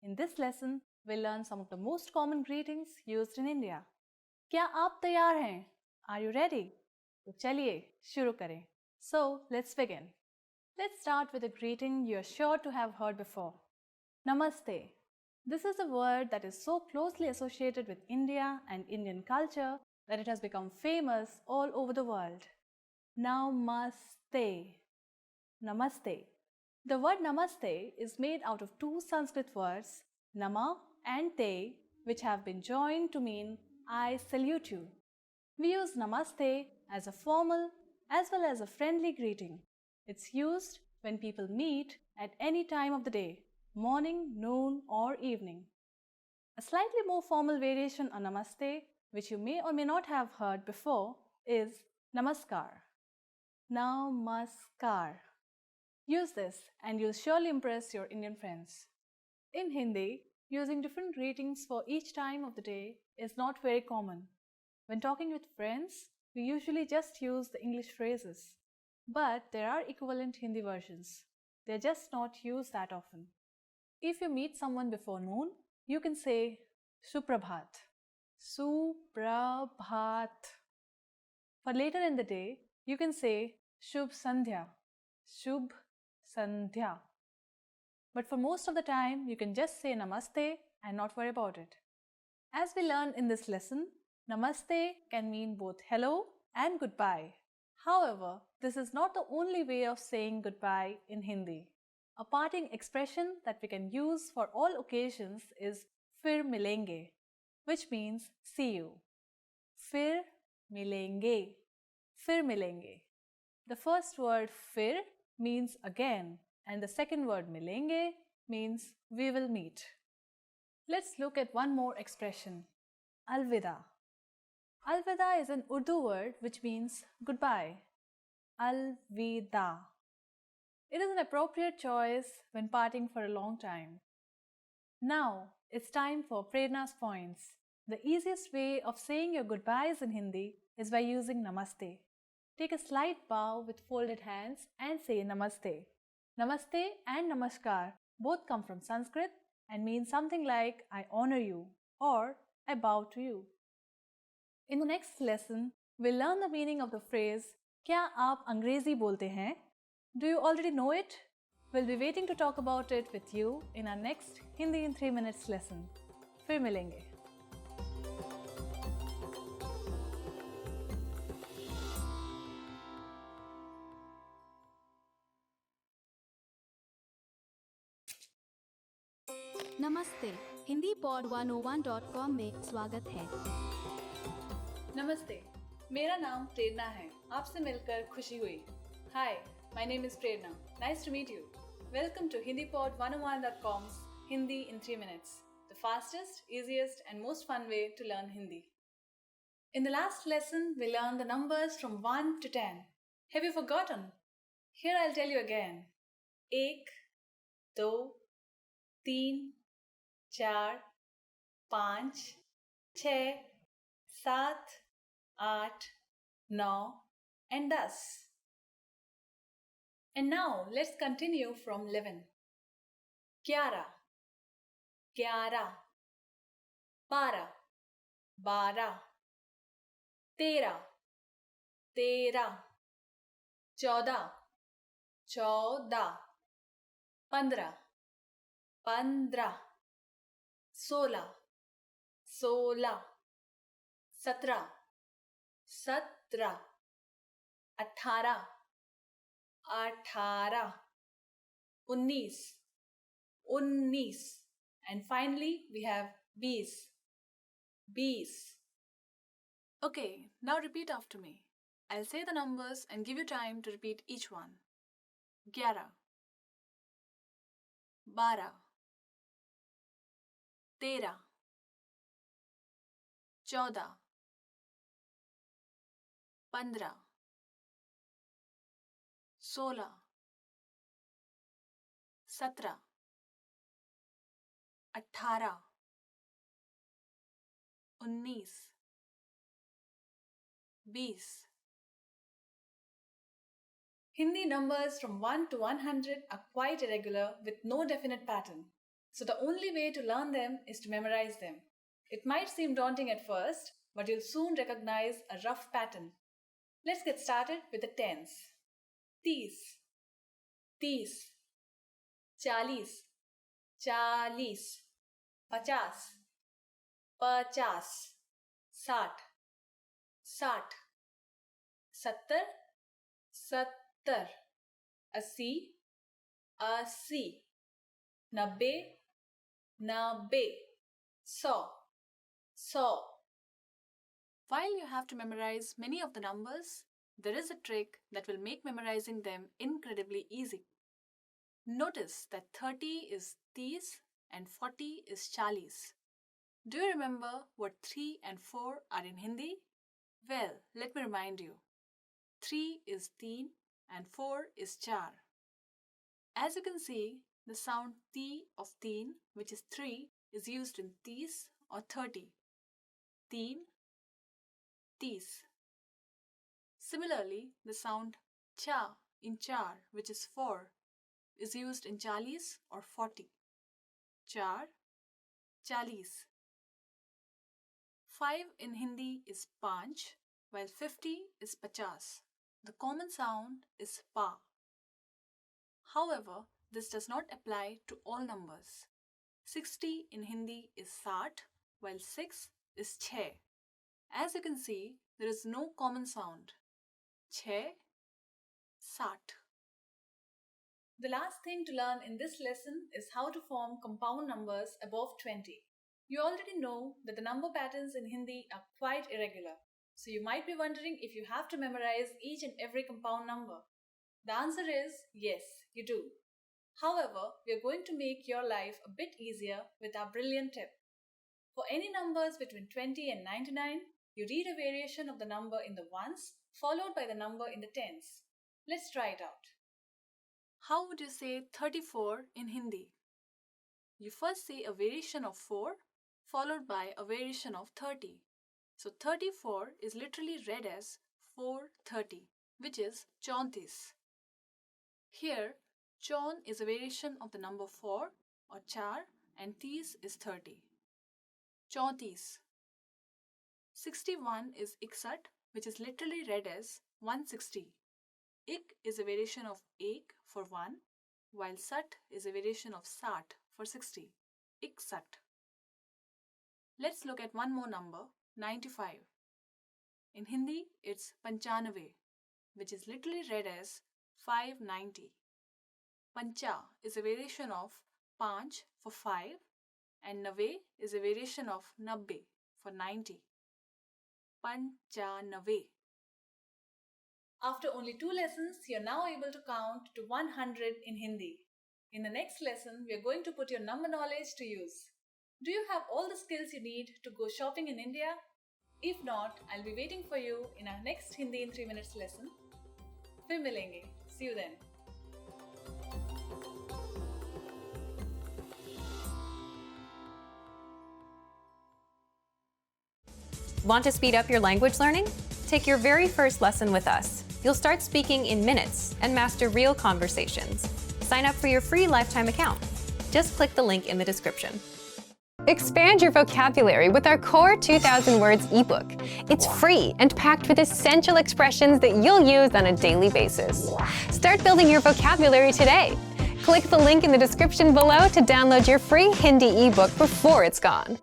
In this lesson, we'll learn some of the most common greetings used in India. क्या आप तैयार हैं? Are you ready? तो चलिए शुरू करें. So, let's begin. Let's start with a greeting you're sure to have heard before. Namaste. This is a word that is so closely associated with India and Indian culture that it has become famous all over the world. Namaste. Namaste. The word namaste is made out of two Sanskrit words, nama and te, which have been joined to mean I salute you. We use namaste as a formal as well as a friendly greeting. It's used when people meet at any time of the day, morning, noon, or evening. A slightly more formal variation on namaste, which you may or may not have heard before, is namaskar. Namaskar. Use this and you'll surely impress your Indian friends. In Hindi, using different greetings for each time of the day is not very common. When talking with friends, we usually just use the English phrases. But there are equivalent Hindi versions. They're just not used that often. If you meet someone before noon, you can say Suprabhat. Suprabhat. For later in the day, you can say Shubh Sandhya. Shubh Sandhya. But for most of the time, you can just say Namaste and not worry about it. As we learned in this lesson, Namaste can mean both hello and goodbye. However, this is not the only way of saying goodbye in Hindi. A parting expression that we can use for all occasions is Fir milenge, which means see you. Fir milenge. Fir milenge. The first word fir means again, and the second word milenge means we will meet. Let's look at one more expression, alvida. Alvida is an Urdu word which means goodbye. Alvida. It is an appropriate choice when parting for a long time. Now, it's time for Prerna's points. The easiest way of saying your goodbyes in Hindi is by using namaste. Take a slight bow with folded hands and say namaste. Namaste and namaskar both come from Sanskrit and mean something like I honor you or I bow to you. In the next lesson, we'll learn the meaning of the phrase क्या आप अंग्रेजी बोलते हैं? Do you already know it? We'll be waiting to talk about it with you in our next Hindi in 3 minutes lesson. फिर मिलेंगे. नमस्ते Hindi pod 101.com में स्वागत है. नमस्ते, मेरा नाम प्रेरणा है. आपसे मिलकर खुशी हुई. Hi, my name is Prerna. Nice to meet you. Welcome to HindiPod101.com's Hindi in 3 minutes, the fastest, easiest and most fun way to learn Hindi. In the last lesson, we learned the numbers from 1 to 10. Have you forgotten? Here I'll tell you again. 1, 2, 3, 4, 5, 6, 7, 8, 9 and 10. And now let's continue from 11. 11, 11, 12, 12, 13, 13, 14, 14, 15, 15, 16, 16, 17, 17, 18, 18, 19, 19, and finally we have 20, 20. Okay, now repeat after me. I'll say the numbers and give you time to repeat each one. 11, 12, 13, 14, 15, 16, 17, 18, 19, 20. Hindi numbers from 1 to 100 are quite irregular with no definite pattern. So the only way to learn them is to memorize them. It might seem daunting at first, but you'll soon recognize a rough pattern. Let's get started with the tens. 30, 30, 40, 40, 50, 50, 60, 60, 70, 70, 80, 80, 90, 90, 100, 100. While you have to memorize many of the numbers, there is a trick that will make memorizing them incredibly easy. Notice that 30 is 30 and 40 is 40. Do you remember what 3 and 4 are in Hindi? Well, let me remind you. 3 is 3 and 4 is 4. As you can see, the sound T of 3, which is 3, is used in 30 or 30. 3, 30. Similarly, the sound cha in 4, which is 4, is used in 40 or 40. 4, 40. 5 in Hindi is 5, while 50 is 50. The common sound is pa. However, this does not apply to all numbers. 60 in Hindi is 60, while 6 is 6. As you can see, there is no common sound. 6, 60. The last thing to learn in this lesson is how to form compound numbers above 20. You already know that the number patterns in Hindi are quite irregular. So you might be wondering if you have to memorize each and every compound number. The answer is yes, you do. However, we are going to make your life a bit easier with our brilliant tip. For any numbers between 20 and 99, you read a variation of the number in the ones followed by the number in the tens. Let's try it out. How would you say 34 in Hindi? You first say a variation of 4 followed by a variation of 30. So 34 is literally read as 430, which is 34. Here, chaun is a variation of the number 4 or 4 and 30 is 30. 34. 61 is 61, which is literally read as 160. Ik is a variation of ek for 1, while sat is a variation of sat for 60. Iksat. Let's look at one more number, 95. In Hindi, it's 95, which is literally read as 590. Pancha is a variation of panch for 5, and nave is a variation of nabbe for 90. Panchanave. After only 2 lessons, you're now able to count to 100 in Hindi. In the next lesson, we are going to put your number knowledge to use. Do you have all the skills you need to go shopping in India? If not, I'll be waiting for you in our next Hindi in 3 minutes lesson. Fir milenge. See you then. Want to speed up your language learning? Take your very first lesson with us. You'll start speaking in minutes and master real conversations. Sign up for your free lifetime account. Just click the link in the description. Expand your vocabulary with our Core 2000 Words ebook. It's free and packed with essential expressions that you'll use on a daily basis. Start building your vocabulary today. Click the link in the description below to download your free Hindi ebook before it's gone.